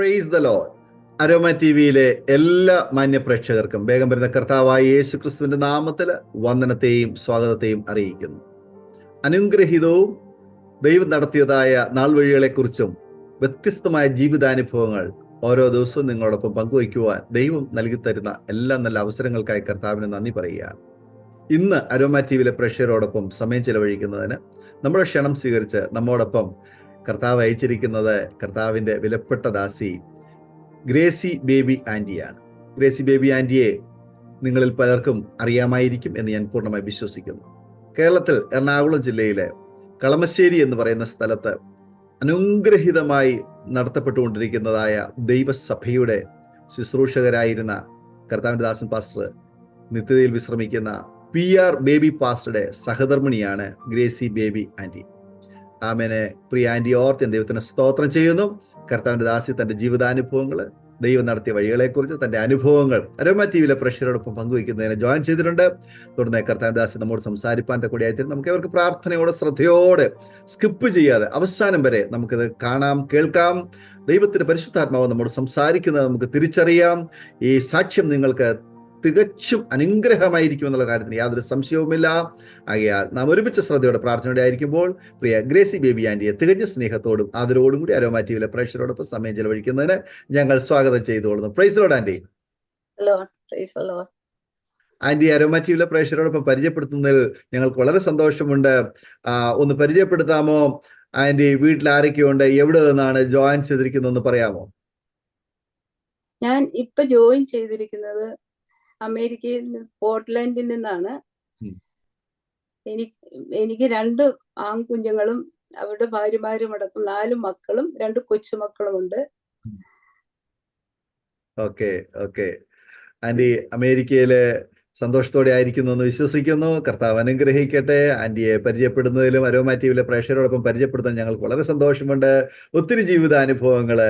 Praise the Lord. Aroma T വിയിലെ എല്ലാ മാന്യ പ്രേക്ഷകർക്കും വേഗം വരുന്ന കർത്താവായ യേശു ക്രിസ്തുവിന്റെ നാമത്തിൽ വന്ദനത്തെയും സ്വാഗതത്തെയും അറിയിക്കുന്നു. അനുഗ്രഹീതവും ദൈവം നടത്തിയതായ നാൾ വഴികളെക്കുറിച്ചും വ്യത്യസ്തമായ ജീവിതാനുഭവങ്ങൾ ഓരോ ദിവസവും നിങ്ങളോടൊപ്പം പങ്കുവയ്ക്കുവാൻ ദൈവം നൽകി തരുന്ന എല്ലാ നല്ല അവസരങ്ങൾക്കായി കർത്താവിന് നന്ദി പറയുകയാണ്. ഇന്ന് അരോമ ടി വിയിലെ പ്രേക്ഷകരോടൊപ്പം സമയം ചെലവഴിക്കുന്നതിന് നമ്മുടെ ക്ഷണം സ്വീകരിച്ച് നമ്മോടൊപ്പം കർത്താവ് അയച്ചിരിക്കുന്നത് കർത്താവിന്റെ വിലപ്പെട്ട ദാസി ഗ്രേസി ബേബി ആന്റിയാണ്. ഗ്രേസി ബേബി ആന്റിയെ നിങ്ങളിൽ പലർക്കും അറിയാമായിരിക്കും എന്ന് ഞാൻ പൂർണ്ണമായി വിശ്വസിക്കുന്നു. കേരളത്തിൽ എറണാകുളം ജില്ലയിലെ കളമശ്ശേരി എന്ന് പറയുന്ന സ്ഥലത്ത് അനുഗ്രഹീതമായി നടത്തപ്പെട്ടുകൊണ്ടിരിക്കുന്നതായ ദൈവസഭയുടെ ശുശ്രൂഷകരായിരുന്ന കർത്താവിന്റെ ദാസൻ പാസ്റ്റർ, നിത്യതയിൽ വിശ്രമിക്കുന്ന PR ബേബി പാസ്റ്ററുടെ സഹധർമ്മിണിയാണ് ഗ്രേസി ബേബി ആന്റി. ആമേനെ. പ്രിയ ആന്റി ഓർത്ത് ദൈവത്തിന് സ്തോത്രം ചെയ്യുന്നു. കർത്താവിന്റെ ദാസി തന്റെ ജീവിതാനുഭവങ്ങൾ, ദൈവം നടത്തിയ വഴികളെക്കുറിച്ച് തന്റെ അനുഭവങ്ങൾ അരോമ ടി വിയിലെ പ്രേക്ഷകരോടൊപ്പം പങ്കുവയ്ക്കുന്നതിന് ജോയിൻ ചെയ്തിട്ടുണ്ട്. തുടർന്ന് കർത്താവിന്റെ ദാസി നമ്മോട് സംസാരിപ്പാൻ കൂടിയായി നമുക്ക് അവർക്ക് പ്രാർത്ഥനയോടെ ശ്രദ്ധയോടെ സ്കിപ്പ് ചെയ്യാതെ അവസാനം വരെ നമുക്കിത് കാണാം, കേൾക്കാം. ദൈവത്തിന്റെ പരിശുദ്ധാത്മാവ് നമ്മോട് സംസാരിക്കുന്നത് നമുക്ക് തിരിച്ചറിയാം. ഈ സാക്ഷ്യം നിങ്ങൾക്ക് തികച്ചും അനുഗ്രഹമായിരിക്കും എന്നുള്ള കാര്യത്തിന് യാതൊരു സംശയവുമില്ല. ആകയാൽ നാം ഒരുമിച്ച് ശ്രദ്ധയോടെ പ്രാർത്ഥനയോടെ ആയിരിക്കുമ്പോൾ പ്രിയ ഗ്രേസി ബേബി ആന്റിയെ തികഞ്ഞ സ്നേഹത്തോടും ആദരവോടും കൂടി അരോമ ടി വിയിലെ പ്രേക്ഷകരോടൊപ്പം സമയം ചെലവഴിക്കുന്നതിന് ഞങ്ങൾ സ്വാഗതം ചെയ്തുകൊള്ളുന്നു. Praise lord aunty. Aunty, Aroma T വിയിലെ പ്രേക്ഷകരോടൊപ്പം പരിചയപ്പെടുത്തുന്നതിൽ ഞങ്ങൾക്ക് വളരെ സന്തോഷമുണ്ട്. ഒന്ന് പരിചയപ്പെടുത്താമോ ആന്റി? വീട്ടിൽ ആരൊക്കെയുണ്ട്, എവിടെ നിന്നാണ് ജോയിൻ ചെയ്തിരിക്കുന്നതെന്ന് പറയാമോ? ഞാൻ ഇപ്പൊ ജോയിൻ ചെയ്തിരിക്കുന്നത് അമേരിക്കയിൽ പോർട്ട്ലാൻഡിൽ നിന്നാണ്. എനിക്ക് 2 ആൺകുഞ്ഞുങ്ങളും അവരുടെ ഭാര്യമാരും അടക്കം 4 മക്കളും 2 കൊച്ചുമക്കളും ഉണ്ട്. ഓക്കെ ഓക്കെ ആന്റി, അമേരിക്കയിലെ സന്തോഷത്തോടെ ആയിരിക്കുന്നു എന്ന് വിശ്വസിക്കുന്നു. കർത്താവ് അനുഗ്രഹിക്കട്ടെ. ആന്റിയെ പരിചയപ്പെടുന്നതിലും അരോമ ടി വിയിലെ പ്രേക്ഷകരോടൊപ്പം പരിചയപ്പെടുത്താൻ ഞങ്ങൾക്ക് വളരെ സന്തോഷമുണ്ട്. ഒത്തിരി ജീവിതാനുഭവങ്ങള്,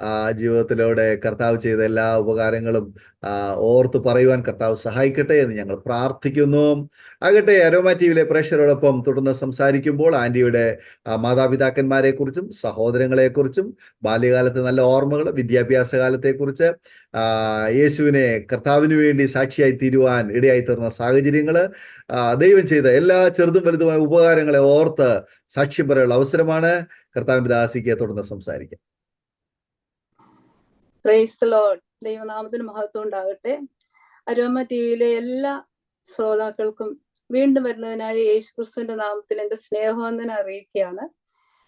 ആ ജീവിതത്തിലൂടെ കർത്താവ് ചെയ്ത എല്ലാ ഉപകാരങ്ങളും ഓർത്ത് പറയുവാൻ കർത്താവ് സഹായിക്കട്ടെ എന്ന് ഞങ്ങൾ പ്രാർത്ഥിക്കുന്നു. ആകട്ടെ, അരോമ ടി വിയിലെ പ്രേക്ഷകരോടൊപ്പം തുടർന്ന് സംസാരിക്കുമ്പോൾ ആന്റിയുടെ മാതാപിതാക്കന്മാരെ കുറിച്ചും സഹോദരങ്ങളെ കുറിച്ചും ബാല്യകാലത്തെ നല്ല ഓർമ്മകൾ, വിദ്യാഭ്യാസ കാലത്തെക്കുറിച്ച്, യേശുവിനെ കർത്താവിന് വേണ്ടി സാക്ഷിയായി തീരുവാൻ ഇടയായി തീർന്ന സാഹചര്യങ്ങള്, ദൈവം ചെയ്ത എല്ലാ ചെറുതും വലുതുമായ ഉപകാരങ്ങളെ ഓർത്ത് സാക്ഷ്യം പറയാനുള്ള അവസരമാണ്. കർത്താവിന്റെ ദാസിക്ക് തുടർന്ന് സംസാരിക്കാം. Praise the Lord. ദൈവനാമത്തിന് മഹത്വം ഉണ്ടാകട്ടെ. അരോമ ടി വിയിലെ എല്ലാ ശ്രോതാക്കൾക്കും വീണ്ടും വരുന്നതിനായ യേശുക്രിസ്തുവിന്റെ നാമത്തിൽ എന്റെ സ്നേഹവന്ദനം അറിയിക്കുകയാണ്.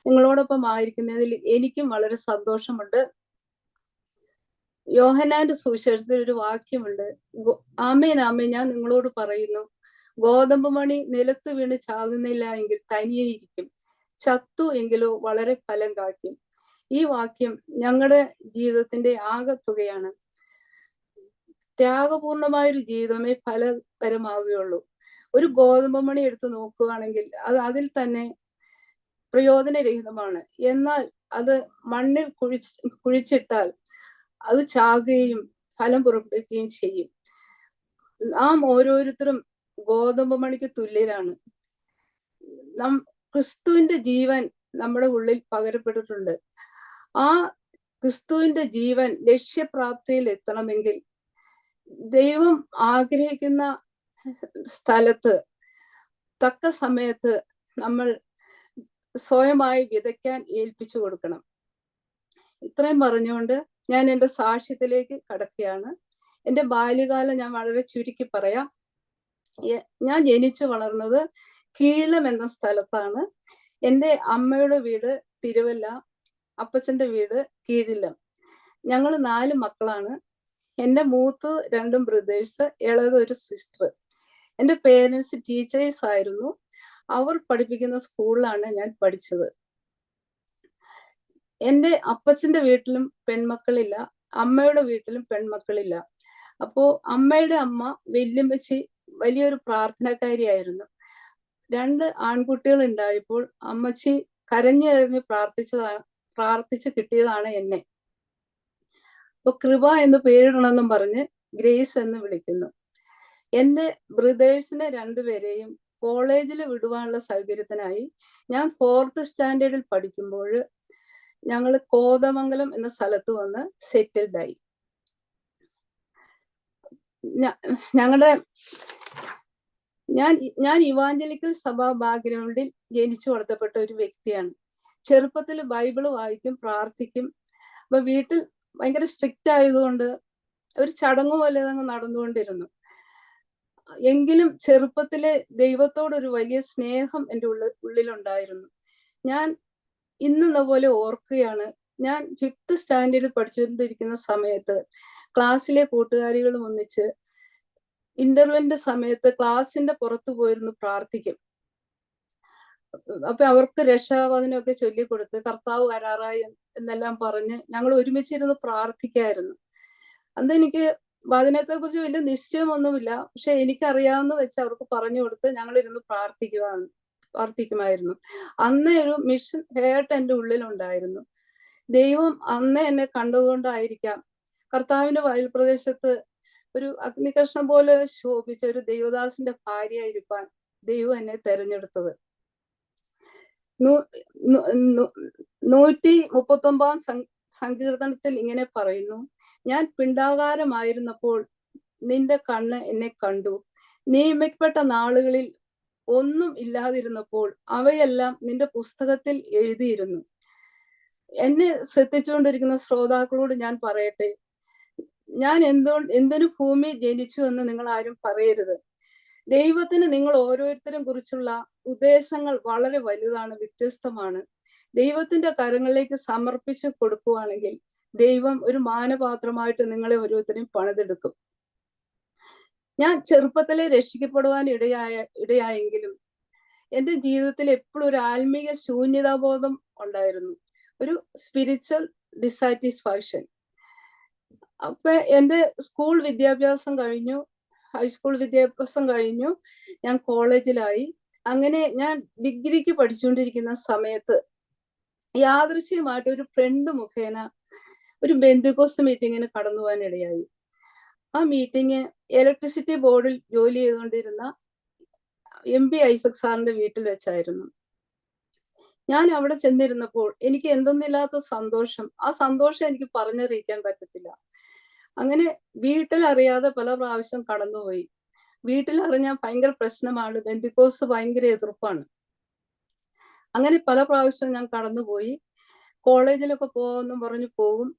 നിങ്ങളോടൊപ്പം ആയിരിക്കുന്നതിൽ എനിക്കും വളരെ സന്തോഷമുണ്ട്. യോഹന്നാന്റെ സുവിശേഷത്തിൽ ഒരു വാക്യമുണ്ട്, ആമേൻ ആമേൻ ഞാൻ നിങ്ങളോട് പറയുന്നു, ഗോതമ്പ് മണി നിലത്ത് വീണ് ചാകുന്നില്ല എങ്കിൽ തനിയെ ഇരിക്കും, ചത്തു എങ്കിലോ വളരെ ഫലം കായ്ക്കും. ഈ വാക്യം ഞങ്ങളുടെ ജീവിതത്തിന്റെ ആകത്തുകയാണ്. ത്യാഗപൂർണമായൊരു ജീവിതമേ ഫലകരമാവുകയുള്ളൂ. ഒരു ഗോതമ്പ് മണി എടുത്ത് നോക്കുകയാണെങ്കിൽ അത് അതിൽ തന്നെ പ്രയോജനരഹിതമാണ്. എന്നാൽ അത് മണ്ണിൽ കുഴിച്ചിട്ടാൽ അത് ചാകുകയും ഫലം പുറപ്പെടുവിക്കുകയും ചെയ്യും. നാം ഓരോരുത്തരും ഗോതമ്പ് മണിക്ക് തുല്യരാണ്. ക്രിസ്തുവിന്റെ ജീവൻ നമ്മുടെ ഉള്ളിൽ പകരപ്പെട്ടിട്ടുണ്ട്. ആ ക്രിസ്തുവിന്റെ ജീവൻ ലക്ഷ്യപ്രാപ്തിയിൽ എത്തണമെങ്കിൽ ദൈവം ആഗ്രഹിക്കുന്ന സ്ഥലത്ത് തക്ക സമയത്ത് നമ്മൾ സ്വയമായി വിതയ്ക്കാൻ ഏൽപ്പിച്ചു കൊടുക്കണം. ഇത്രയും പറഞ്ഞുകൊണ്ട് ഞാൻ എൻ്റെ സാക്ഷ്യത്തിലേക്ക് കടക്കുകയാണ്. എൻ്റെ ബാല്യകാലം ഞാൻ വളരെ ചുരുക്കി പറയാം. ഞാൻ ജനിച്ചു വളർന്നത് കീഴം എന്ന സ്ഥലത്താണ്. എൻ്റെ അമ്മയുടെ വീട് തിരുവല്ല, അപ്പച്ചന്റെ വീട് കീഴിലം. ഞങ്ങൾ 4 മക്കളാണ്. എൻ്റെ മൂത്ത് 2 ബ്രദേഴ്സ്, ഇളയത് ഒരു സിസ്റ്റർ. എൻ്റെ പേരൻസ് ടീച്ചേഴ്സ് ആയിരുന്നു. അവർ പഠിപ്പിക്കുന്ന സ്കൂളിലാണ് ഞാൻ പഠിച്ചത്. എൻ്റെ അപ്പച്ചന്റെ വീട്ടിലും പെൺമക്കളില്ല, അമ്മയുടെ വീട്ടിലും പെൺമക്കളില്ല. അപ്പോ അമ്മയുടെ അമ്മ വല്യമ്മച്ചി വലിയൊരു പ്രാർത്ഥനക്കാരിയായിരുന്നു. 2 ആൺകുട്ടികൾ ഉണ്ടായപ്പോൾ അമ്മച്ചി കരഞ്ഞു പ്രാർത്ഥിച്ച് കിട്ടിയതാണ് എന്നെ. അപ്പൊ കൃപ എന്ന് പേരിടണമെന്നും പറഞ്ഞ് ഗ്രേസ് എന്ന് വിളിക്കുന്നു. എൻ്റെ ബ്രദേഴ്സിനെ 2 പേരെയും കോളേജിൽ വിടുവാനുള്ള സൗകര്യത്തിനായി ഞാൻ 4th സ്റ്റാൻഡേർഡിൽ പഠിക്കുമ്പോൾ ഞങ്ങൾ കോതമംഗലം എന്ന സ്ഥലത്ത് വന്ന് സെറ്റിൽഡ് ആയി. ഞങ്ങളുടെ ഞാൻ ഇവാഞ്ചലിക്കൽ സഭാ ബാക്ക്ഗ്രൗണ്ടിൽ ജനിച്ചു വളർത്തപ്പെട്ട ഒരു വ്യക്തിയാണ്. ചെറുപ്പത്തിൽ ബൈബിള് വായിക്കും, പ്രാർത്ഥിക്കും. അപ്പൊ വീട്ടിൽ ഭയങ്കര സ്ട്രിക്റ്റ് ആയതുകൊണ്ട് ഒരു ചടങ്ങ് പോലെ അതങ്ങ് നടന്നുകൊണ്ടിരുന്നു. എങ്കിലും ചെറുപ്പത്തിലെ ദൈവത്തോടൊരു വലിയ സ്നേഹം എൻ്റെ ഉള്ളിലുണ്ടായിരുന്നു. ഞാൻ ഇന്നെന്ന പോലെ ഓർക്കുകയാണ്, ഞാൻ 5th സ്റ്റാൻഡേർഡിൽ പഠിച്ചുകൊണ്ടിരിക്കുന്ന സമയത്ത് ക്ലാസ്സിലെ കൂട്ടുകാരികളും ഒന്നിച്ച് ഇന്റർവെല്ലിന്റെ സമയത്ത് ക്ലാസ്സിന്റെ പുറത്തു പോയിരുന്നു പ്രാർത്ഥിക്കും. അപ്പൊ അവർക്ക് രക്ഷാവചനമൊക്കെ ചൊല്ലിക്കൊടുത്ത് കർത്താവ് വരാറായി എന്നെല്ലാം പറഞ്ഞ് ഞങ്ങൾ ഒരുമിച്ചിരുന്ന് പ്രാർത്ഥിക്കായിരുന്നു. അന്ന് എനിക്ക് വചനത്തെ കുറിച്ച് വലിയ നിശ്ചയമൊന്നുമില്ല, പക്ഷെ എനിക്കറിയാവുന്ന വെച്ച് അവർക്ക് പറഞ്ഞു കൊടുത്ത് ഞങ്ങൾ ഇരുന്ന് പ്രാർത്ഥിക്കുമായിരുന്നു. അന്നേ ഒരു മിഷൻ ഹേർട്ട് എൻ്റെ ഉള്ളിലുണ്ടായിരുന്നു. ദൈവം അന്നേ എന്നെ കണ്ടതുകൊണ്ടായിരിക്കാം കർത്താവിന്റെ വയൽ പ്രദേശത്ത് ഒരു അഗ്നികഷ്ണം പോലെ ശോഭിച്ച ഒരു ദൈവദാസിന്റെ ഭാര്യയായിരിക്കാൻ ദൈവം എന്നെ തെരഞ്ഞെടുത്തത്. 139 സങ്കീർത്തനത്തിൽ ഇങ്ങനെ പറയുന്നു, ഞാൻ പിണ്ടാകാരമായിരുന്നപ്പോൾ നിന്റെ കണ്ണ് എന്നെ കണ്ടു, നിയമിക്കപ്പെട്ട നാളുകളിൽ ഒന്നും ഇല്ലാതിരുന്നപ്പോൾ അവയെല്ലാം നിന്റെ പുസ്തകത്തിൽ എഴുതിയിരുന്നു. എന്നെ ശ്രദ്ധിച്ചുകൊണ്ടിരിക്കുന്ന ശ്രോതാക്കളോട് ഞാൻ പറയട്ടെ, ഞാൻ എന്തിനു ഭൂമി ജനിച്ചു എന്ന് നിങ്ങൾ ആരും പറയരുത്. ദൈവത്തിന് നിങ്ങൾ ഓരോരുത്തരും കുറിച്ചുള്ള ഉദ്ദേശങ്ങൾ വളരെ വലുതാണ്, വ്യത്യസ്തമാണ്. ദൈവത്തിന്റെ കരങ്ങളിലേക്ക് സമർപ്പിച്ചു കൊടുക്കുകയാണെങ്കിൽ ദൈവം ഒരു മാനപാത്രമായിട്ട് നിങ്ങളെ ഓരോരുത്തരെയും പണിതെടുക്കും. ഞാൻ ചെറുപ്പത്തിലെ രക്ഷിക്കപ്പെടുവാൻ ഇടയായെങ്കിലും എൻ്റെ ജീവിതത്തിൽ എപ്പോഴും ഒരു ആത്മീയ ശൂന്യതാബോധം ഉണ്ടായിരുന്നു, ഒരു സ്പിരിച്വൽ ഡിസാറ്റിസ്ഫാക്ഷൻ. അപ്പൊ എൻ്റെ സ്കൂൾ വിദ്യാഭ്യാസം കഴിഞ്ഞു, ഹൈസ്കൂൾ വിദ്യാഭ്യാസം കഴിഞ്ഞു, ഞാൻ കോളേജിലായി. അങ്ങനെ ഞാൻ ഡിഗ്രിക്ക് പഠിച്ചുകൊണ്ടിരിക്കുന്ന സമയത്ത് യാദൃശ്യമായിട്ട് ഒരു ഫ്രണ്ട് മുഖേന ഒരു ബെന്തിക്കോസ്ത് മീറ്റിങ്ങിന് കടന്നു പോകാൻ ഇടയായി. ആ മീറ്റിംഗ് ഇലക്ട്രിസിറ്റി ബോർഡിൽ ജോലി ചെയ്തുകൊണ്ടിരുന്ന MB ഐസക് സാറിന്റെ വീട്ടിൽ വെച്ചായിരുന്നു. ഞാൻ അവിടെ ചെന്നിരുന്നപ്പോൾ എനിക്ക് എന്തെന്നില്ലാത്ത സന്തോഷം, ആ സന്തോഷം എനിക്ക് പറഞ്ഞറിയിക്കാൻ പറ്റത്തില്ല. അങ്ങനെ വീട്ടിലറിയാതെ പല പ്രാവശ്യം കടന്നുപോയി. വീട്ടിലറിഞ്ഞാൽ ഭയങ്കര പ്രശ്നമാണ്, ബെന്തിക്കോസ് ഭയങ്കര എതിർപ്പാണ്. അങ്ങനെ പല പ്രാവശ്യം ഞാൻ കടന്നുപോയി. കോളേജിലൊക്കെ പോകുമെന്നും പറഞ്ഞു പോകും.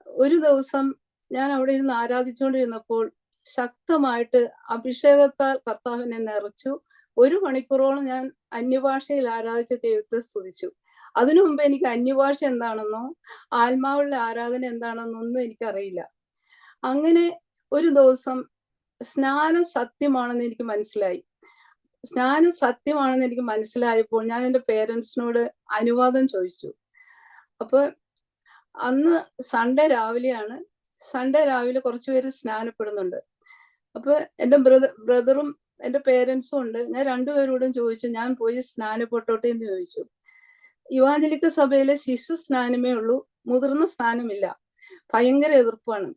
ഒരു ദിവസം ഞാൻ അവിടെ ഇരുന്ന് ആരാധിച്ചുകൊണ്ടിരുന്നപ്പോൾ ശക്തമായിട്ട് അഭിഷേകത്താൽ കർത്താവിനെ നിറച്ചു. 1 മണിക്കൂറോളം ഞാൻ അന്യഭാഷയിൽ ആരാധിച്ച ദൈവത്തെ സ്തുതിച്ചു. അതിനു മുമ്പ് എനിക്ക് അന്യഭാഷ എന്താണെന്നോ ആത്മാവുള്ള ആരാധന എന്താണെന്നോ ഒന്നും എനിക്കറിയില്ല. അങ്ങനെ ഒരു ദിവസം സ്നാനം സത്യമാണെന്ന് എനിക്ക് മനസ്സിലായി. സ്നാനം സത്യമാണെന്ന് എനിക്ക് മനസ്സിലായപ്പോൾ ഞാൻ എൻ്റെ പേരൻസിനോട് അനുവാദം ചോദിച്ചു. അപ്പൊ അന്ന് സൺഡേ രാവിലെയാണ്. സൺഡേ രാവിലെ കുറച്ചുപേര് സ്നാനപ്പെടുന്നുണ്ട്. അപ്പൊ എൻ്റെ ബ്രദറും എൻ്റെ പേരൻസും ഉണ്ട്. ഞാൻ രണ്ടുപേരോടും ചോദിച്ചു, ഞാൻ പോയി സ്നാനപ്പെട്ടോട്ടെ എന്ന് ചോദിച്ചു. ഇവാഞ്ചലിക്ക സഭയിലെ ശിശു സ്നാനമേ ഉള്ളൂ, മുതിർന്ന സ്നാനമില്ല, ഭയങ്കര എതിർപ്പാണ്.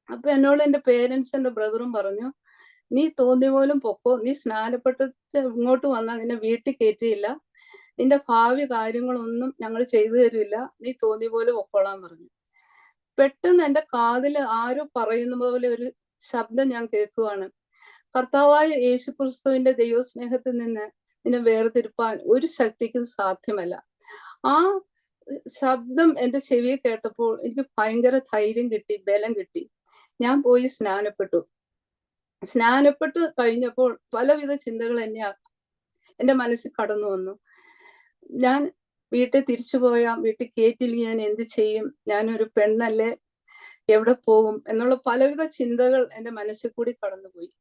അപ്പൊ എന്നോട് എൻ്റെ പേരൻസ് എൻ്റെ ബ്രദറും പറഞ്ഞു, നീ തോന്നിയ പോലും പൊക്കോ, നീ സ്നാനപ്പെട്ട് ഇങ്ങോട്ട് വന്നാൽ നിന്നെ വീട്ടിൽ കയറ്റിയില്ല, നിന്റെ ഭാവി കാര്യങ്ങളൊന്നും ഞങ്ങൾ ചെയ്തു തരില്ല, നീ തോന്നിയ പോലെ പൊക്കോളാൻ പറഞ്ഞു. പെട്ടെന്ന് എൻ്റെ കാതിൽ ആരോ പറയുന്ന പോലെ ഒരു ശബ്ദം ഞാൻ കേൾക്കുവാണ്, കർത്താവായ യേശു ക്രിസ്തുവിന്റെ ദൈവസ്നേഹത്തിൽ നിന്ന് നിന്നെ വേർതിരിപ്പാൻ ഒരു ശക്തിക്കും സാധ്യമല്ല. ആ ശബ്ദം എൻ്റെ ചെവിയെ കേട്ടപ്പോൾ എനിക്ക് ഭയങ്കര ധൈര്യം കിട്ടി, ബലം കിട്ടി. ഞാൻ പോയി സ്നാനപ്പെട്ടു. സ്നാനപ്പെട്ട് കഴിഞ്ഞപ്പോൾ പലവിധ ചിന്തകൾ എൻ്റെ മനസ്സിൽ കടന്നു വന്നു. ഞാൻ വീട്ടിൽ തിരിച്ചു പോയാൽ വീട്ടിൽ കയറ്റില്ലെങ്കിൽ ഞാൻ എന്ത് ചെയ്യും, ഞാനൊരു പെണ്ണല്ലേ, എവിടെ പോകും എന്നുള്ള പലവിധ ചിന്തകൾ എൻ്റെ മനസ്സിൽ കൂടി കടന്നുപോയി.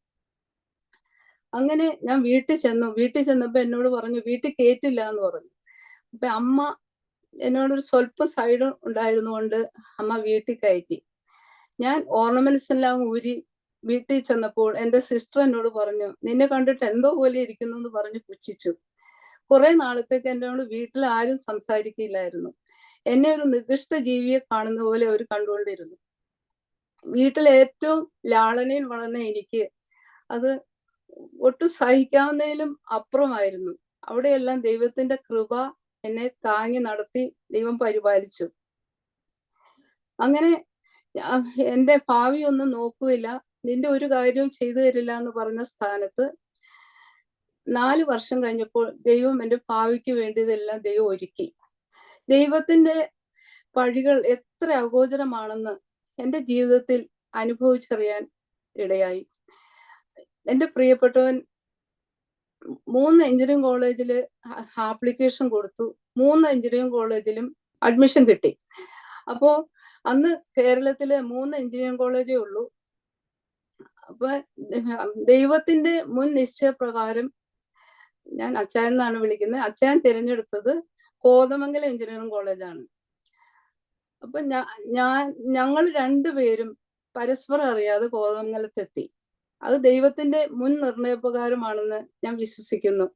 അങ്ങനെ ഞാൻ വീട്ടിൽ ചെന്നപ്പോ എന്നോട് പറഞ്ഞു വീട്ടിൽ കയറ്റില്ല എന്ന് പറഞ്ഞു. അപ്പൊ അമ്മ എന്നോടൊരു സ്വല്പം സൈഡ് ഉണ്ടായിരുന്നുകൊണ്ട് അമ്മ വീട്ടിൽ കയറ്റി. ഞാൻ ഓർണമെന്റ്സ് എല്ലാം ഊരി വീട്ടിൽ ചെന്നപ്പോൾ എൻ്റെ സിസ്റ്റർ എന്നോട് പറഞ്ഞു, നിന്നെ കണ്ടിട്ട് എന്തോ പോലെ ഇരിക്കുന്നു എന്ന് പറഞ്ഞ് പുച്ഛിച്ചു. കുറെ നാളത്തേക്ക് എന്നോട് വീട്ടിൽ ആരും സംസാരിക്കില്ലായിരുന്നു. എന്നെ ഒരു നികൃഷ്ട ജീവിയെ കാണുന്ന പോലെ അവർ കണ്ടുകൊണ്ടിരുന്നു. വീട്ടിൽ ഏറ്റവും ലാളനയിൽ വളർന്ന എനിക്ക് അത് ഒട്ടും സഹിക്കാവുന്നതിലും അപ്പുറമായിരുന്നു. അവിടെയെല്ലാം ദൈവത്തിന്റെ കൃപ, എന്നെ താങ്ങി നടത്തി ദൈവം പരിപാലിച്ചു. അങ്ങനെ എന്റെ ഭാവി ഒന്നും നോക്കുകയില്ല, നിന്റെ ഒരു കാര്യവും ചെയ്തു തരില്ല എന്ന് പറഞ്ഞ സ്ഥാനത്ത് 4 വർഷം കഴിഞ്ഞപ്പോൾ ദൈവം എന്റെ ഭാവിക്ക് വേണ്ടിയതെല്ലാം ദൈവം ഒരുക്കി. ദൈവത്തിന്റെ വഴികൾ എത്ര അഗോചരമാണെന്ന് എന്റെ ജീവിതത്തിൽ അനുഭവിച്ചറിയാൻ ഇടയായി. എന്റെ പ്രിയപ്പെട്ടവൻ 3 എഞ്ചിനീയറിംഗ് കോളേജിൽ ആപ്ലിക്കേഷൻ കൊടുത്തു. 3 എഞ്ചിനീയറിംഗ് കോളേജിലും അഡ്മിഷൻ കിട്ടി. അപ്പോ അന്ന് കേരളത്തില് 3 എഞ്ചിനീയറിംഗ് കോളേജേ ഉള്ളൂ. അപ്പൊ ദൈവത്തിന്റെ മുൻ നിശ്ചയപ്രകാരം ഞാൻ അച്ചായൻ എന്നാണ് വിളിക്കുന്നത്. അച്ചായൻ തിരഞ്ഞെടുത്തത് കോതമംഗലം എഞ്ചിനീയറിംഗ് കോളേജാണ്. അപ്പൊ ഞങ്ങൾ രണ്ടുപേരും പരസ്പരം അറിയാതെ കോതമംഗലത്തെത്തി. അത് ദൈവത്തിന്റെ മുൻ നിർണയപ്രകാരമാണെന്ന് ഞാൻ വിശ്വസിക്കുന്നു.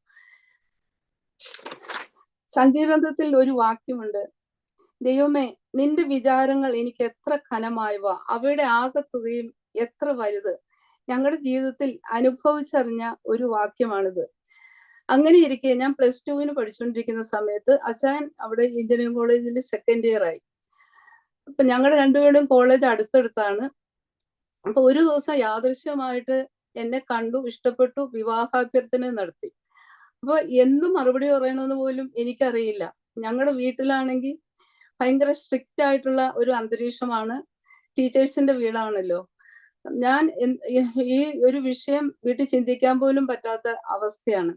സങ്കീർത്തനത്തിൽ ഒരു വാക്യമുണ്ട്, ദൈവമേ നിന്റെ വിചാരങ്ങൾ എനിക്ക് എത്ര ഘനമായവ, അവയുടെ ആകത്തുകയും എത്ര വലുത്. ഞങ്ങളുടെ ജീവിതത്തിൽ അനുഭവിച്ചറിഞ്ഞ ഒരു വാക്യമാണിത്. അങ്ങനെ ഇരിക്കെ ഞാൻ +2 പഠിച്ചുകൊണ്ടിരിക്കുന്ന സമയത്ത് അച്ചായൻ അവിടെ എഞ്ചിനീയറിംഗ് കോളേജിൽ സെക്കൻഡ് ഇയർ ആയി. അപ്പൊ ഞങ്ങളുടെ രണ്ടുപേരുടെയും കോളേജ് അടുത്തടുത്താണ്. അപ്പൊ ഒരു ദിവസം യാദൃശ്യമായിട്ട് എന്നെ കണ്ടു, ഇഷ്ടപ്പെട്ടു, വിവാഹാഭ്യർത്ഥന നടത്തി. അപ്പൊ എന്തും മറുപടി പറയണമെന്ന് പോലും എനിക്കറിയില്ല. ഞങ്ങളുടെ വീട്ടിലാണെങ്കിൽ ഭയങ്കര സ്ട്രിക്റ്റ് ആയിട്ടുള്ള ഒരു അന്തരീക്ഷമാണ്. ടീച്ചേഴ്സിന്റെ വീടാണല്ലോ. ഞാൻ ഈ ഒരു വിഷയം വീട്ടിൽ ചിന്തിക്കാൻ പോലും പറ്റാത്ത അവസ്ഥയാണ്.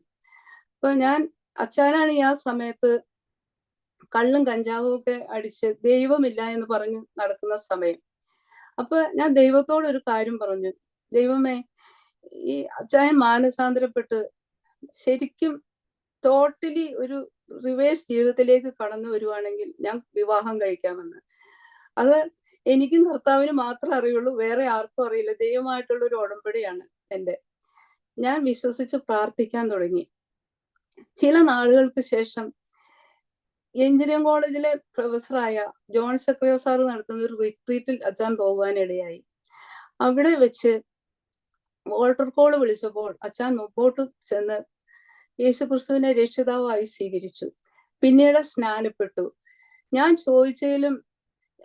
അപ്പൊ ഞാൻ അച്ഛനാണ് ഈ ആ സമയത്ത് കള്ളും കഞ്ചാവും ഒക്കെ അടിച്ച് ദൈവമില്ല എന്ന് പറഞ്ഞു നടക്കുന്ന സമയം. അപ്പൊ ഞാൻ ദൈവത്തോട് ഒരു കാര്യം പറഞ്ഞു, ദൈവമേ ഈ അച്ചായൻ മാനസാന്തരപ്പെട്ട് ശരിക്കും ടോട്ടലി ഒരു റിവേഴ്സ് ജീവിതത്തിലേക്ക് കടന്നു വരുവാണെങ്കിൽ ഞാൻ വിവാഹം കഴിക്കാമെന്ന്. അത് എനിക്കും കർത്താവിന് മാത്രമേ അറിയുള്ളൂ, വേറെ ആർക്കും അറിയില്ല. ദൈവമായിട്ടുള്ള ഒരു ഉടമ്പടിയാണ് എൻ്റെ. ഞാൻ വിശ്വസിച്ച് പ്രാർത്ഥിക്കാൻ തുടങ്ങി. ചില നാളുകൾക്ക് ശേഷം എഞ്ചിനീയറിംഗ് കോളേജിലെ പ്രൊഫസറായ ജോൺ സക്രിയ സാർ നടത്തുന്ന ഒരു റിട്രീറ്റിൽ അച്ഛൻ പോകാനിടയായി. അവിടെ വെച്ച് വോൾട്ടർ കോൾ വിളിച്ചപ്പോൾ അച്ഛൻ മുമ്പോട്ട് ചെന്ന് യേശുക്രിസ്തുവിനെ രക്ഷിതാവായി സ്വീകരിച്ചു. പിന്നീട് സ്നാനപ്പെട്ടു. ഞാൻ ചോദിച്ചതിലും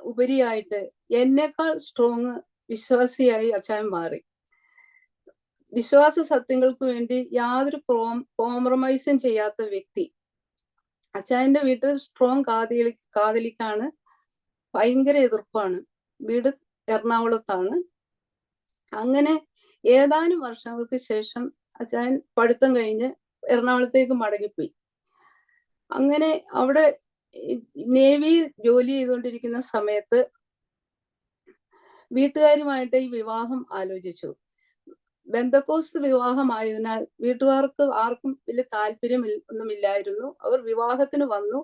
ഉപരിയായിട്ട് എന്നേക്കാൾ സ്ട്രോങ് വിശ്വാസിയായി അച്ഛൻ മാറി. വിശ്വാസ സത്യങ്ങൾക്ക് വേണ്ടി യാതൊരു കോംപ്രമൈസും ചെയ്യാത്ത വ്യക്തി. അച്ചായന്റെ വീട്ടിൽ സ്ട്രോങ് കാതലിക്കാണ്, ഭയങ്കര എതിർപ്പാണ്. വീട് എറണാകുളത്താണ്. അങ്ങനെ ഏതാനും വർഷങ്ങൾക്ക് ശേഷം അച്ചായൻ പഠിത്തം കഴിഞ്ഞ് എറണാകുളത്തേക്ക് മടങ്ങിപ്പോയി. അങ്ങനെ അവിടെ നേവിയിൽ ജോലി ചെയ്തുകൊണ്ടിരിക്കുന്ന സമയത്ത് വീട്ടുകാരുമായിട്ട് ഈ വിവാഹം ആലോചിച്ചു. ബെന്തക്കോസ്ത് വിവാഹമായതിനാൽ വീട്ടുകാർക്ക് ആർക്കും വലിയ താല്പര്യം ഒന്നുമില്ലായിരുന്നു. അവർ വിവാഹത്തിന് വന്നു.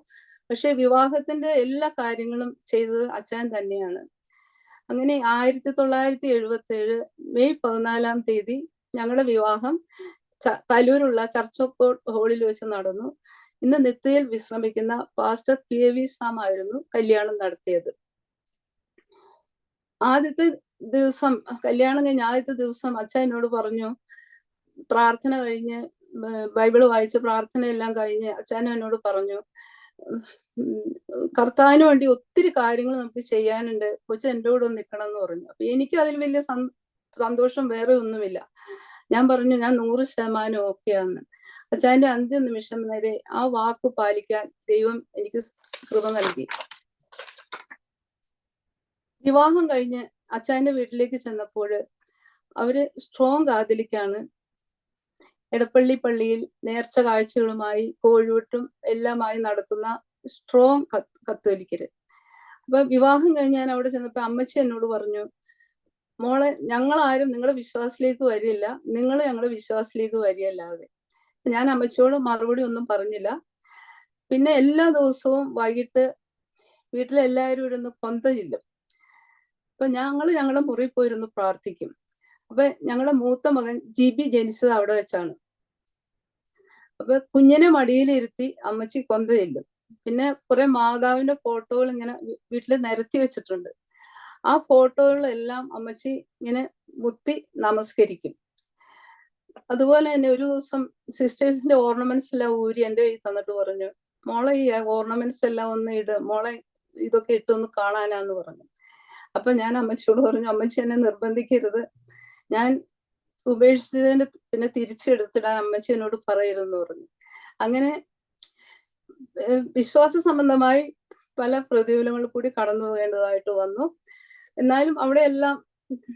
പക്ഷെ വിവാഹത്തിന്റെ എല്ലാ കാര്യങ്ങളും ചെയ്തത് അച്ഛൻ തന്നെയാണ്. അങ്ങനെ 1977 മെയ് 14 ഞങ്ങളുടെ വിവാഹം കലൂരുള്ള ചർച്ച് ഓഫ് ഗോഡ് ഹോളിൽ വെച്ച് നടന്നു. ഇന്ന് നിത്യയിൽ വിശ്രമിക്കുന്ന പാസ്റ്റർ PAV സാം ആയിരുന്നു കല്യാണം നടത്തിയത്. ആദ്യത്തെ ദിവസം, കല്യാണം കഴിഞ്ഞ ആദ്യത്തെ ദിവസം അച്ഛൻ എന്നോട് പറഞ്ഞു, പ്രാർത്ഥന കഴിഞ്ഞ് ബൈബിള് വായിച്ച് പ്രാർത്ഥനയെല്ലാം കഴിഞ്ഞ് അച്ഛൻ എന്നോട് പറഞ്ഞു, കർത്താവിന് വേണ്ടി ഒത്തിരി കാര്യങ്ങൾ നമുക്ക് ചെയ്യാനുണ്ട്, കൊച്ചു എൻ്റെ കൂടെ ഒന്ന് നിൽക്കണം എന്ന് പറഞ്ഞു. അപ്പൊ എനിക്ക് അതിൽ വലിയ സന്തോഷം വേറെ ഒന്നുമില്ല. ഞാൻ പറഞ്ഞു ഞാൻ 100% ഓക്കെയാന്ന്. അച്ഛൻ്റെ അന്ത്യ നിമിഷം വരെ ആ വാക്ക് പാലിക്കാൻ ദൈവം എനിക്ക് കൃപ നൽകി. വിവാഹം കഴിഞ്ഞ് അച്ഛൻ്റെ വീട്ടിലേക്ക് ചെന്നപ്പോൾ അവര് സ്ട്രോങ് കാതലിക്കാണ്. എടപ്പള്ളി പള്ളിയിൽ നേർച്ച കാഴ്ചകളുമായി കോഴിവെട്ടും എല്ലാമായി നടക്കുന്ന സ്ട്രോങ് കത്തോലിക്കര്. അപ്പൊ വിവാഹം കഴിഞ്ഞ് ഞാൻ അവിടെ ചെന്നപ്പോ അമ്മച്ചി എന്നോട് പറഞ്ഞു, മോളെ ഞങ്ങളാരും നിങ്ങളുടെ വിശ്വാസത്തിലേക്ക് വരില്ല, നിങ്ങൾ ഞങ്ങളുടെ വിശ്വാസത്തിലേക്ക് വരികയല്ലാതെ. ഞാൻ അമ്മച്ചിയോട് മറുപടി ഒന്നും പറഞ്ഞില്ല. പിന്നെ എല്ലാ ദിവസവും വൈകിട്ട് വീട്ടിലെല്ലാവരും ഇരുന്ന് കൊന്ത ചെല്ലും. അപ്പൊ ഞങ്ങളുടെ മുറിയിൽ പോയിരുന്നു പ്രാർത്ഥിക്കും. അപ്പൊ ഞങ്ങളുടെ മൂത്ത മകൻ ജിബി ജനിച്ചത് അവിടെ വെച്ചാണ്. അപ്പൊ കുഞ്ഞിനെ മടിയിലിരുത്തി അമ്മച്ചി കൊന്ത ചെല്ലും. പിന്നെ കുറെ മാതാവിന്റെ ഫോട്ടോകൾ ഇങ്ങനെ വീട്ടിൽ നിരത്തി വെച്ചിട്ടുണ്ട്. ആ ഫോട്ടോകളെല്ലാം അമ്മച്ചി ഇങ്ങനെ മുത്തി നമസ്കരിക്കും. അതുപോലെ തന്നെ ഒരു ദിവസം സിസ്റ്റേഴ്സിന്റെ ഓർണമെന്റ്സ് എല്ലാം ഊരി എൻ്റെ കയ്യിൽ തന്നിട്ട് പറഞ്ഞു, മോളെ ഈ ഓർണമെന്റ്സ് എല്ലാം ഒന്ന് മോളെ ഇതൊക്കെ ഇട്ടൊന്ന് കാണാനാന്ന് പറഞ്ഞു. അപ്പൊ ഞാൻ അമ്മച്ചിയോട് പറഞ്ഞു, അമ്മച്ചി എന്നെ നിർബന്ധിക്കരുത്, ഞാൻ ഉപേക്ഷിച്ചതിന് പിന്നെ തിരിച്ചെടുത്തിടാൻ അമ്മച്ചി എന്നോട് പറയരുതെന്ന് പറഞ്ഞു. അങ്ങനെ വിശ്വാസ സംബന്ധമായി പല പ്രതികൂലങ്ങളിൽ കൂടി കടന്നു പോകേണ്ടതായിട്ട് വന്നു. എന്നാലും അവിടെ എല്ലാം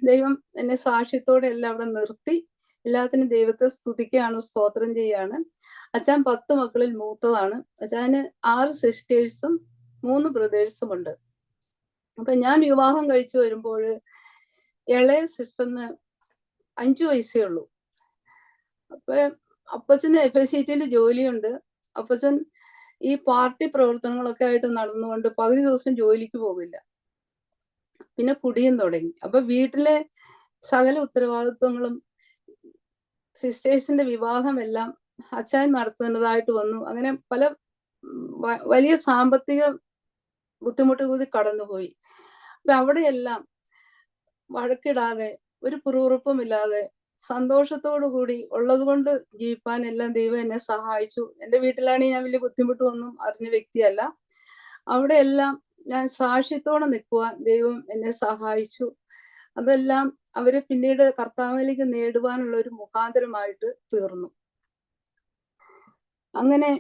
ദൈവം എന്നെ സാക്ഷ്യത്തോടെ എല്ലാം അവിടെ നിർത്തി. എല്ലാത്തിനും ദൈവത്തെ സ്തുതിക്കുകയാണ്, സ്തോത്രം ചെയ്യാണ്. അച്ഛൻ 10 മക്കളിൽ മൂത്തതാണ്. അച്ഛന് 6 സിസ്റ്റേഴ്സും 3 ബ്രദേഴ്സും ഉണ്ട്. അപ്പൊ ഞാൻ വിവാഹം കഴിച്ചു വരുമ്പോൾ ഇളയ സിസ്റ്ററിന് 5 വയസ്സേ ഉള്ളൂ. അപ്പൊ അപ്പച്ചന് FICTയിൽ ജോലിയുണ്ട്. അപ്പച്ചൻ ഈ പാർട്ടി പ്രവർത്തനങ്ങളൊക്കെ ആയിട്ട് നടന്നുകൊണ്ട് പകുതി ദിവസം ജോലിക്ക് പോകില്ല. പിന്നെ കുടിയും തുടങ്ങി. അപ്പൊ വീട്ടിലെ സകല ഉത്തരവാദിത്വങ്ങളും സിസ്റ്റേഴ്സിന്റെ വിവാഹം എല്ലാം അച്ഛൻ നടത്തുന്നതായിട്ട് വന്നു. അങ്ങനെ പല വലിയ സാമ്പത്തിക ബുദ്ധിമുട്ട് കൂടി കടന്നുപോയി. അപ്പൊ അവിടെയെല്ലാം വഴക്കിടാതെ ഒരു പിറുപിറുപ്പുമില്ലാതെ സന്തോഷത്തോടു കൂടി ഉള്ളത് കൊണ്ട് ജീവിപ്പാൻ എല്ലാം ദൈവം എന്നെ സഹായിച്ചു. എൻ്റെ വീട്ടിലാണെങ്കിൽ ഞാൻ വലിയ ബുദ്ധിമുട്ടൊന്നും അറിഞ്ഞ വ്യക്തിയല്ല. അവിടെ എല്ലാം ഞാൻ സാക്ഷ്യത്തോടെ നിൽക്കുവാൻ ദൈവം എന്നെ സഹായിച്ചു. അതെല്ലാം അവരെ പിന്നീട് കർത്താവിലേക്ക് നേടുവാനുള്ള ഒരു മുഖാന്തരമായിട്ട് തീർന്നു. അങ്ങനെ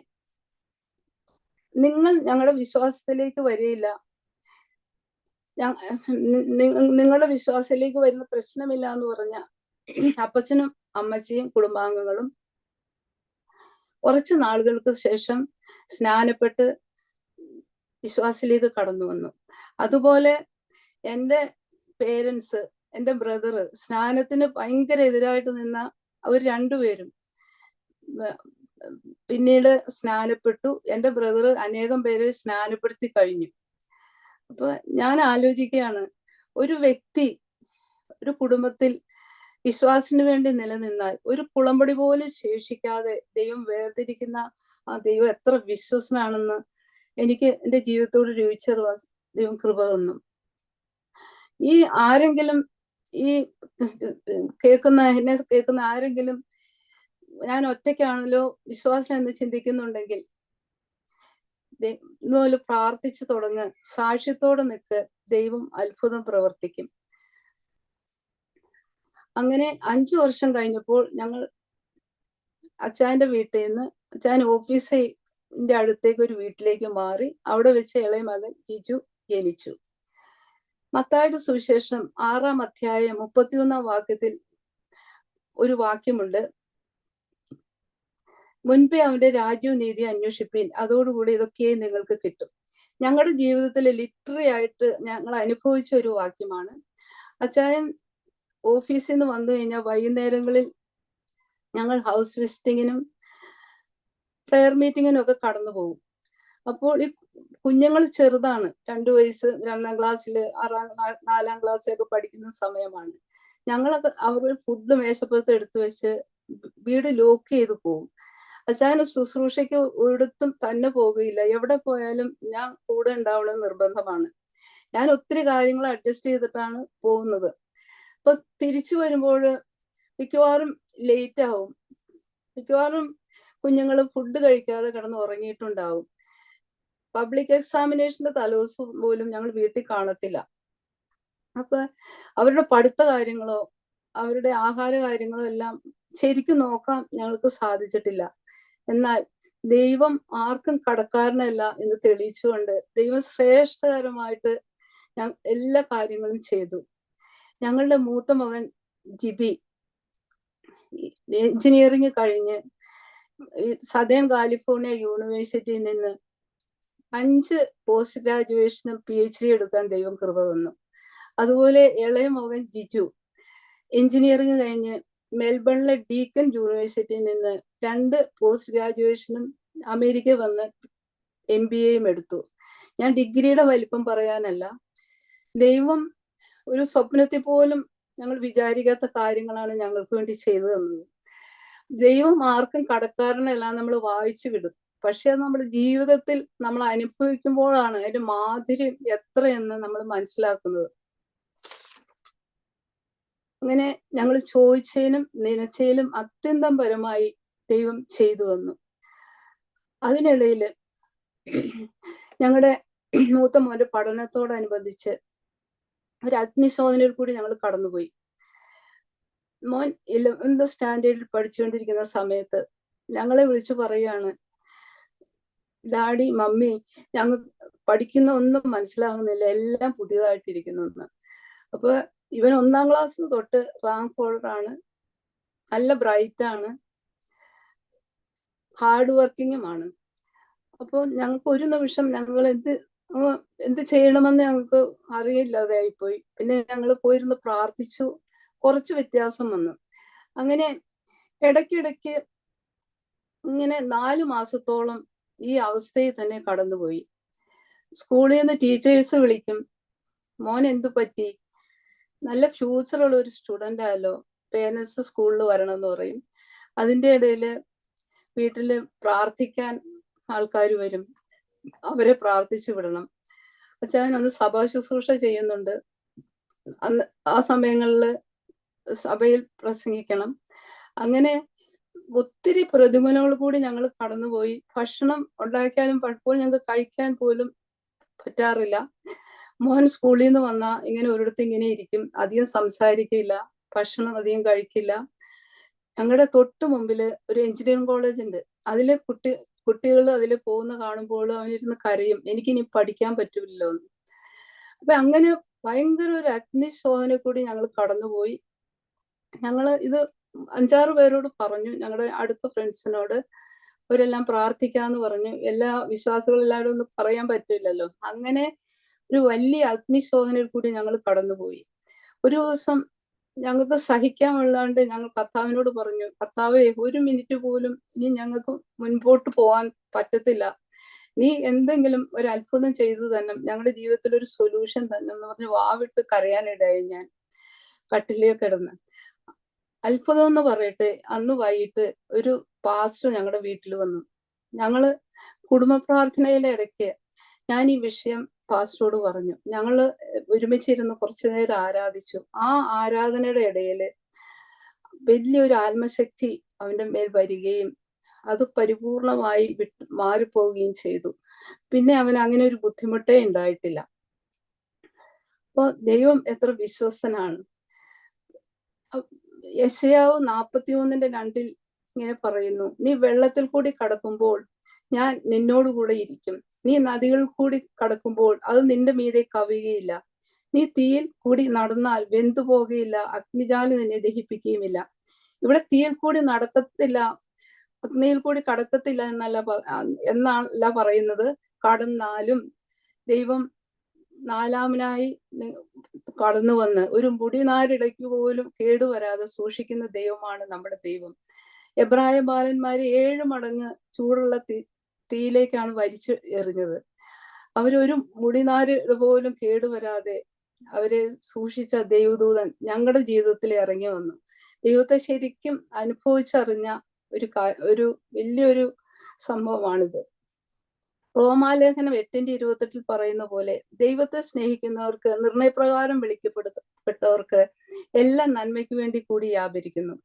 നിങ്ങൾ ഞങ്ങളുടെ വിശ്വാസത്തിലേക്ക് വരികയില്ല, നിങ്ങളുടെ വിശ്വാസത്തിലേക്ക് വരുന്ന പ്രശ്നമില്ല എന്ന് പറഞ്ഞ അപ്പച്ചനും അമ്മച്ചിയും കുടുംബാംഗങ്ങളും കുറച്ച് നാളുകൾക്ക് ശേഷം സ്നാനപ്പെട്ട് വിശ്വാസത്തിലേക്ക് കടന്നു വന്നു. അതുപോലെ എൻ്റെ പേരൻസ്, എൻ്റെ ബ്രദർ സ്നാനത്തിന് ഭയങ്കര എതിരായിട്ട് നിന്ന അവർ രണ്ടുപേരും പിന്നീട് സ്നാനപ്പെട്ടു. എൻ്റെ ബ്രദർ അനേകം പേരെ സ്നാനപ്പെടുത്തി കഴിഞ്ഞു. അപ്പൊ ഞാൻ ആലോചിക്കുകയാണ്, ഒരു വ്യക്തി ഒരു കുടുംബത്തിൽ വിശ്വാസത്തിന് വേണ്ടി നിലനിന്നാൽ ഒരു കുളമ്പടി പോലും ശേഷിക്കാതെ ദൈവം വേർതിരിക്കുന്ന ആ ദൈവം എത്ര വിശ്വസനാണെന്ന് എനിക്ക് എൻ്റെ ജീവിതത്തോട് രുചിച്ചറിവാൻ ദൈവം കൃപ തന്നു. ഈ ആരെങ്കിലും ഈ എന്നെ കേൾക്കുന്ന ആരെങ്കിലും ഞാൻ ഒറ്റയ്ക്കാണല്ലോ വിശ്വാസം എന്ന് ചിന്തിക്കുന്നുണ്ടെങ്കിൽ ഇതുപോലെ പ്രാർത്ഥിച്ചു തുടങ്ങ്, സാക്ഷ്യത്തോടെ നിൽക്ക്, ദൈവം അത്ഭുതം പ്രവർത്തിക്കും. അങ്ങനെ 5 വർഷം കഴിഞ്ഞപ്പോൾ ഞങ്ങൾ അച്ചായന്റെ വീട്ടിൽ നിന്ന് അച്ചായൻ ഓഫീസിന്റെ അടുത്തേക്ക് ഒരു വീട്ടിലേക്ക് മാറി. അവിടെ വെച്ച് ഇളയ മകൻ ജിജു ജനിച്ചു. മത്തായിയുടെ സുവിശേഷം 6-ാം അധ്യായം 31-ാം വാക്യത്തിൽ ഒരു വാക്യമുണ്ട്, മുൻപേ അവന്റെ രാജ്യവും നീതി അന്വേഷിപ്പീൻ, അതോടുകൂടി ഇതൊക്കെ നിങ്ങൾക്ക് കിട്ടും. ഞങ്ങളുടെ ജീവിതത്തിൽ ലിറ്റററി ആയിട്ട് ഞങ്ങൾ അനുഭവിച്ച ഒരു വാക്യമാണ്. അച്ചായൻ ഓഫീസിൽ നിന്ന് വന്നു കഴിഞ്ഞാൽ വൈകുന്നേരങ്ങളിൽ ഞങ്ങൾ ഹൗസ് വിസിറ്റിങ്ങിനും പ്രെയർ മീറ്റിങ്ങിനും ഒക്കെ കടന്നു പോകും. അപ്പോൾ ഈ കുഞ്ഞുങ്ങൾ ചെറുതാണ്, 2 വയസ്സ്, 2ാം ക്ലാസ്സിൽ, 4ാം ക്ലാസ്സിലൊക്കെ പഠിക്കുന്ന സമയമാണ്. ഞങ്ങളൊക്കെ അവർ ഫുഡ് മേശപ്പുറത്ത് എടുത്തു വെച്ച് വീട് ലോക്ക് ചെയ്ത് പോകും. അച്ഛന് ശുശ്രൂഷയ്ക്ക് ഒരിടത്തും തന്നെ പോകുകയില്ല. എവിടെ പോയാലും ഞാൻ കൂടെ ഉണ്ടാവണമെന്ന് നിർബന്ധമാണ്. ഞാൻ ഒത്തിരി കാര്യങ്ങൾ അഡ്ജസ്റ്റ് ചെയ്തിട്ടാണ് പോകുന്നത്. അപ്പൊ തിരിച്ചു വരുമ്പോൾ മിക്കവാറും ലേറ്റ് ആവും. മിക്കവാറും കുഞ്ഞുങ്ങൾ ഫുഡ് കഴിക്കാതെ കിടന്ന് ഉറങ്ങിയിട്ടുണ്ടാവും. പബ്ലിക് എക്സാമിനേഷന്റെ തലേദിവസം പോലും ഞങ്ങൾ വീട്ടിൽ കാണത്തില്ല. അപ്പൊ അവരുടെ പഠിത്ത കാര്യങ്ങളോ അവരുടെ ആഹാര കാര്യങ്ങളോ എല്ലാം ശരിക്കും നോക്കാൻ ഞങ്ങൾക്ക് സാധിച്ചിട്ടില്ല. എന്നാൽ ദൈവം ആർക്കും കടക്കാരനല്ല എന്ന് തെളിയിച്ചുകൊണ്ട് ദൈവം ശ്രേഷ്ഠകരമായിട്ട് എല്ലാ കാര്യങ്ങളും ചെയ്തു. ഞങ്ങളുടെ മൂത്ത മകൻ ജിബി എഞ്ചിനീയറിംഗ് കഴിഞ്ഞ് സദേൺ കാലിഫോർണിയ യൂണിവേഴ്സിറ്റിയിൽ നിന്ന് 5 പോസ്റ്റ് ഗ്രാജുവേഷനും PhD എടുക്കാൻ ദൈവം കൃപ തന്നു. അതുപോലെ ഇളയ മകൻ ജിജു എഞ്ചിനീയറിംഗ് കഴിഞ്ഞ് മെൽബണിലെ ഡീക്കൻ യൂണിവേഴ്സിറ്റിയിൽ നിന്ന് 2 പോസ്റ്റ് ഗ്രാജുവേഷനും അമേരിക്ക വന്ന് MBAയും എടുത്തു. ഞാൻ ഡിഗ്രിയുടെ വലിപ്പം പറയാനല്ല, ദൈവം ഒരു സ്വപ്നത്തിൽ പോലും ഞങ്ങൾ വിചാരിക്കാത്ത കാര്യങ്ങളാണ് ഞങ്ങൾക്ക് വേണ്ടി ചെയ്തു തന്നത്. ദൈവം ആർക്കും കടക്കാരനല്ല, നമ്മൾ വായിച്ചു വിടും. പക്ഷെ അത് നമ്മുടെ ജീവിതത്തിൽ നമ്മൾ അനുഭവിക്കുമ്പോഴാണ് അതിന്റെ മാധുര്യം എത്രയെന്ന് നമ്മൾ മനസ്സിലാക്കുന്നത്. അങ്ങനെ ഞങ്ങൾ ചോദിച്ചതിനും നനച്ചതിലും അത്യന്തം പരമായി ദൈവം ചെയ്തു തന്നു. അതിനിടയിൽ ഞങ്ങളുടെ മൂത്ത മോന്റെ പഠനത്തോടനുബന്ധിച്ച് ഒരു അഗ്നിശോധനയിൽ കൂടി ഞങ്ങൾ കടന്നുപോയി. മോൻ 11th സ്റ്റാൻഡേർഡിൽ പഠിച്ചുകൊണ്ടിരിക്കുന്ന സമയത്ത് ഞങ്ങളെ വിളിച്ചു പറയാണ്, ഡാഡി, മമ്മി, ഞങ്ങൾ പഠിക്കുന്ന ഒന്നും മനസ്സിലാകുന്നില്ല, എല്ലാം പുതിയതായിട്ടിരിക്കുന്നു എന്ന്. അപ്പൊ ഇവൻ 1ാം ക്ലാസ് തൊട്ട് റാങ്ക് ഹോൾഡർ ആണ്, നല്ല ബ്രൈറ്റ് ആണ്, ഹാർഡ് വർക്കിങ്ങുമാണ്. അപ്പോൾ ഞങ്ങൾക്ക് ഒരു നിമിഷം ഞങ്ങൾ എന്ത് ചെയ്യണമെന്ന് ഞങ്ങൾക്ക് അറിയില്ലാതെ ആയിപ്പോയി. പിന്നെ ഞങ്ങൾ പോയിരുന്ന് പ്രാർത്ഥിച്ചു. കുറച്ച് വ്യത്യാസം വന്നു. അങ്ങനെ ഇടയ്ക്കിടയ്ക്ക് ഇങ്ങനെ 4 മാസത്തോളം ഈ അവസ്ഥയിൽ തന്നെ കടന്നുപോയി. സ്കൂളിൽ നിന്ന് ടീച്ചേഴ്സ് വിളിക്കും, മോൻ എന്തു പറ്റി, നല്ല ഫ്യൂച്ചറുള്ള ഒരു സ്റ്റുഡന്റ് ആയല്ലോ, പേരൻസ് സ്കൂളിൽ വരണം എന്ന് പറയും. അതിൻ്റെ ഇടയിൽ വീട്ടിൽ പ്രാർത്ഥിക്കാൻ ആൾക്കാർ വരും, അവരെ പ്രാർത്ഥിച്ചു വിടണം. അച്ഛൻ അന്ന് സഭാ ശുശ്രൂഷ ചെയ്യുന്നുണ്ട്, അന്ന് ആ സമയങ്ങളിൽ സഭയിൽ പ്രസംഗിക്കണം. അങ്ങനെ ഒത്തിരി പ്രതികൂലങ്ങൾ കൂടി ഞങ്ങൾ കടന്നുപോയി. ഭക്ഷണം ഉണ്ടാക്കിയാലും പലപ്പോഴും ഞങ്ങൾക്ക് കഴിക്കാൻ പോലും പറ്റാറില്ല. മോൻ സ്കൂളിൽ നിന്ന് വന്ന ഇങ്ങനെ ഒരിടത്ത് ഇങ്ങനെ ഇരിക്കും, അധികം സംസാരിക്കില്ല, ഭക്ഷണം അധികം കഴിക്കില്ല. ഞങ്ങളുടെ തൊട്ട് മുമ്പിൽ ഒരു എഞ്ചിനീയറിംഗ് കോളേജ് ഉണ്ട്. അതിലെ കുട്ടികൾ അതിൽ പോകുന്ന കാണുമ്പോൾ അവനിരുന്ന് കരയും, എനിക്കിനി പഠിക്കാൻ പറ്റില്ലല്ലോ എന്ന്. അപ്പൊ അങ്ങനെ ഭയങ്കര ഒരു അഗ്നിശോധന കൂടി ഞങ്ങൾ കടന്നുപോയി. ഞങ്ങൾ ഇത് 5-6 പേരോട് പറഞ്ഞു, ഞങ്ങളുടെ അടുത്ത ഫ്രണ്ട്സിനോട്. അവരെല്ലാം പ്രാർത്ഥിക്കാന്ന് പറഞ്ഞു. എല്ലാ വിശ്വാസികളെല്ലാവരും ഒന്നും പറയാൻ പറ്റില്ലല്ലോ. അങ്ങനെ ഒരു വലിയ അഗ്നിശോധനയിൽ കൂടി ഞങ്ങൾ കടന്നുപോയി. ഒരു ദിവസം ഞങ്ങൾക്ക് സഹിക്കാനുള്ളാണ്ട് ഞങ്ങൾ കർത്താവിനോട് പറഞ്ഞു, കർത്താവേ, 1 മിനിറ്റ് പോലും ഇനി ഞങ്ങൾക്ക് മുൻപോട്ട് പോകാൻ പറ്റത്തില്ല, നീ എന്തെങ്കിലും ഒരു അത്ഭുതം ചെയ്തു തന്നെ, ഞങ്ങളുടെ ജീവിതത്തിൽ ഒരു സൊല്യൂഷൻ തന്നെ എന്ന് പറഞ്ഞ് വാവിട്ട് കരയാനിടയായി. ഞാൻ കട്ടിലേക്ക് കിടന്ന് അത്ഭുതം എന്ന് പറയട്ടെ, അന്ന് വൈകിട്ട് ഒരു പാസ്റ്റർ ഞങ്ങളുടെ വീട്ടിൽ വന്നു. ഞങ്ങള് കുടുംബ പ്രാർത്ഥനയിലെ ഇടയ്ക്ക് ഞാൻ ഈ വിഷയം പാസ്റ്ററോട് പറഞ്ഞു. ഞങ്ങള് ഒരുമിച്ചിരുന്ന് കുറച്ചു നേരം ആരാധിച്ചു. ആ ആരാധനയുടെ ഇടയില് വലിയൊരു ആത്മശക്തി അവന്റെ മേൽ വരികയും അത് പരിപൂർണമായി മാറിപ്പോവുകയും ചെയ്തു. പിന്നെ അവൻ അങ്ങനെ ഒരു ബുദ്ധിമുട്ടേ ഉണ്ടായിട്ടില്ല. അപ്പൊ ദൈവം എത്ര വിശ്വസ്തനാണ്. യെശയ്യാവ് 41:2 ഇങ്ങനെ പറയുന്നു, നീ വെള്ളത്തിൽ കൂടി കടക്കുമ്പോൾ ഞാൻ നിന്നോടുകൂടെ ഇരിക്കും, നീ നദികളിൽ കൂടി കടക്കുമ്പോൾ അത് നിന്റെ മീതെ കവിയുകയില്ല, നീ തീയിൽ കൂടി നടന്നാൽ വെന്തു പോകുകയില്ല, അഗ്നിജാലി നിന്നെ ദഹിപ്പിക്കുകയുമില്ല. ഇവിടെ തീയിൽ കൂടി നടക്കത്തില്ല, അഗ്നിയിൽ കൂടി കടക്കത്തില്ല എന്നല്ല പറയുന്നത്. കടന്നാലും ദൈവം 4-മനായി കടന്നു വന്ന് ഒരു മുടിനാരിടയ്ക്ക് പോലും കേടുവരാതെ സൂക്ഷിക്കുന്ന ദൈവമാണ് നമ്മുടെ ദൈവം. എബ്രായ ബാലന്മാരെ 7 മടങ്ങ് ചൂടുള്ള തീയിലേക്കാണ് വലിച്ചു എറിഞ്ഞത്. അവരൊരു മുടിനാര് പോലും കേടുവരാതെ അവരെ സൂക്ഷിച്ച ദൈവദൂതൻ ഞങ്ങളുടെ ജീവിതത്തിൽ ഇറങ്ങി വന്നു. ദൈവത്തെ ശരിക്കും അനുഭവിച്ചറിഞ്ഞ ഒരു വലിയൊരു സംഭവമാണിത്. റോമാലേഖനം 8:28 പറയുന്ന പോലെ, ദൈവത്തെ സ്നേഹിക്കുന്നവർക്ക്, നിർണയപ്രകാരം വിളിക്കപ്പെട്ടവർക്ക് എല്ലാം നന്മയ്ക്ക് വേണ്ടി കൂടി വ്യാപരിക്കുന്നു.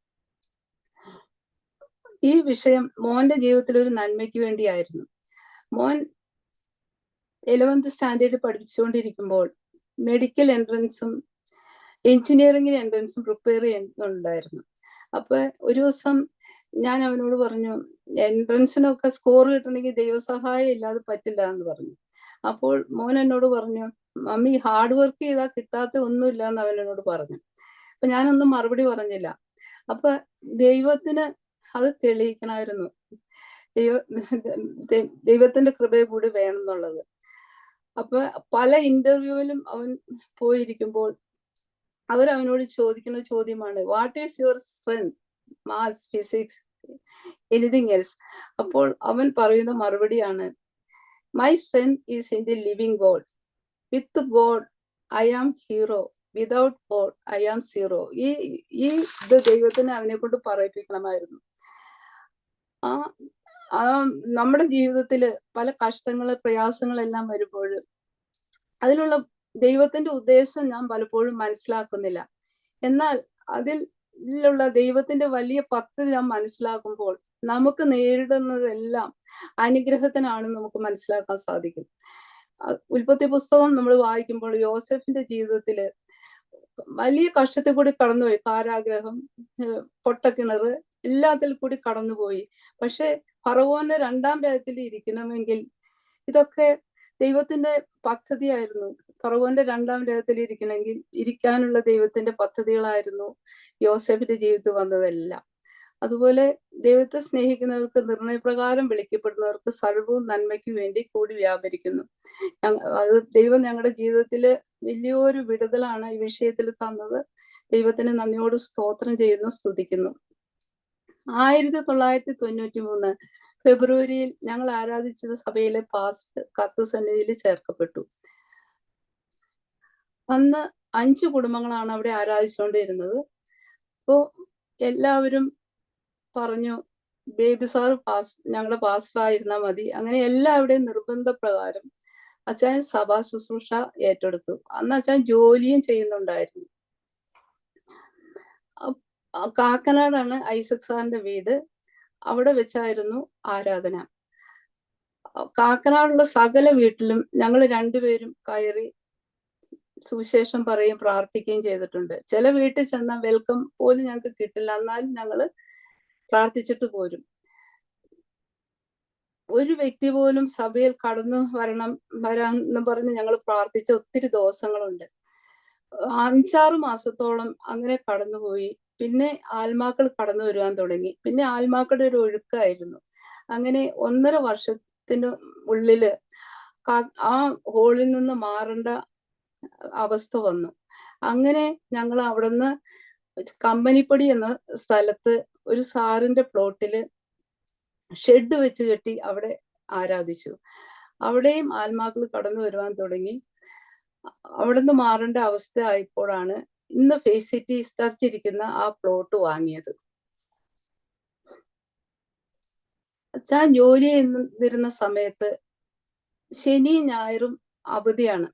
ഈ വിഷയം മോന്റെ ജീവിതത്തിൽ ഒരു നന്മയ്ക്ക് വേണ്ടിയായിരുന്നു. മോൻ 11th സ്റ്റാൻഡേർഡിൽ പഠിച്ചുകൊണ്ടിരിക്കുമ്പോൾ മെഡിക്കൽ എൻട്രൻസും എഞ്ചിനീയറിംഗിന് എൻട്രൻസും പ്രിപ്പയർ ചെയ്യുന്നുണ്ടായിരുന്നു. അപ്പൊ ഒരു ദിവസം ഞാൻ അവനോട് പറഞ്ഞു, എൻട്രൻസിനൊക്കെ സ്കോർ കിട്ടണമെങ്കിൽ ദൈവസഹായം ഇല്ലാതെ പറ്റില്ല എന്ന് പറഞ്ഞു. അപ്പോൾ മോൻ എന്നോട് പറഞ്ഞു, മമ്മി, ഹാർഡ് വർക്ക് ചെയ്താൽ കിട്ടാത്ത ഒന്നുമില്ല എന്ന് അവൻ എന്നോട് പറഞ്ഞു. അപ്പൊ ഞാനൊന്നും മറുപടി പറഞ്ഞില്ല. അപ്പൊ ദൈവത്തിന് അത് തെളിയിക്കണമായിരുന്നു, ദൈവത്തിന്റെ കൃപയെ കൂടി വേണം എന്നുള്ളത്. അപ്പൊ പല ഇന്റർവ്യൂവിലും അവൻ പോയിരിക്കുമ്പോൾ അവരവനോട് ചോദിക്കുന്ന ചോദ്യമാണ്, what is your strength, maths, physics, anything else? അപ്പോൾ അവൻ പറയുന്ന മറുപടിയാണ്, my strength is in the living God, with God I am hero, without God I am zero. ഇത് ദൈവത്തിന് അവനെ കൊണ്ട് പറയിപ്പിക്കണമായിരുന്നു. നമ്മുടെ ജീവിതത്തിൽ പല കഷ്ടങ്ങള്, പ്രയാസങ്ങളെല്ലാം വരുമ്പോൾ അതിലുള്ള ദൈവത്തിന്റെ ഉദ്ദേശം നാം പലപ്പോഴും മനസ്സിലാക്കുന്നില്ല. എന്നാൽ അതിലുള്ള ദൈവത്തിന്റെ വലിയ പദ്ധതി നാം മനസ്സിലാക്കുമ്പോൾ നമുക്ക് നേരിടുന്നതെല്ലാം അനുഗ്രഹത്തിനാണെന്ന് നമുക്ക് മനസ്സിലാക്കാൻ സാധിക്കും. ഉൽപ്പത്തി പുസ്തകം നമ്മൾ വായിക്കുമ്പോൾ യോസെഫിന്റെ ജീവിതത്തില് വലിയ കഷ്ടത്തിൽ കൂടി കടന്നുപോയി. കാരാഗ്രഹം, പൊട്ടക്കിണറ്, എല്ലാത്തിൽ കൂടി കടന്നുപോയി. പക്ഷെ ഫറവോന്റെ 2-ാം രാജ്യത്തിൽ ഇരിക്കണമെങ്കിൽ ഇതൊക്കെ ദൈവത്തിന്റെ പദ്ധതിയായിരുന്നു. ഫറവോന്റെ 2-ാം രാജ്യത്തിൽ ഇരിക്കാനുള്ള ദൈവത്തിന്റെ പദ്ധതികളായിരുന്നു യോസെഫിന്റെ ജീവിതത്തിൽ വന്നതെല്ലാം. അതുപോലെ ദൈവത്തെ സ്നേഹിക്കുന്നവർക്ക്, നിർണയപ്രകാരം വിളിക്കപ്പെടുന്നവർക്ക് സർവ്വവും നന്മയ്ക്ക് വേണ്ടി കൂടി വ്യാപരിക്കുന്നു. അത് ദൈവം ഞങ്ങളുടെ ജീവിതത്തില് വലിയൊരു വിടുതലാണ് ഈ വിഷയത്തിൽ തന്നത്. ദൈവത്തിന് നന്ദിയോട് സ്തോത്രം ചെയ്യുന്നു, സ്തുതിക്കുന്നു. 1993 ഫെബ്രുവരിയിൽ ഞങ്ങൾ ആരാധിച്ചത് സഭയിലെ പാസ്റ്റ് കത്ത് സന്നിധിയിൽ ചേർക്കപ്പെട്ടു. അന്ന് 5 കുടുംബങ്ങളാണ് അവിടെ ആരാധിച്ചുകൊണ്ടിരുന്നത്. അപ്പോ എല്ലാവരും പറഞ്ഞു, ബേബി സാർ ഞങ്ങളുടെ പാസ്റ്ററായിരുന്നാൽ മതി. അങ്ങനെ എല്ലാവരുടെയും നിർബന്ധപ്രകാരം അച്ഛൻ സഭാ ശുശ്രൂഷ ഏറ്റെടുത്തു. അന്ന് അച്ഛൻ ജോലിയും ചെയ്യുന്നുണ്ടായിരുന്നു. കാക്കനാടാണ് ഐസക് സാറിന്റെ വീട്. അവിടെ വെച്ചായിരുന്നു ആരാധന. കാക്കനാടുള്ള സകല വീട്ടിലും ഞങ്ങൾ രണ്ടുപേരും കയറി സുവിശേഷം പറയും, പ്രാർത്ഥിക്കുകയും ചെയ്തിട്ടുണ്ട്. ചില വീട്ടിൽ ചെന്നാൽ വെൽക്കം പോലും ഞങ്ങൾക്ക് കിട്ടില്ല, എന്നാലും ഞങ്ങള് പ്രാർത്ഥിച്ചിട്ട് പോരും. ഒരു വ്യക്തി പോലും സഭയിൽ കടന്നു വരാന്ന് പറഞ്ഞ് ഞങ്ങൾ പ്രാർത്ഥിച്ച ഒത്തിരി ദിവസങ്ങളുണ്ട്. 5-6 മാസത്തോളം അങ്ങനെ കടന്നുപോയി. പിന്നെ ആത്മാക്കൾ കടന്നു വരുവാൻ തുടങ്ങി. പിന്നെ ആത്മാക്കളുടെ ഒരു ഒഴുക്കായിരുന്നു. അങ്ങനെ 1.5 വർഷത്തിന് ഉള്ളില് ആ ഹോളിൽ നിന്ന് മാറേണ്ട അവസ്ഥ വന്നു. അങ്ങനെ ഞങ്ങൾ അവിടുന്ന് കമ്പനിപ്പടി എന്ന സ്ഥലത്ത് ഒരു സാറിന്റെ പ്ലോട്ടില് ഷെഡ് വെച്ച് കെട്ടി അവിടെ ആരാധിച്ചു. അവിടെയും ആത്മാക്കൾ കടന്നു വരുവാൻ തുടങ്ങി. അവിടുന്ന് മാറേണ്ട അവസ്ഥ ആയപ്പോഴാണ് ഇന്ന് ഫേസ് സിറ്റി ചർച്ച് ഇരിക്കുന്ന ആ പ്ലോട്ട് വാങ്ങിയത്. അച്ഛൻ ജോലി ചെയ്യുന്നിരുന്ന സമയത്ത് ശനിയും ഞായറും അവധിയാണ്.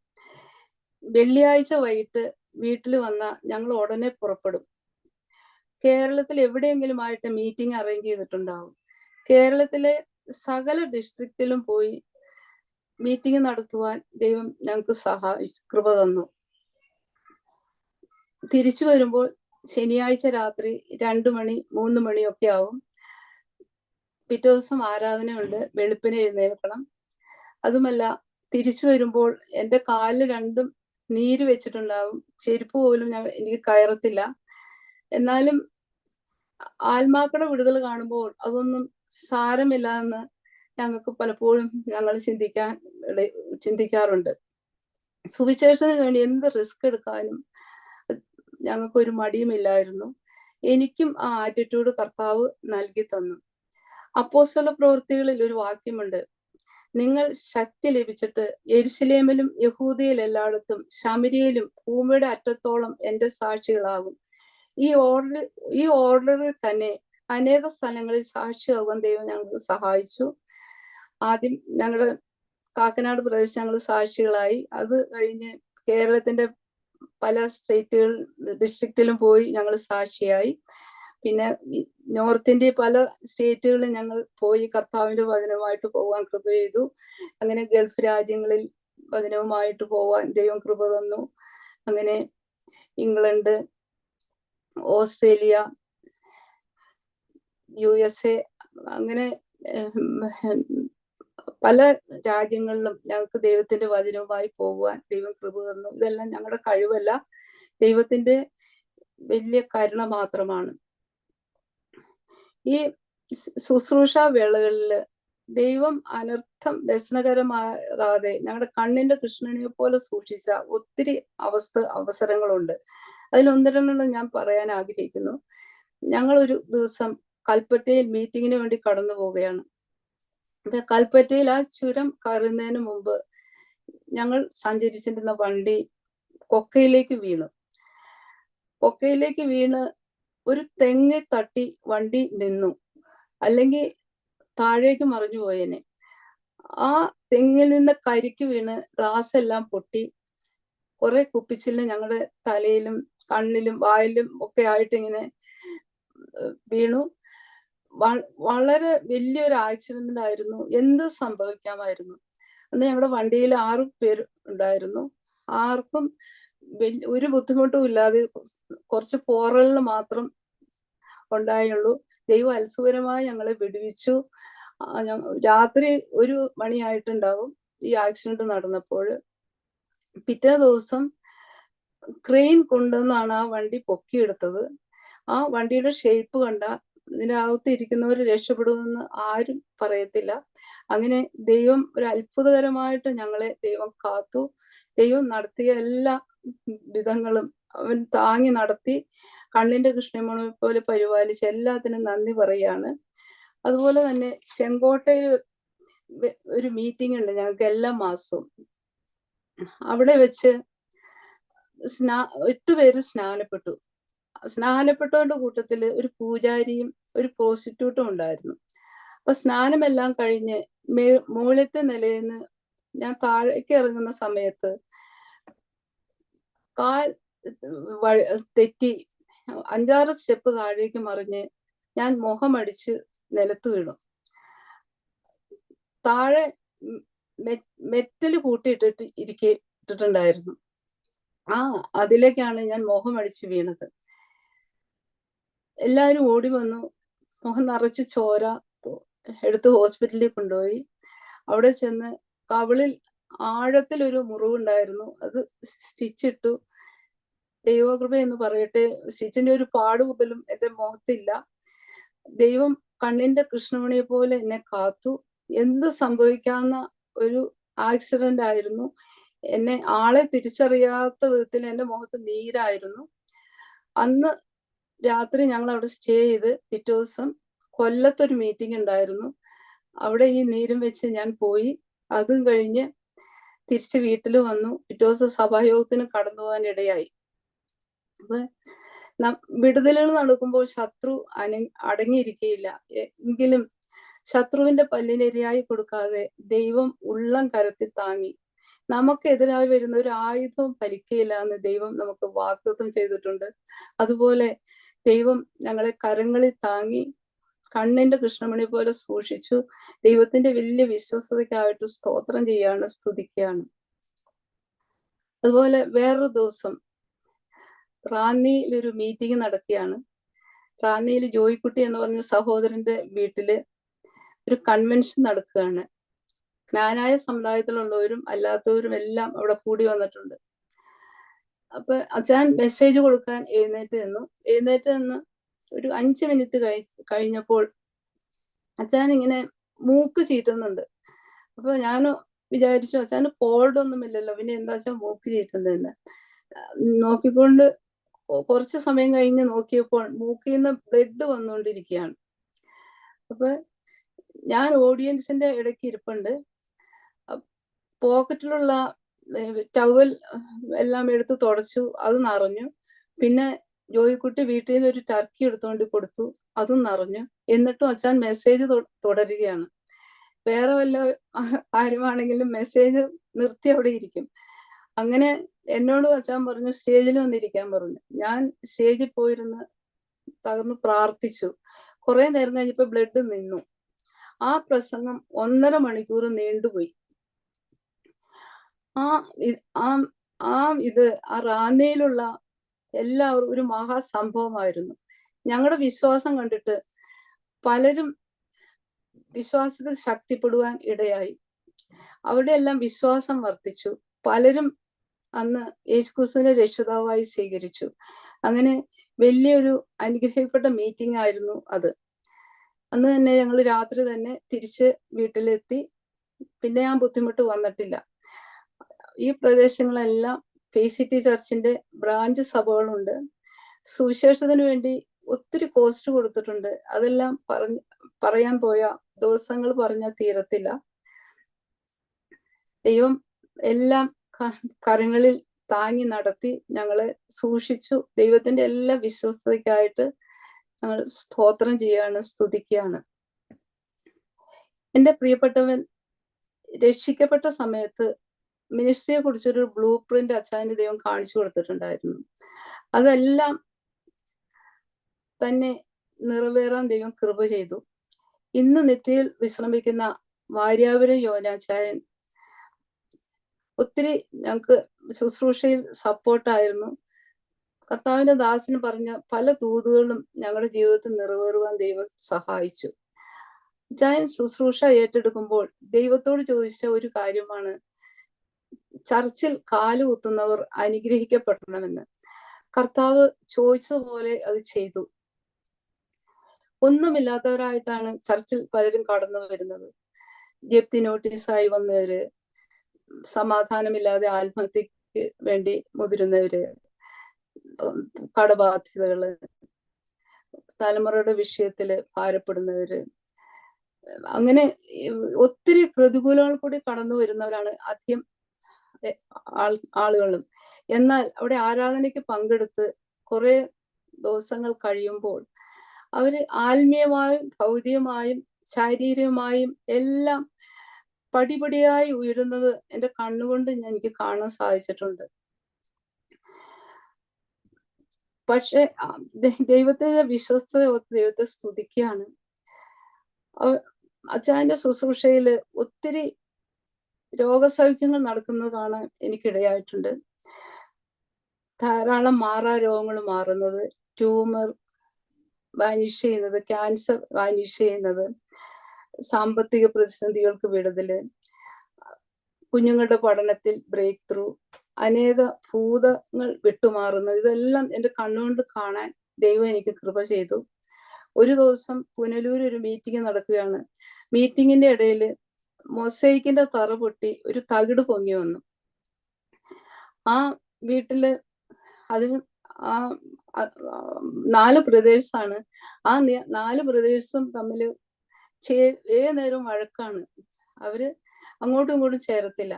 വെള്ളിയാഴ്ച വൈകിട്ട് വീട്ടിൽ വന്ന ഞങ്ങൾ ഉടനെ പുറപ്പെടും. കേരളത്തിൽ എവിടെയെങ്കിലും ആയിട്ട് മീറ്റിംഗ് അറേഞ്ച് ചെയ്തിട്ടുണ്ടാവും. കേരളത്തിലെ സകല ഡിസ്ട്രിക്റ്റിലും പോയി മീറ്റിംഗ് നടത്തുവാൻ ദൈവം ഞങ്ങൾക്ക് കൃപ തന്നു. തിരിച്ചു വരുമ്പോൾ ശനിയാഴ്ച രാത്രി 2 മണി 3 മണിയൊക്കെ ആവും. പിറ്റേ ദിവസം ആരാധനയുണ്ട്, വെളുപ്പിനെ എഴുന്നേൽക്കണം. അതുമല്ല, തിരിച്ചു വരുമ്പോൾ എൻ്റെ കാലിൽ രണ്ടും നീര് വെച്ചിട്ടുണ്ടാവും. ചെരുപ്പ് പോലും എനിക്ക് കയറത്തില്ല. എന്നാലും ആത്മാക്കളുടെ വിടുതൽ കാണുമ്പോൾ അതൊന്നും സാരമില്ല എന്ന് ഞങ്ങൾക്ക് പലപ്പോഴും ഞങ്ങൾ ചിന്തിക്കാറുണ്ട്. സുവിശേഷത്തിന് വേണ്ടി എന്ത് റിസ്ക് എടുക്കാനും ഞങ്ങൾക്കൊരു മടിയുമില്ലായിരുന്നു. എനിക്കും ആ ആറ്റിറ്റ്യൂഡ് കർത്താവ് നൽകി തന്നു. അപ്പോസ്തല പ്രവൃത്തികളിൽ ഒരു വാക്യമുണ്ട്, നിങ്ങൾ ശക്തി ലഭിച്ചിട്ട് യെരുശലേമിലും യഹൂദയിൽ എല്ലായിടത്തും ശമര്യയിലും ഭൂമിയുടെ അറ്റത്തോളം എൻ്റെ സാക്ഷികളാകും. ഈ ഓർഡറിൽ തന്നെ അനേക സ്ഥലങ്ങളിൽ സാക്ഷിയാകുവാൻ ദൈവം ഞങ്ങൾക്ക് സഹായിച്ചു. ആദ്യം ഞങ്ങളുടെ കാക്കനാട് പ്രദേശത്ത് ഞങ്ങൾ സാക്ഷികളായി. അത് കഴിഞ്ഞ് കേരളത്തിന്റെ പല ഡിസ്ട്രിക്റ്റിലും പോയി ഞങ്ങൾ സാക്ഷിയായി. പിന്നെ നോർത്ത് ഇന്ത്യ പല സ്റ്റേറ്റുകളിൽ ഞങ്ങൾ പോയി കർത്താവിന്റെ വചനവുമായിട്ട് പോകാൻ കൃപ ചെയ്തു. അങ്ങനെ ഗൾഫ് രാജ്യങ്ങളിൽ വചനവുമായിട്ട് പോകാൻ ദൈവം കൃപ തന്നു. അങ്ങനെ ഇംഗ്ലണ്ട്, ഓസ്ട്രേലിയ, USA, അങ്ങനെ പല രാജ്യങ്ങളിലും ഞങ്ങൾക്ക് ദൈവത്തിന്റെ വചനവുമായി പോകുവാൻ ദൈവം കൃപ തന്നു. ഇതെല്ലാം ഞങ്ങളുടെ കഴിവല്ല, ദൈവത്തിന്റെ വലിയ കരുണ മാത്രമാണ്. ഈ ശുശ്രൂഷ വേളകളില് ദൈവം അനർത്ഥം വ്യസനകരമാകാതെ ഞങ്ങളുടെ കണ്ണിന്റെ കൃഷ്ണനെ പോലെ സൂക്ഷിച്ച ഒത്തിരി അവസരങ്ങളുണ്ട്. അതിൽ 1-2 ഞാൻ പറയാൻ ആഗ്രഹിക്കുന്നു. ഞങ്ങൾ ഒരു ദിവസം കൽപ്പറ്റയിൽ മീറ്റിങ്ങിന് വേണ്ടി കടന്നു പോവുകയാണ്. കൽപ്പറ്റയിൽ ആ ചുരം കയറുന്നതിന് മുമ്പ് ഞങ്ങൾ സഞ്ചരിച്ചിരുന്ന വണ്ടി കൊക്കയിലേക്ക് വീണ് ഒരു തെങ്ങ് തട്ടി വണ്ടി നിന്നു, അല്ലെങ്കിൽ താഴേക്ക് മറിഞ്ഞു പോയേനെ. ആ തെങ്ങിൽ നിന്ന് കരിക്ക് വീണ് ഗ്ലാസ് എല്ലാം പൊട്ടി. കുറെ കുപ്പിച്ചില്ല് ഞങ്ങളുടെ തലയിലും കണ്ണിലും വായിലും ഒക്കെ ആയിട്ട് ഇങ്ങനെ വീണു. വളരെ വലിയൊരു ആക്സിഡന്റ് ആയിരുന്നു. എന്ത് സംഭവിക്കാമായിരുന്നു. അന്ന് ഞങ്ങളുടെ വണ്ടിയിൽ 6 പേര് ഉണ്ടായിരുന്നു. ആർക്കും ഒരു ബുദ്ധിമുട്ടും ഇല്ലാതെ കുറച്ച് പോറലിന് മാത്രം ഉണ്ടായുള്ളൂ. ദൈവം അത്ഭുതകരമായി ഞങ്ങളെ വിടുവിച്ചു. രാത്രി 1 മണിയായിട്ടുണ്ടാവും ഈ ആക്സിഡന്റ് നടന്നപ്പോൾ. പിറ്റേ ദിവസം ക്രെയിൻ കൊണ്ടുവന്നാണ് ആ വണ്ടി പൊക്കിയെടുത്തത്. ആ വണ്ടിയുടെ ഷേപ്പ് കണ്ട ഇതിനകത്ത് ഇരിക്കുന്നവർ രക്ഷപ്പെടുമെന്ന് ആരും പറയത്തില്ല. അങ്ങനെ ദൈവം ഒരു അത്ഭുതകരമായിട്ട് ഞങ്ങളെ ദൈവം കാത്തു. ദൈവം നടത്തിയ എല്ലാ വിധങ്ങളും അവൻ താങ്ങി നടത്തി. കണ്ണിന്റെ കൃഷ്ണമണി പോലെ പരിപാലിച്ച് എല്ലാത്തിനും നന്ദി പറയാണ്. അതുപോലെ തന്നെ ചെങ്കോട്ടയിൽ ഒരു മീറ്റിംഗ് ഉണ്ട് ഞങ്ങൾക്ക് എല്ലാ മാസവും. അവിടെ വെച്ച് 8 പേര് സ്നാനപ്പെട്ടു. സ്നാനപ്പെട്ടവരുടെ കൂട്ടത്തില് ഒരു പൂജാരിയും ഒരു പ്രോസ്റ്റിറ്റ്യൂട്ടും ഉണ്ടായിരുന്നു. അപ്പൊ സ്നാനമെല്ലാം കഴിഞ്ഞ് മുകളിലത്തെ നിലയിൽ നിന്ന് ഞാൻ താഴേക്ക് ഇറങ്ങുന്ന സമയത്ത് കാൽ തെറ്റി 5-6 സ്റ്റെപ്പ് താഴേക്ക് മറിഞ്ഞ് ഞാൻ മുഖമടിച്ച് നിലത്ത് വീണു. താഴെ മെറ്റല് കൂട്ടിയിട്ടിട്ട് ഇട്ടിട്ടുണ്ടായിരുന്നു. അതിലേക്കാണ് ഞാൻ മുഖമടിച്ച് വീണത്. എല്ലാവരും ഓടി വന്നു. മുഖം നിറച്ച് ചോര എടുത്ത് ഹോസ്പിറ്റലിൽ കൊണ്ടുപോയി. അവിടെ ചെന്ന് കവിളിൽ ആഴത്തിലൊരു മുറിവുണ്ടായിരുന്നു. അത് സ്റ്റിച്ചിട്ടു. ദൈവകൃപ എന്ന് പറയട്ടെ, സ്റ്റിച്ചിന്റെ ഒരു പാട് പോലും എന്റെ മുഖത്തില്ല. ദൈവം കണ്ണിന്റെ കൃഷ്ണമണിയെ പോലെ എന്നെ കാത്തു. എന്ത് സംഭവിക്കാവുന്ന ഒരു ആക്സിഡന്റ് ആയിരുന്നു. എന്നെ ആളെ തിരിച്ചറിയാത്ത വിധത്തിൽ എന്റെ മുഖത്ത് നീരായിരുന്നു. അന്ന് രാത്രി ഞങ്ങൾ അവിടെ സ്റ്റേ ചെയ്ത് പിറ്റേ ദിവസം കൊല്ലത്തൊരു മീറ്റിംഗ് ഉണ്ടായിരുന്നു. അവിടെ ഈ നീരും വെച്ച് ഞാൻ പോയി. അതും കഴിഞ്ഞ് തിരിച്ച് വീട്ടിൽ വന്നു. പിറ്റേ ദിവസം സഭായോഗത്തിന് കടന്നു പോകാൻ ഇടയായി. അപ്പൊ വിടുതലുകൾ നടക്കുമ്പോൾ ശത്രു അടങ്ങിയിരിക്കുകയില്ല. എങ്കിലും ശത്രുവിന്റെ പല്ലിനിരയായി കൊടുക്കാതെ ദൈവം ഉള്ളം കരത്തിൽ താങ്ങി. നമുക്കെതിരായി വരുന്ന ഒരു ആയുധവും ഫലിക്കുകയില്ല എന്ന് ദൈവം നമുക്ക് വാഗ്ദത്തം ചെയ്തിട്ടുണ്ട്. അതുപോലെ ദൈവം ഞങ്ങളെ കരങ്ങളിൽ താങ്ങി കണ്ണിന്റെ കൃഷ്ണമണി പോലെ സൂക്ഷിച്ചു. ദൈവത്തിന്റെ വലിയ വിശ്വസ്തതയ്ക്കായിട്ട് സ്തോത്രം ചെയ്യാണ്, സ്തുതിക്കുകയാണ്. അതുപോലെ വേറൊരു ദിവസം റാന്നിയിൽ ഒരു മീറ്റിംഗ് നടക്കുകയാണ്. റാന്നിയിൽ ജോയിക്കുട്ടി എന്ന് പറഞ്ഞ സഹോദരന്റെ വീട്ടില് ഒരു കൺവെൻഷൻ നടക്കുകയാണ്. ജ്ഞാനായ സമുദായത്തിലുള്ളവരും അല്ലാത്തവരും എല്ലാം അവിടെ കൂടി വന്നിട്ടുണ്ട്. അപ്പൊ അച്ഛൻ മെസ്സേജ് കൊടുക്കാൻ എഴുന്നേറ്റ് നിന്ന് ഒരു 5 മിനിറ്റ് കഴിഞ്ഞപ്പോൾ അച്ഛൻ ഇങ്ങനെ മൂക്ക് ചീറ്റുന്നുണ്ട്. അപ്പൊ ഞാൻ വിചാരിച്ചു അച്ഛന് കോൾഡ് ഒന്നുമില്ലല്ലോ, പിന്നെ എന്താ വെച്ചാൽ മൂക്ക് ചീറ്റുന്നതെന്ന് നോക്കിക്കൊണ്ട് കുറച്ച് സമയം കഴിഞ്ഞ് നോക്കിയപ്പോൾ മൂക്കിൽ നിന്ന് ബ്ലഡ് വന്നുകൊണ്ടിരിക്കുകയാണ്. അപ്പൊ ഞാൻ ഓഡിയൻസിന്റെ ഇടയ്ക്ക് ഇരിപ്പുണ്ട്. പോക്കറ്റിലുള്ള ടവൽ എല്ലാം എടുത്ത് തുടച്ചു, അത് നിറഞ്ഞു. പിന്നെ ജോയിക്കുട്ടി വീട്ടിൽ നിന്ന് ഒരു ടർക്കി എടുത്തുകൊണ്ട് കൊടുത്തു, അതും നിറഞ്ഞു. എന്നിട്ടും അച്ഛൻ മെസ്സേജ് തുടരുകയാണ്. വേറെ വല്ല ആരുമാണെങ്കിലും മെസ്സേജ് നിർത്തി അവിടെ ഇരിക്കും. അങ്ങനെ എന്നോട് അച്ഛൻ പറഞ്ഞു സ്റ്റേജിൽ വന്നിരിക്കാൻ പറഞ്ഞു. ഞാൻ സ്റ്റേജിൽ പോയിരുന്ന് തകർന്ന് പ്രാർത്ഥിച്ചു. കുറെ നേരം കഴിഞ്ഞപ്പോ ബ്ലഡ് നിന്നു. ആ പ്രസംഗം 1.5 മണിക്കൂർ നീണ്ടുപോയി. റാന്നിയിലുള്ള എല്ലാവരും ഒരു മഹാസംഭവമായിരുന്നു. ഞങ്ങളുടെ വിശ്വാസം കണ്ടിട്ട് പലരും വിശ്വാസത്തിൽ ശക്തിപ്പെടുവാൻ ഇടയായി. അവിടെ എല്ലാം വിശ്വാസം വർദ്ധിച്ചു. പലരും അന്ന് യേശുക്രിസ്തുവിനെ രക്ഷിതാവായി സ്വീകരിച്ചു. അങ്ങനെ വലിയൊരു അനുഗ്രഹിക്കപ്പെട്ട മീറ്റിംഗ് ആയിരുന്നു അത്. അന്ന് തന്നെ ഞങ്ങൾ രാത്രി തന്നെ തിരിച്ച് വീട്ടിലെത്തി. പിന്നെ ഞാൻ ബുദ്ധിമുട്ട് വന്നിട്ടില്ല. ഈ പ്രദേശങ്ങളെല്ലാം PCT ചർച്ചിന്റെ ബ്രാഞ്ച് സഭകളുണ്ട്. സുവിശേഷത്തിന് വേണ്ടി ഒത്തിരി കോസ്റ്റ് കൊടുത്തിട്ടുണ്ട്. അതെല്ലാം പറയാൻ പോയ ദിവസങ്ങൾ പറഞ്ഞാൽ തീരത്തില്ല. ദൈവം എല്ലാം കരങ്ങളിൽ താങ്ങി നടത്തി ഞങ്ങളെ സൂക്ഷിച്ചു. ദൈവത്തിന്റെ എല്ലാ വിശ്വസ്തതയ്ക്കായിട്ട് ഞങ്ങൾ സ്തോത്രം ചെയ്യാണ്, സ്തുതിക്കുകയാണ്. എന്റെ പ്രിയപ്പെട്ടവൻ രക്ഷിക്കപ്പെട്ട സമയത്ത് മിനിസ്ട്രിയെ കുറിച്ചൊരു ബ്ലൂ പ്രിന്റ് അച്ഛന് ദൈവം കാണിച്ചു കൊടുത്തിട്ടുണ്ടായിരുന്നു. അതെല്ലാം തന്നെ നിറവേറാൻ ദൈവം കൃപ ചെയ്തു. ഇന്ന് നിത്യയിൽ വിശ്രമിക്കുന്ന വാര്യാപുരം യോനാചാര്യൻ ഒത്തിരി ഞങ്ങൾക്ക് ശുശ്രൂഷയിൽ സപ്പോർട്ടായിരുന്നു. കർത്താവിന്റെ ദാസന് പറഞ്ഞ പല ദൂതുകളും ഞങ്ങളുടെ ജീവിതത്തിൽ നിറവേറുവാൻ ദൈവം സഹായിച്ചു. അച്ചായൻ ശുശ്രൂഷ ഏറ്റെടുക്കുമ്പോൾ ദൈവത്തോട് ചോദിച്ച ഒരു കാര്യമാണ്, ചർച്ചിൽ കാലുകുത്തുന്നവർ അനുഗ്രഹിക്കപ്പെടണമെന്ന്. കർത്താവ് ചോദിച്ചതുപോലെ അത് ചെയ്തു. ഒന്നുമില്ലാത്തവരായിട്ടാണ് ചർച്ചിൽ പലരും കടന്നു വരുന്നത്. ജപ്തി നോട്ടീസായി വന്നവര്, സമാധാനമില്ലാതെ ആത്മഹത്യക്ക് വേണ്ടി മുതിരുന്നവര്, കടബാധ്യതകള്, തലമുറയുടെ വിഷയത്തില് ഭാരപ്പെടുന്നവര്, അങ്ങനെ ഒത്തിരി പ്രതികൂലങ്ങൾ കൂടി കടന്നു വരുന്നവരാണ് അധികം ആളുകളും. എന്നാൽ അവിടെ ആരാധനയ്ക്ക് പങ്കെടുത്ത് കുറെ ദിവസങ്ങൾ കഴിയുമ്പോൾ അവര് ആത്മീയമായും ഭൗതികമായും ശാരീരികമായും എല്ലാം പടിപടിയായി ഉയരുന്നത് എൻ്റെ കണ്ണുകൊണ്ട് എനിക്ക് കാണാൻ സാധിച്ചിട്ടുണ്ട്. പക്ഷെ ദൈവത്തിന്റെ വിശ്വസ്തത ദൈവത്തെ സ്തുതിക്കുകയാണ്. അച്ചായന്റെ ശുശ്രൂഷയില് ഒത്തിരി രോഗസൗഖ്യങ്ങൾ നടക്കുന്നത് കാണാൻ എനിക്കിടയായിട്ടുണ്ട്. ധാരാളം മാറാ രോഗങ്ങൾ മാറുന്നത്, ട്യൂമർ വാനിഷ് ചെയ്യുന്നത്, ക്യാൻസർ വാനിഷ് ചെയ്യുന്നത്, സാമ്പത്തിക പ്രതിസന്ധികൾക്ക് വിടുതല്, കുഞ്ഞുങ്ങളുടെ പഠനത്തിൽ ബ്രേക്ക് ത്രൂ, അനേക ഭൂതങ്ങൾ വിട്ടുമാറുന്നത്, ഇതെല്ലാം എൻ്റെ കണ്ണുകൊണ്ട് കാണാൻ ദൈവം എനിക്ക് കൃപ ചെയ്തു. ഒരു ദിവസം പുനലൂർ ഒരു മീറ്റിംഗ് നടക്കുകയാണ്. മീറ്റിങ്ങിന്റെ ഇടയിൽ മൊസൈക്കിന്റെ തറ പൊട്ടി ഒരു തകിട് പൊങ്ങി വന്നു. ആ വീട്ടില് അതിന് 4 ബ്രദേഴ്സാണ്. ആ 4 ബ്രദേഴ്സും തമ്മിൽ ഏത് നേരവും വഴക്കാണ്. അവര് അങ്ങോട്ടും ഇങ്ങോട്ടും ചേരത്തില്ല.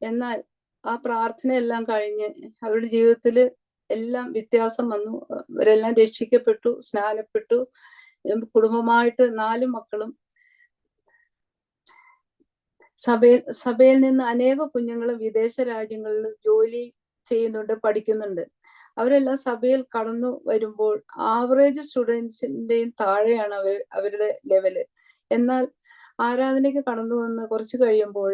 എന്നാൽ ആ പ്രാർത്ഥനയെല്ലാം കഴിഞ്ഞ് അവരുടെ ജീവിതത്തില് എല്ലാം വ്യത്യാസം വന്നു. അവരെല്ലാം രക്ഷിക്കപ്പെട്ടു, സ്നാനപ്പെട്ടു. കുടുംബമായിട്ട് 4 മക്കളും സഭയിൽ നിന്ന് അനേക കുഞ്ഞുങ്ങളും വിദേശ രാജ്യങ്ങളിൽ ജോലി ചെയ്യുന്നുണ്ട്, പഠിക്കുന്നുണ്ട്. അവരെല്ലാം സഭയിൽ കടന്നു വരുമ്പോൾ ആവറേജ് സ്റ്റുഡൻസിന്റെയും താഴെയാണ് അവരുടെ ലെവല്. എന്നാൽ ആരാധനയ്ക്ക് കടന്നു വന്ന് കുറച്ച് കഴിയുമ്പോൾ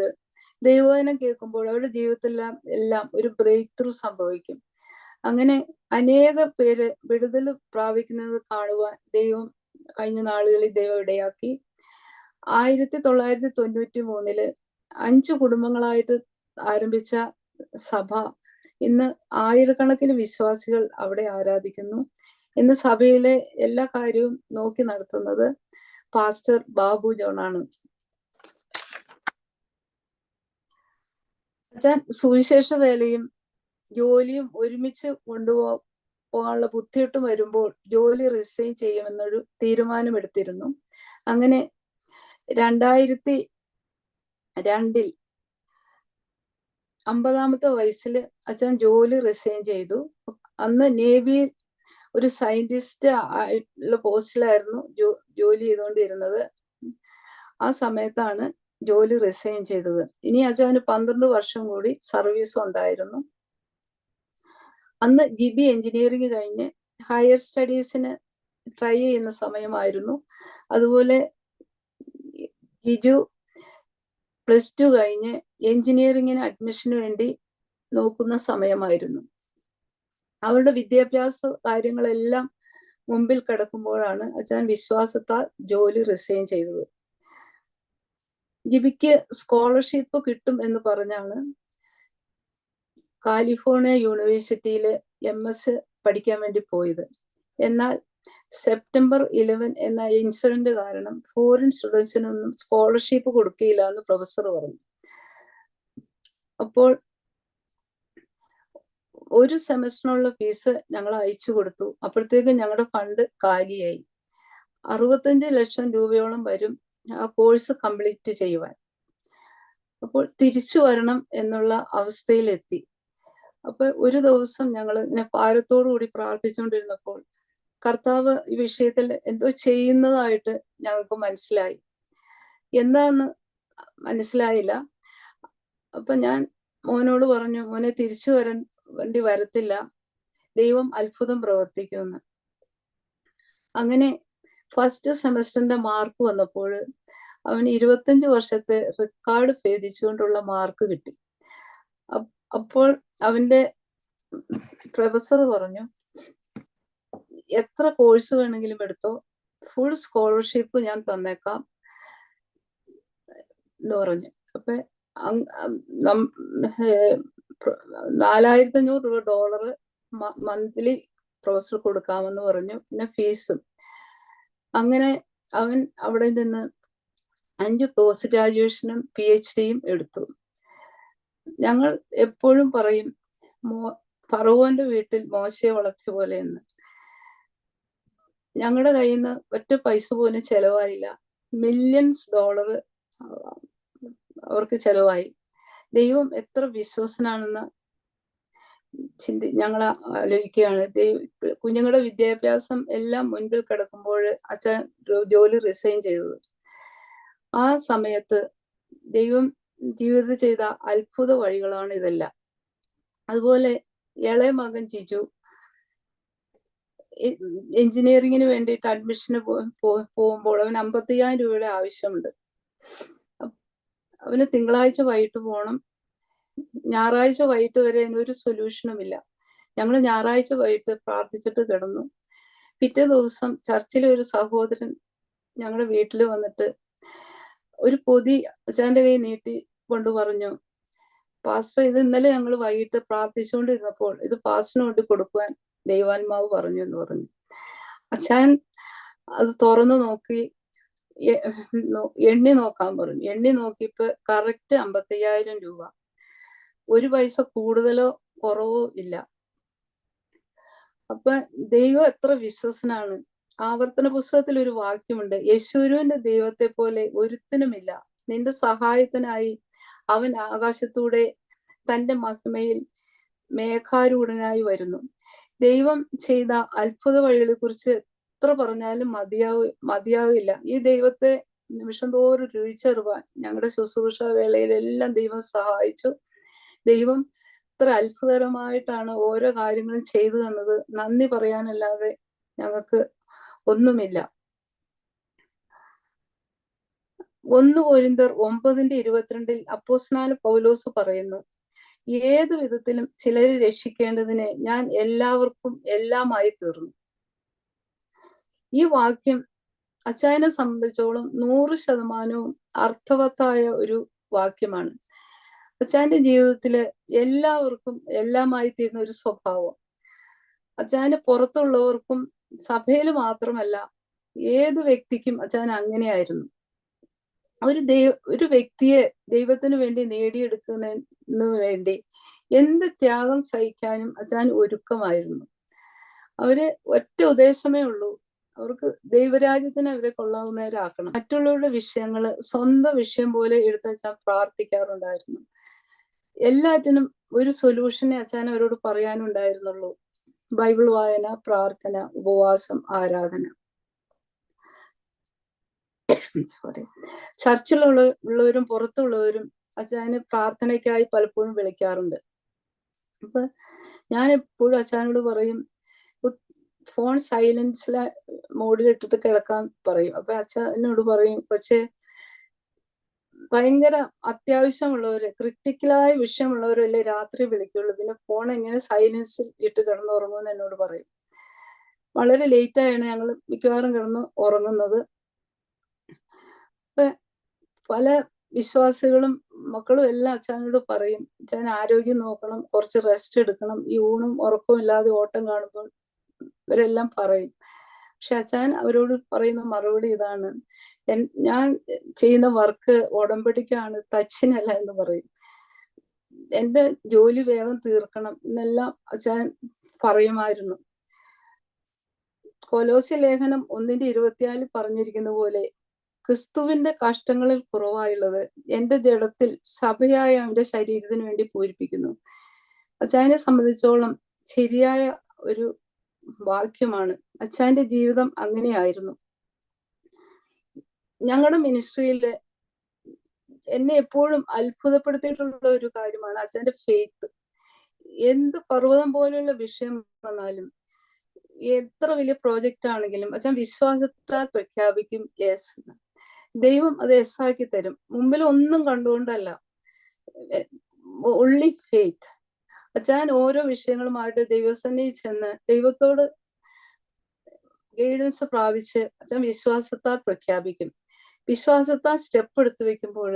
ദൈവവചനം കേൾക്കുമ്പോൾ അവരുടെ ജീവിതത്തിലെല്ലാം എല്ലാം ഒരു ബ്രേക്ക് ത്രൂ സംഭവിക്കും. അങ്ങനെ അനേക പേര് വിടുതൽ പ്രാപിക്കുന്നത് കാണുവാൻ ദൈവം കഴിഞ്ഞ നാളുകളിൽ ദൈവം ഇടയാക്കി. 1993 5 കുടുംബങ്ങളായിട്ട് ആരംഭിച്ച സഭ ഇന്ന് ആയിരക്കണക്കിന് വിശ്വാസികൾ അവിടെ ആരാധിക്കുന്നു. ഇന്ന് സഭയിലെ എല്ലാ കാര്യവും നോക്കി നടത്തുന്നത് പാസ്റ്റർ ബാബു ജോണാണ്. അച്ഛൻ സുവിശേഷ വേലയും ജോലിയും ഒരുമിച്ച് പോകാനുള്ള ബുദ്ധിമുട്ട് വരുമ്പോൾ ജോലി റിസൈൻ ചെയ്യുമെന്നൊരു തീരുമാനമെടുത്തിരുന്നു. അങ്ങനെ 2002 50-ാമത്തെ വയസ്സിൽ അച്ഛൻ ജോലി റിസൈൻ ചെയ്തു. അന്ന് നേവിയിൽ ഒരു സയന്റിസ്റ്റ് ആയിട്ടുള്ള പോസ്റ്റിലായിരുന്നു ജോലി ചെയ്തുകൊണ്ടിരുന്നത്. ആ സമയത്താണ് ജോലി റിസൈൻ ചെയ്തത്. ഇനി അച്ഛന് 12 വർഷം കൂടി സർവീസ് ഉണ്ടായിരുന്നു. അന്ന് ജിബി എഞ്ചിനീയറിംഗ് കഴിഞ്ഞ് ഹയർ സ്റ്റഡീസിന് ട്രൈ ചെയ്യുന്ന സമയമായിരുന്നു. അതുപോലെ ജിജു +2 കഴിഞ്ഞ് എഞ്ചിനീയറിംഗിന് അഡ്മിഷന് വേണ്ടി നോക്കുന്ന സമയമായിരുന്നു. അവരുടെ വിദ്യാഭ്യാസ കാര്യങ്ങളെല്ലാം മുമ്പിൽ കിടക്കുമ്പോഴാണ് അച്ഛൻ വിശ്വാസത്താൽ ജോലി റിസൈൻ ചെയ്തത്. ജിബിക്ക് സ്കോളർഷിപ്പ് കിട്ടും എന്ന് പറഞ്ഞാണ് കാലിഫോർണിയ യൂണിവേഴ്സിറ്റിയിൽ MS പഠിക്കാൻ വേണ്ടി പോയത്. എന്നാൽ സെപ്റ്റംബർ 11 എന്ന ഇൻസിഡന്റ് കാരണം ഫോറിൻ സ്റ്റുഡൻസിനൊന്നും സ്കോളർഷിപ്പ് കൊടുക്കുകയില്ല എന്ന് പ്രൊഫസർ പറഞ്ഞു. അപ്പോൾ ഒരു സെമസ്റ്ററിനുള്ള ഫീസ് ഞങ്ങൾ അയച്ചു കൊടുത്തു. അപ്പോഴത്തേക്ക് ഞങ്ങളുടെ ഫണ്ട് കാലിയായി. 65 ലക്ഷം രൂപയോളം വരും ആ കോഴ്സ് കംപ്ലീറ്റ് ചെയ്യുവാൻ. അപ്പോൾ തിരിച്ചു വരണം എന്നുള്ള അവസ്ഥയിലെത്തി. അപ്പൊ ഒരു ദിവസം ഞങ്ങൾ ഇങ്ങനെ ഭാരത്തോടു കൂടി പ്രാർത്ഥിച്ചുകൊണ്ടിരുന്നപ്പോൾ കർത്താവ് ഈ വിഷയത്തിൽ എന്തോ ചെയ്യുന്നതായിട്ട് ഞങ്ങൾക്ക് മനസ്സിലായി. എന്താന്ന് മനസ്സിലായില്ല. അപ്പൊ ഞാൻ മോനോട് പറഞ്ഞു, മോനെ തിരിച്ചു വേണ്ടി വരത്തില്ല, ദൈവം അത്ഭുതം പ്രവർത്തിക്കുമെന്ന്. അങ്ങനെ ഫസ്റ്റ് സെമസ്റ്ററിന്റെ മാർക്ക് വന്നപ്പോൾ അവന് 25 വർഷത്തെ റെക്കോർഡ് ഭേദിച്ചുകൊണ്ടുള്ള മാർക്ക് കിട്ടി. അപ്പോൾ അവന്റെ പ്രൊഫസർ പറഞ്ഞു, എത്ര കോഴ്സ് വേണമെങ്കിലും എടുത്തോ, ഫുൾ സ്കോളർഷിപ്പ് ഞാൻ തന്നേക്കാം എന്ന് പറഞ്ഞു. അപ്പൊ $4,500 മന്ത്ലി പ്രൊഫസർ കൊടുക്കാമെന്ന് പറഞ്ഞു, പിന്നെ ഫീസും. അങ്ങനെ അവൻ അവിടെ നിന്ന് 5 പോസ്റ്റ് ഗ്രാജുവേഷനും PhD എടുത്തു. ഞങ്ങൾ എപ്പോഴും പറയും, ഫറവോന്റെ വീട്ടിൽ മോശയെ വളർത്തിയ പോലെ എന്ന്. ഞങ്ങളുടെ കയ്യിൽ നിന്ന് ഒറ്റ പൈസ പോലും ചെലവായില്ല. മില്യൺസ് ഡോളർ അവർക്ക് ചെലവായി. ദൈവം എത്ര വിശ്വസനാണെന്ന് ഞങ്ങൾ ആലോചിക്കുകയാണ്. കുഞ്ഞുങ്ങളുടെ വിദ്യാഭ്യാസം എല്ലാം മുൻപിൽ കിടക്കുമ്പോൾ അച്ഛൻ ജോലി റിസൈൻ ചെയ്തത്. ആ സമയത്ത് ദൈവം ജീവിതത്തിൽ ചെയ്ത അത്ഭുത വഴികളാണ് ഇതെല്ലാം. അതുപോലെ ഇളയ മകൻ ജിജു എഞ്ചിനീയറിങ്ങിന് വേണ്ടിയിട്ട് അഡ്മിഷന് പോകുമ്പോൾ അവന് 55,000 രൂപയുടെ ആവശ്യമുണ്ട്. അവന് തിങ്കളാഴ്ച വൈകിട്ട് പോകണം. ഞായറാഴ്ച വൈകിട്ട് വരെ അതിനൊരു സൊല്യൂഷനും ഇല്ല. ഞങ്ങൾ ഞായറാഴ്ച വൈകിട്ട് പ്രാർത്ഥിച്ചിട്ട് കിടന്നു. പിറ്റേ ദിവസം ചർച്ചിലെ ഒരു സഹോദരൻ ഞങ്ങളുടെ വീട്ടിൽ വന്നിട്ട് ഒരു പൊതി അച്ഛൻ്റെ കൈ നീട്ടി കൊണ്ട് പറഞ്ഞു, പാസ്റ്റർ, ഇത് ഇന്നലെ ഞങ്ങൾ വൈകിട്ട് പ്രാർത്ഥിച്ചുകൊണ്ടിരുന്നപ്പോൾ ഇത് പാസ്റ്ററിന് കൊണ്ട് കൊടുക്കുവാൻ ദൈവാത്മാവ് പറഞ്ഞു എന്ന് പറഞ്ഞു. അച്ഛൻ അത് തുറന്നു നോക്കി എണ്ണി നോക്കാൻ പറഞ്ഞു. എണ്ണി നോക്കിയപ്പോ കറക്റ്റ് 55,000 രൂപ. ഒരു പൈസ കൂടുതലോ കുറവോ ഇല്ല. അപ്പൊ ദൈവം എത്ര വിശ്വസനാണ്. ആവർത്തന പുസ്തകത്തിൽ ഒരു വാക്യമുണ്ട്, യേശുവിന്റെ ദൈവത്തെ പോലെ ഒരുത്തനുമില്ല, നിന്റെ സഹായത്തിനായി അവൻ ആകാശത്തൂടെ തന്റെ മഹിമയിൽ മേഘാരൂഢനായി വരുന്നു. ദൈവം ചെയ്ത അത്ഭുത വഴികളെ കുറിച്ച് എത്ര പറഞ്ഞാലും മതിയാകില്ല. ഈ ദൈവത്തെ നിമിഷം തോറും രുചിച്ചറിവാൻ ഞങ്ങളുടെ ശുശ്രൂഷ വേളയിലെല്ലാം ദൈവം സഹായിച്ചു. ദൈവം ഇത്ര അത്ഭുതകരമായിട്ടാണ് ഓരോ കാര്യങ്ങളും ചെയ്തു തന്നത്. നന്ദി പറയാനല്ലാതെ ഞങ്ങൾക്ക് ഒന്നുമില്ല. 1 കൊരിന്ത്യർ 9:22 അപ്പോസ്തലനായ പൗലോസ് പറയുന്നു, ഏതു വിധത്തിലും ചിലരെ രക്ഷിക്കേണ്ടതിന് ഞാൻ എല്ലാവർക്കും എല്ലാമായി തീർന്നു. ഈ വാക്യം അച്ചായനെ സംബന്ധിച്ചോളം 100% അർത്ഥവത്തായ ഒരു വാക്യമാണ്. അച്ചായന്റെ ജീവിതത്തില് എല്ലാവർക്കും എല്ലാമായി തീർന്ന ഒരു സ്വഭാവം. അച്ചായന് പുറത്തുള്ളവർക്കും സഭയിൽ മാത്രമല്ല ഏത് വ്യക്തിക്കും അച്ചായൻ അങ്ങനെയായിരുന്നു. ഒരു വ്യക്തിയെ ദൈവത്തിന് വേണ്ടി നേടിയെടുക്കുന്നതിന് വേണ്ടി എന്ത് ത്യാഗം സഹിക്കാനും അച്ചായൻ ഒരുക്കമായിരുന്നു. അവര് ഒറ്റ ഉദ്ദേശമേ ഉള്ളൂ, അവർക്ക് ദൈവരാജ്യത്തിന് അവരെ കൊള്ളാവുന്നവരാക്കണം. മറ്റുള്ളവരുടെ വിഷയങ്ങള് സ്വന്തം വിഷയം പോലെ എടുത്ത് അച്ഛൻ പ്രാർത്ഥിക്കാറുണ്ടായിരുന്നു. എല്ലാറ്റിനും ഒരു സൊല്യൂഷനെ അച്ഛൻ അവരോട് പറയാനുണ്ടായിരുന്നുള്ളൂ. ബൈബിൾ വായന, പ്രാർത്ഥന, ഉപവാസം, ആരാധന. ചർച്ചിലുള്ളവരും പുറത്തുള്ളവരും അച്ഛന് പ്രാർത്ഥനയ്ക്കായി പലപ്പോഴും വിളിക്കാറുണ്ട്. അപ്പൊ ഞാൻ എപ്പോഴും അച്ഛനോട് പറയും, ഫോൺ സൈലൻസിലെ മോഡിലിട്ടിട്ട് കിടക്കാൻ പറയും. അപ്പൊ അച്ഛനോട് പറയും, പക്ഷേ ഭയങ്കര അത്യാവശ്യമുള്ളവര്, ക്രിട്ടിക്കലായ വിഷയമുള്ളവരല്ലേ രാത്രി വിളിക്കുള്ളൂ, പിന്നെ ഫോൺ എങ്ങനെ സൈലൻസിൽ ഇട്ട് കിടന്നുറങ്ങുമെന്ന് എന്നോട് പറയും. വളരെ ലേറ്റായാണ് ഞങ്ങൾ മിക്കവാറും കിടന്ന് ഉറങ്ങുന്നത്. പല വിശ്വാസികളും മക്കളും എല്ലാം അച്ഛനോട് പറയും, അച്ഛൻ ആരോഗ്യം നോക്കണം, കുറച്ച് റെസ്റ്റ് എടുക്കണം, ഈ ഊണും ഉറക്കവും ഇല്ലാതെ ഓട്ടം കാണുമ്പോൾ ഇവരെല്ലാം പറയും. പക്ഷെ അച്ഛൻ അവരോട് പറയുന്ന മറുപടി ഇതാണ്, ഞാൻ ചെയ്യുന്ന വർക്ക് ഉടമ്പടിക്കാണ്, തച്ചിനല്ല എന്ന് പറയും. എന്റെ ജോലി വേഗം തീർക്കണം എന്നെല്ലാം അച്ഛൻ പറയുമായിരുന്നു. കൊലോസ്യ ലേഖനം 1:24 പറഞ്ഞിരിക്കുന്ന പോലെ, ക്രിസ്തുവിന്റെ കഷ്ടങ്ങളിൽ കുറവായുള്ളത് എന്റെ ജഡത്തിൽ സഭയായ അവന്റെ ശരീരത്തിന് വേണ്ടി പൂരിപ്പിക്കുന്നു. അച്ഛനെ സംബന്ധിച്ചോളം ശരിയായ ഒരു വാക്യമാണ്. അച്ഛന്റെ ജീവിതം അങ്ങനെയായിരുന്നു. ഞങ്ങളുടെ മിനിസ്ട്രിയില് എന്നെ എപ്പോഴും അത്ഭുതപ്പെടുത്തിയിട്ടുള്ള ഒരു കാര്യമാണ് അച്ഛന്റെ ഫെയ്ത്ത്. എന്ത് പർവ്വതം പോലെയുള്ള വിഷയം വന്നാലും എത്ര വലിയ പ്രോജക്റ്റ് ആണെങ്കിലും അച്ഛൻ വിശ്വാസത്താൽ പ്രഖ്യാപിക്കും യെസ്. ദൈവം അത് യെസ് ആക്കി തരും. മുമ്പിൽ ഒന്നും കണ്ടുകൊണ്ടല്ല, only faith. അച്ഛൻ ഓരോ വിഷയങ്ങളുമായിട്ട് ദൈവസന്നിധിയിൽ ചെന്ന് ദൈവത്തോട് ഗൈഡൻസ് പ്രാപിച്ച് അച്ഛൻ വിശ്വാസത്താൽ പ്രഖ്യാപിക്കും. വിശ്വാസത്താൽ സ്റ്റെപ്പ് എടുത്തു വെക്കുമ്പോൾ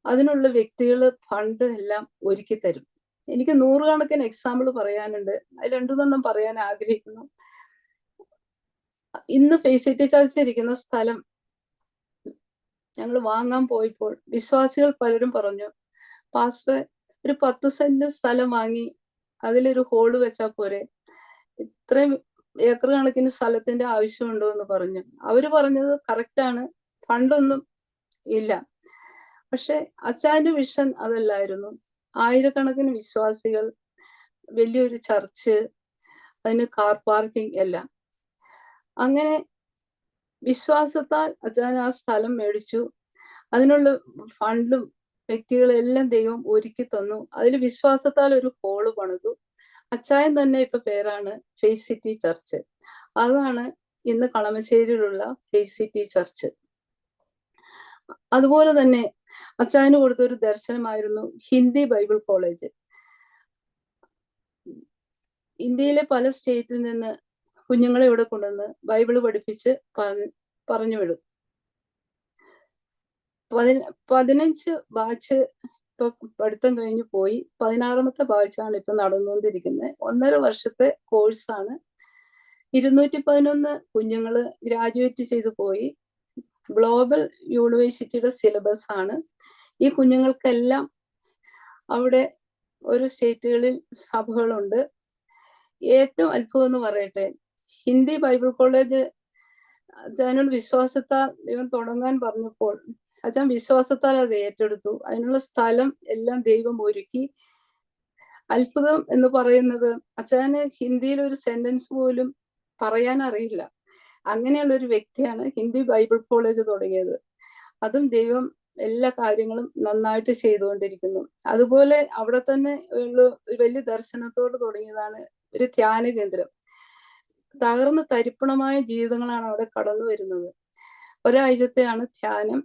അതിനുള്ള വ്യക്തികള് ഫണ്ട് എല്ലാം ഒരുക്കി തരും. എനിക്ക് നൂറുകണക്കിന് എക്സാമ്പിൾ പറയാനുണ്ട്. അതിൽ രണ്ടുതെണ്ണം പറയാൻ ആഗ്രഹിക്കുന്നു. ഇന്ന് ഫേസിറ്റി ചർച്ച് ഇരിക്കുന്ന സ്ഥലം ഞങ്ങൾ വാങ്ങാൻ പോയപ്പോൾ വിശ്വാസികൾ പലരും പറഞ്ഞു, പാസ്റ്റർ ഒരു 10 സെന്റ് സ്ഥലം വാങ്ങി അതിലൊരു ഹോള് വെച്ചാൽ പോരെ, ഇത്രയും ഏക്കർ കണക്കിന് സ്ഥലത്തിന്റെ ആവശ്യമുണ്ടോ എന്ന് പറഞ്ഞു. അവര് പറഞ്ഞത് കറക്റ്റാണ്, ഫണ്ടൊന്നും ഇല്ല. പക്ഷെ അച്ചാന്റെ വിഷൻ അതല്ലായിരുന്നു. ആയിരക്കണക്കിന് വിശ്വാസികൾ, വലിയൊരു ചർച്ച്, അതിന് കാർ പാർക്കിംഗ് എല്ലാം. അങ്ങനെ വിശ്വാസത്താൽ അച്ഛൻ ആ സ്ഥലം മേടിച്ചു. അതിനുള്ള ഫണ്ടും വ്യക്തികളെല്ലാം ദൈവം ഒരുക്കി തന്നു. അതിൽ വിശ്വാസത്താൽ ഒരു ഹോള് പണിതു. അച്ചായൻ തന്നെ ഇട്ട പേരാണ് ഫേസ് സിറ്റി ചർച്ച്. അതാണ് ഇന്ന് കളമശ്ശേരിയിലുള്ള ഫേസ് സിറ്റി ചർച്ച്. അതുപോലെ തന്നെ അച്ചായന് കൊടുത്ത ഒരു ദർശനമായിരുന്നു ഹിന്ദി ബൈബിൾ കോളേജ്. ഇന്ത്യയിലെ പല സ്റ്റേറ്റിൽ നിന്ന് കുഞ്ഞുങ്ങളെ ഇവിടെ കൊണ്ടുവന്ന് ബൈബിള് പഠിപ്പിച്ച് പറഞ്ഞു വിടും. 15 ബാച്ച് ഇപ്പൊ പഠിത്തം കഴിഞ്ഞു പോയി. 16ാമത്തെ ബാച്ചാണ് ഇപ്പൊ നടന്നുകൊണ്ടിരിക്കുന്നത്. 1.5 വർഷത്തെ കോഴ്സാണ്. 211 കുഞ്ഞുങ്ങള് ഗ്രാജുവേറ്റ് ചെയ്തു പോയി. ഗ്ലോബൽ യൂണിവേഴ്സിറ്റിയുടെ സിലബസ് ആണ്. ഈ കുഞ്ഞുങ്ങൾക്കെല്ലാം അവിടെ ഓരോ സ്റ്റേറ്റുകളിൽ സഭകളുണ്ട്. ഏറ്റവും അത്ഭുതം എന്ന് പറയട്ടെ, ഹിന്ദി ബൈബിൾ കോളേജ് അച്ഛനോട് വിശ്വാസത്താൽ ദൈവം തുടങ്ങാൻ പറഞ്ഞപ്പോൾ അച്ഛൻ വിശ്വാസത്താൽ അത് ഏറ്റെടുത്തു. അതിനുള്ള സ്ഥലം എല്ലാം ദൈവം ഒരുക്കി. അത്ഭുതം എന്ന് പറയുന്നത് അച്ഛന് ഹിന്ദിയിൽ ഒരു സെന്റൻസ് പോലും പറയാൻ അറിയില്ല. അങ്ങനെയുള്ള ഒരു വ്യക്തിയാണ് ഹിന്ദി ബൈബിൾ കോളേജ് തുടങ്ങിയത്. അതും ദൈവം എല്ലാ കാര്യങ്ങളും നന്നായിട്ട് ചെയ്തുകൊണ്ടിരിക്കുന്നു. അതുപോലെ അവിടെ തന്നെ ഉള്ള ഒരു വലിയ ദർശനത്തോട് തുടങ്ങിയതാണ് ഒരു ധ്യാന കേന്ദ്രം. തകർന്ന് തരിപ്പണമായ ജീവിതങ്ങളാണ് അവിടെ കടന്നു വരുന്നത്. ഒരാഴ്ചത്തെയാണ് ധ്യാനം.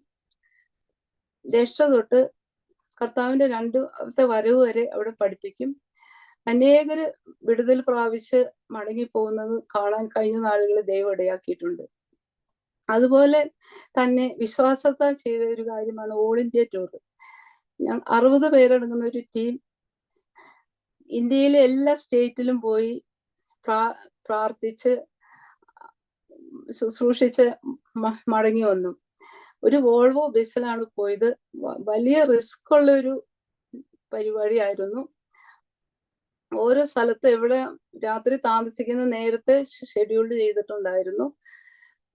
രക്ഷ തൊട്ട് കർത്താവിന്റെ 2ാമത്തെ വരവ് വരെ അവിടെ പഠിപ്പിക്കും. അനേകര് വിടുതൽ പ്രാപിച്ച് മടങ്ങിപ്പോകുന്നത് കാണാൻ കഴിഞ്ഞ നാളുകളിൽ ദൈവം ഇടയാക്കിയിട്ടുണ്ട്. അതുപോലെ തന്നെ വിശ്വാസത്താൽ ചെയ്ത ഒരു കാര്യമാണ് ഓൾ ഇന്ത്യ ടൂർ. 60 പേരടങ്ങുന്ന ഒരു ടീം ഇന്ത്യയിലെ എല്ലാ സ്റ്റേറ്റിലും പോയി പ്രാർത്ഥിച്ച് ശുശ്രൂഷിച്ച് മടങ്ങി വന്നു. ഒരു വോൾവോ ബസ്സിലാണ് പോയത്. വലിയ റിസ്ക് ഉള്ള ഒരു പരിപാടിയായിരുന്നു. ഓരോ സ്ഥലത്ത് എവിടെ രാത്രി താമസിക്കുന്ന നേരത്തെ ഷെഡ്യൂൾഡ് ചെയ്തിട്ടുണ്ടായിരുന്നു.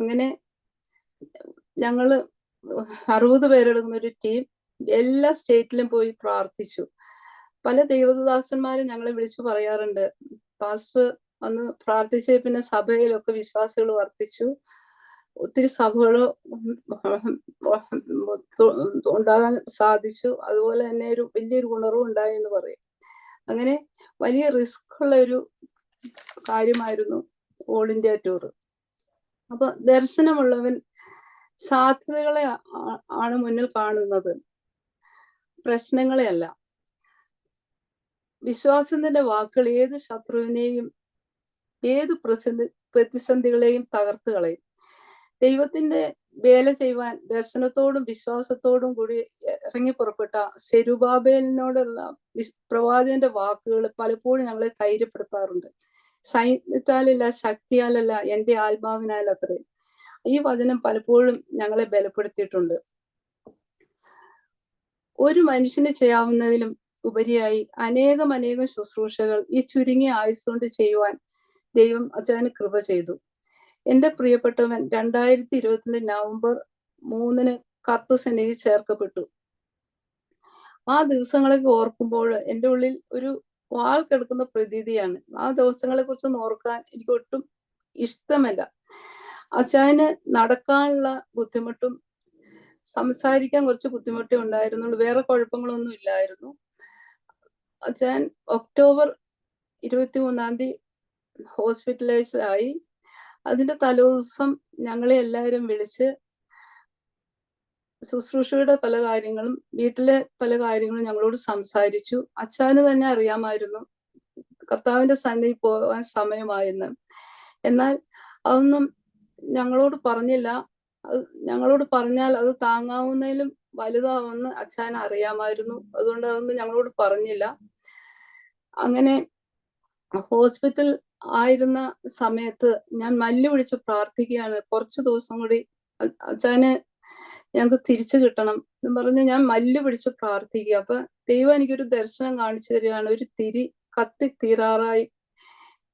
അങ്ങനെ ഞങ്ങള് 60 പേരടങ്ങുന്ന ഒരു ടീം എല്ലാ സ്റ്റേറ്റിലും പോയി പ്രാർത്ഥിച്ചു. പല ദൈവദാസന്മാരും ഞങ്ങളെ വിളിച്ചു പറയാറുണ്ട്, പാസ്റ്റർ അന്ന് പ്രാർത്ഥിച്ച പിന്നെ സഭയിലൊക്കെ വിശ്വാസികൾ വർദ്ധിച്ചു, ഒത്തിരി സഭകൾ ഉണ്ടാകാൻ സാധിച്ചു, അതുപോലെ തന്നെ ഒരു വലിയൊരു ഉണർവ് ഉണ്ടായി എന്ന് പറയും. അങ്ങനെ വലിയ റിസ്ക് ഉള്ള ഒരു കാര്യമായിരുന്നു ഓൾ ഇന്ത്യ ടൂർ. അപ്പൊ ദർശനമുള്ളവൻ സാധ്യതകളെ ആണ് മുന്നിൽ കാണുന്നത്, പ്രശ്നങ്ങളെ അല്ല. വിശ്വാസത്തിന്റെ വാക്കുകൾ ഏത് ശത്രുവിനെയും ഏത് പ്രതിസന്ധികളെയും തകർത്ത് കളയും. ദൈവത്തിന്റെ വേല ചെയ്യുവാൻ ദർശനത്തോടും വിശ്വാസത്തോടും കൂടി ഇറങ്ങി പുറപ്പെട്ട സെരുബാബേലിനോടുള്ള പ്രവാചകന്റെ വാക്കുകൾ പലപ്പോഴും ഞങ്ങളെ ധൈര്യപ്പെടുത്താറുണ്ട്. സൈന്യത്താലല്ല, ശക്തിയാലല്ല, എൻ്റെ ആത്മാവിനാലത്രേ. ഈ വചനം പലപ്പോഴും ഞങ്ങളെ ബലപ്പെടുത്തിയിട്ടുണ്ട്. ഒരു മനുഷ്യന് ചെയ്യാവുന്നതിലും ഉപരിയായി അനേകം ശുശ്രൂഷകൾ ഈ ചുരുങ്ങിയ ആയുസ്സുകൊണ്ട് ചെയ്യുവാൻ ദൈവം അച്ഛന് കൃപ ചെയ്തു. എൻ്റെ പ്രിയപ്പെട്ടവൻ 2022 നവംബർ 3 കർത്തസേനയിൽ ചേർക്കപ്പെട്ടു. ആ ദിവസങ്ങളൊക്കെ ഓർക്കുമ്പോൾ എൻ്റെ ഉള്ളിൽ ഒരു വാൾ കിടക്കുന്ന പ്രതീതിയാണ്. ആ ദിവസങ്ങളെ കുറിച്ച് ഓർക്കാൻ എനിക്ക് ഒട്ടും ഇഷ്ടമല്ല. അച്ഛന് നടക്കാനുള്ള ബുദ്ധിമുട്ടും സംസാരിക്കാൻ കുറച്ച് ബുദ്ധിമുട്ടേ ഉണ്ടായിരുന്നുള്ളൂ. വേറെ കുഴപ്പങ്ങളൊന്നും ഇല്ലായിരുന്നു. അച്ഛൻ ഒക്ടോബർ 23 ഹോസ്പിറ്റലൈസ്ഡ് ആയി. അതിന്റെ തലേദിവസം ഞങ്ങളെ എല്ലാവരും വിളിച്ച് ശുശ്രൂഷയുടെ പല കാര്യങ്ങളും വീട്ടിലെ പല കാര്യങ്ങളും ഞങ്ങളോട് സംസാരിച്ചു. അച്ഛന് തന്നെ അറിയാമായിരുന്നു കർത്താവിന്റെ സന്നിധിയിൽ പോകാൻ സമയമായെന്ന്. എന്നാൽ അതൊന്നും ഞങ്ങളോട് പറഞ്ഞില്ല. ഞങ്ങളോട് പറഞ്ഞാൽ അത് താങ്ങാവുന്നതിലും വലുതാവുമെന്ന് അച്ഛന് അറിയാമായിരുന്നു. അതുകൊണ്ട് അതൊന്നും ഞങ്ങളോട് പറഞ്ഞില്ല. അങ്ങനെ ഹോസ്പിറ്റൽ ആയിരുന്ന സമയത്ത് ഞാൻ മല്ലി പിടിച്ച് പ്രാർത്ഥിക്കുകയാണ്. കുറച്ച് ദിവസം കൂടി അച്ഛന് ഞങ്ങൾക്ക് തിരിച്ചു കിട്ടണം എന്ന് പറഞ്ഞ് ഞാൻ മല്ലി പിടിച്ച് പ്രാർത്ഥിക്കുക. അപ്പൊ ദൈവം എനിക്കൊരു ദർശനം കാണിച്ചു തരികയാണ്. ഒരു തിരി കത്തി തീരാറായി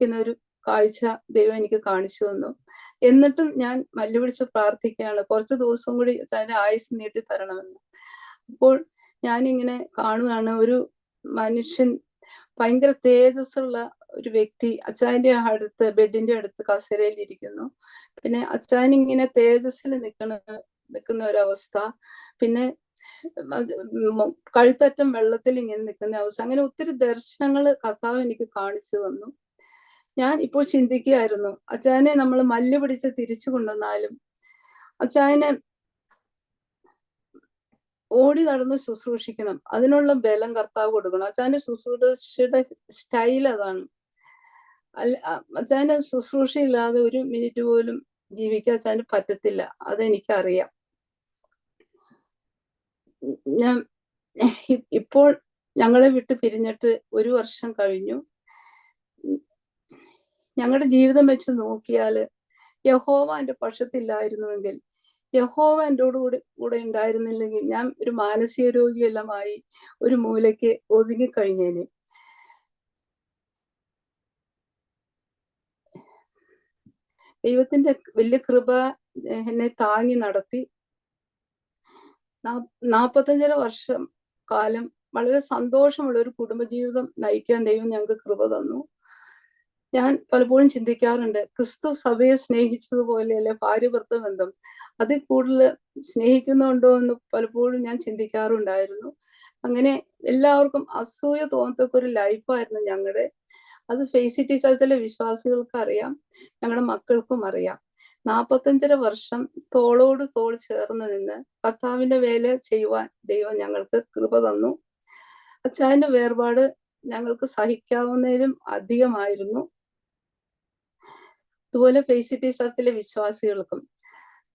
എന്നൊരു കാഴ്ച ദൈവം എനിക്ക് കാണിച്ചു തന്നു. എന്നിട്ടും ഞാൻ മല്ലി പിടിച്ച് പ്രാർത്ഥിക്കുകയാണ്, കുറച്ച് ദിവസം കൂടി അച്ഛൻ്റെ ആയുസ് നീട്ടി തരണമെന്ന്. അപ്പോൾ ഞാനിങ്ങനെ കാണുകയാണ്, ഒരു മനുഷ്യൻ ഭയങ്കര തേജസ്സുള്ള ഒരു വ്യക്തി അച്ചായന്റെ അടുത്ത് ബെഡിന്റെ അടുത്ത് കസേരയിൽ ഇരിക്കുന്നു. പിന്നെ അച്ചായൻ ഇങ്ങനെ തേജസ്സിൽ നിൽക്കുന്ന ഒരവസ്ഥ. പിന്നെ കഴുത്തറ്റം വെള്ളത്തിൽ ഇങ്ങനെ നിൽക്കുന്ന അവസ്ഥ. അങ്ങനെ ഒത്തിരി ദർശനങ്ങൾ കർത്താവ് എനിക്ക് കാണിച്ചു തന്നു. ഞാൻ ഇപ്പോൾ ചിന്തിക്കുകയായിരുന്നു, അച്ചായനെ നമ്മൾ മല്ല് പിടിച്ച് തിരിച്ചു കൊണ്ടുവന്നാലും അച്ചായനെ ഓടി നടന്ന് ശുശ്രൂഷിക്കണം. അതിനുള്ള ബലം കർത്താവ് കൊടുക്കണം. അച്ചായന്റെ ശുശ്രൂഷയുടെ സ്റ്റൈൽ അതാണ്. അച്ചായന്റെ ശുശ്രൂഷയില്ലാതെ ഒരു മിനിറ്റ് പോലും ജീവിക്കാൻ അച്ചായന് പറ്റത്തില്ല. അതെനിക്കറിയാം. ഞാൻ ഇപ്പോൾ ഞങ്ങളെ വിട്ട് പിരിഞ്ഞിട്ട് 1 വർഷം കഴിഞ്ഞു. ഞങ്ങളുടെ ജീവിതം വെച്ച് നോക്കിയാല് യഹോവ എന്റെ പക്ഷത്തില്ലായിരുന്നുവെങ്കിൽ, യഹോവ എൻ്റെ കൂടെ ഉണ്ടായിരുന്നില്ലെങ്കിൽ ഞാൻ ഒരു മാനസിക രോഗിയെല്ലാമായി ഒരു മൂലയ്ക്ക് ഒതുങ്ങിക്കഴിഞ്ഞേനെ. ദൈവത്തിന്റെ വലിയ കൃപ എന്നെ താങ്ങി നടത്തി. 45 വർഷം കാലം വളരെ സന്തോഷമുള്ള ഒരു കുടുംബജീവിതം നയിക്കാൻ ദൈവം ഞങ്ങൾക്ക് കൃപ തന്നു. ഞാൻ പലപ്പോഴും ചിന്തിക്കാറുണ്ട്, ക്രിസ്തു സഭയെ സ്നേഹിച്ചതുപോലെയല്ലേ ഭാര്യ ഭർത്തൃ ബന്ധം, അതിൽ കൂടുതൽ സ്നേഹിക്കുന്നുണ്ടോ എന്ന് പലപ്പോഴും ഞാൻ ചിന്തിക്കാറുണ്ടായിരുന്നു. അങ്ങനെ എല്ലാവർക്കും അസൂയ തോന്നത്തക്ക ഒരു ലൈഫായിരുന്നു ഞങ്ങളുടെ. അത് ഫേസിറ്റി ചർച്ചിലെ വിശ്വാസികൾക്ക് അറിയാം, ഞങ്ങളുടെ മക്കൾക്കും അറിയാം. 45 വർഷം തോളോട് തോൾ ചേർന്ന് നിന്ന് കർത്താവിന്റെ വേല ചെയ്യുവാൻ ദൈവം ഞങ്ങൾക്ക് കൃപ തന്നു. അച്ചായന്റെ വേർപാട് ഞങ്ങൾക്ക് സഹിക്കാവുന്നതിലും അധികമായിരുന്നു. അതുപോലെ ഫേസിറ്റി ചർച്ചിലെ വിശ്വാസികൾക്കും.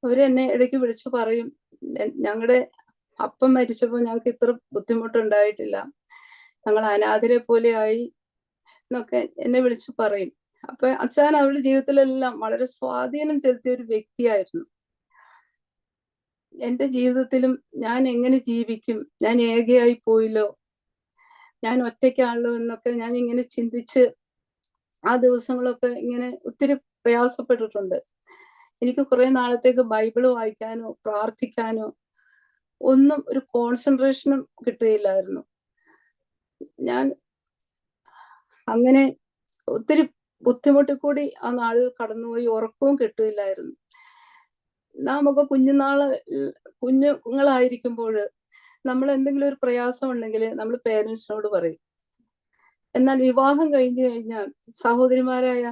അവരെന്നെ ഇടയ്ക്ക് വിളിച്ചു പറയും, ഞങ്ങളുടെ അപ്പം മരിച്ചപ്പോൾ ഞങ്ങൾക്ക് ഇത്ര ബുദ്ധിമുട്ടുണ്ടായിട്ടില്ല, ഞങ്ങൾ അനാഥരെ പോലെ ആയി എന്നൊക്കെ എന്നെ വിളിച്ചു പറയും. അപ്പൊ അച്ഛൻ അവരുടെ ജീവിതത്തിലെല്ലാം വളരെ സ്വാധീനം ചെലുത്തിയ ഒരു വ്യക്തിയായിരുന്നു. എന്റെ ജീവിതത്തിലും ഞാൻ എങ്ങനെ ജീവിക്കും, ഞാൻ ഏകയായി പോയില്ലോ, ഞാൻ ഒറ്റയ്ക്കാണല്ലോ എന്നൊക്കെ ഞാൻ ഇങ്ങനെ ചിന്തിച്ച് ആ ദിവസങ്ങളൊക്കെ ഇങ്ങനെ ഒത്തിരി പ്രയാസപ്പെട്ടിട്ടുണ്ട്. എനിക്ക് കുറെ നാളത്തേക്ക് ബൈബിള് വായിക്കാനോ പ്രാർത്ഥിക്കാനോ ഒന്നും ഒരു കോൺസെൻട്രേഷനും കിട്ടുകയില്ലായിരുന്നു. ഞാൻ അങ്ങനെ ഒത്തിരി ബുദ്ധിമുട്ടിൽ കൂടി ആ നാളിൽ കടന്നുപോയി. ഉറക്കവും കിട്ടുകയില്ലായിരുന്നു. നാമൊക്കെ കുഞ്ഞുങ്ങളായിരിക്കുമ്പോൾ നമ്മൾ എന്തെങ്കിലും ഒരു പ്രയാസം ഉണ്ടെങ്കിൽ നമ്മൾ പേരൻസിനോട് പറയും. എന്നാൽ വിവാഹം കഴിഞ്ഞു കഴിഞ്ഞാൽ സഹോദരിമാരായ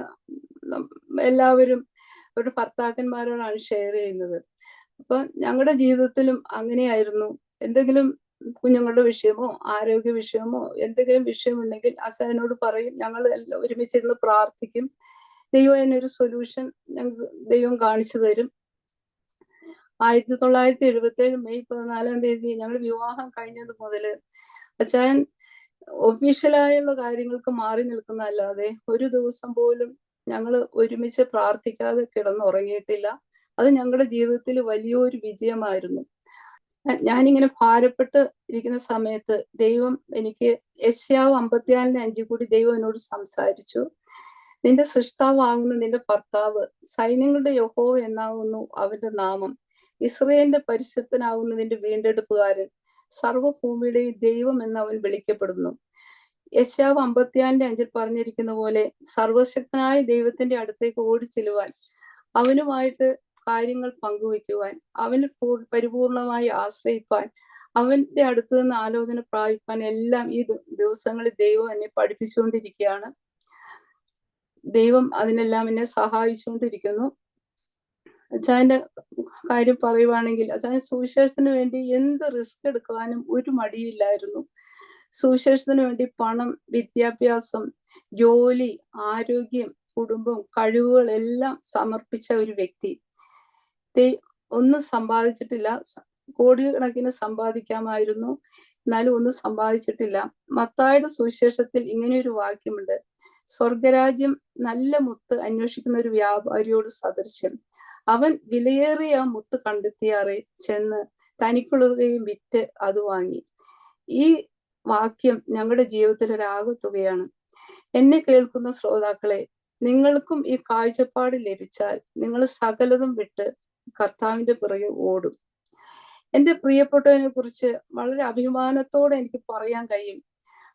എല്ലാവരും അവരുടെ ഭർത്താക്കന്മാരോടാണ് ഷെയർ ചെയ്യുന്നത്. അപ്പൊ ഞങ്ങളുടെ ജീവിതത്തിലും അങ്ങനെയായിരുന്നു. എന്തെങ്കിലും കുഞ്ഞുങ്ങളുടെ വിഷയമോ ആരോഗ്യ വിഷയമോ എന്തെങ്കിലും വിഷയമുണ്ടെങ്കിൽ അച്ഛനോട് പറയും. ഞങ്ങൾ എല്ലാം ഒരുമിച്ചിരുന്ന് പ്രാർത്ഥിക്കും. ദൈവം അതിനൊരു സൊല്യൂഷൻ ഞങ്ങൾക്ക് ദൈവം കാണിച്ചു തരും. 1977 മെയ് 14 ഞങ്ങൾ വിവാഹം കഴിഞ്ഞത് മുതൽ അച്ഛൻ ഒഫീഷ്യലായുള്ള കാര്യങ്ങൾക്ക് മാറി നിൽക്കുന്നതല്ലാതെ ഒരു ദിവസം പോലും ഞങ്ങൾ ഒരുമിച്ച് പ്രാർത്ഥിക്കാതെ കിടന്നുറങ്ങിയിട്ടില്ല. അത് ഞങ്ങളുടെ ജീവിതത്തിൽ വലിയൊരു വിജയമായിരുന്നു. ഞാനിങ്ങനെ ഭാരപ്പെട്ട് ഇരിക്കുന്ന സമയത്ത് ദൈവം എനിക്ക് യെശയ്യാവ് 54:5 കൂടി ദൈവം എന്നോട് സംസാരിച്ചു. നിന്റെ സൃഷ്ടാവാകുന്ന നിന്റെ ഭർത്താവ്, സൈന്യങ്ങളുടെ യഹോവ എന്നാകുന്നു അവന്റെ നാമം, ഇസ്രായേലിന്റെ പരിശുദ്ധനാകുന്ന നിന്റെ വീണ്ടെടുപ്പുകാരൻ, സർവ്വഭൂമിയുടെയും ദൈവം എന്ന് അവൻ വിളിക്കപ്പെടുന്നു. യെശയ്യാവ് 54:5 പറഞ്ഞിരിക്കുന്ന പോലെ സർവശക്തനായ ദൈവത്തിന്റെ അടുത്തേക്ക് ഓടിച്ചെല്ലുവാൻ, അവനുമായിട്ട് കാര്യങ്ങൾ പങ്കുവെക്കുവാൻ, അവന് പരിപൂർണമായി ആശ്രയിപ്പാൻ, അവന്റെ അടുത്ത് നിന്ന് ആലോചന പ്രാപിപ്പാൻ എല്ലാം ഈ ദിവസങ്ങളിൽ ദൈവം എന്നെ പഠിപ്പിച്ചുകൊണ്ടിരിക്കുകയാണ്. ദൈവം അതിനെല്ലാം എന്നെ സഹായിച്ചുകൊണ്ടിരിക്കുന്നു. അച്ചായന്റെ കാര്യം പറയുവാണെങ്കിൽ, അച്ചായൻ സുവിശേഷത്തിന് വേണ്ടി എന്ത് റിസ്ക് എടുക്കാനും ഒരു മടിയില്ലായിരുന്നു. സുവിശേഷത്തിന് വേണ്ടി പണം, വിദ്യാഭ്യാസം, ജോലി, ആരോഗ്യം, കുടുംബം, കഴിവുകൾ എല്ലാം സമർപ്പിച്ച ഒരു വ്യക്തി. ഒന്നും സമ്പാദിച്ചിട്ടില്ല. കോടിക്കണക്കിന് സമ്പാദിക്കാമായിരുന്നു, എന്നാലും ഒന്നും സമ്പാദിച്ചിട്ടില്ല. മത്തായിയുടെ സുവിശേഷത്തിൽ ഇങ്ങനെ ഒരു വാക്യമുണ്ട്: സ്വർഗരാജ്യം നല്ല മുത്ത് അന്വേഷിക്കുന്ന ഒരു വ്യാപാരിയോട് സദൃശ്യം. അവൻ വിലയേറിയ ആ മുത്ത് കണ്ടെത്തിയാറെ ചെന്ന് തനിക്കുള്ളതുകയും വിറ്റ് അത് വാങ്ങി. ഈ വാക്യം ഞങ്ങളുടെ ജീവിതത്തിൽ ഒരാകത്തുകയാണ്. എന്നെ കേൾക്കുന്ന ശ്രോതാക്കളെ, നിങ്ങൾക്കും ഈ കാഴ്ചപ്പാട് ലഭിച്ചാൽ നിങ്ങൾ സകലതും വിട്ട് കർത്താവിന്റെ പിറകെ ഓടും. എന്റെ പ്രിയപ്പെട്ടവനെ കുറിച്ച് വളരെ അഭിമാനത്തോടെ എനിക്ക് പറയാൻ കഴിയും.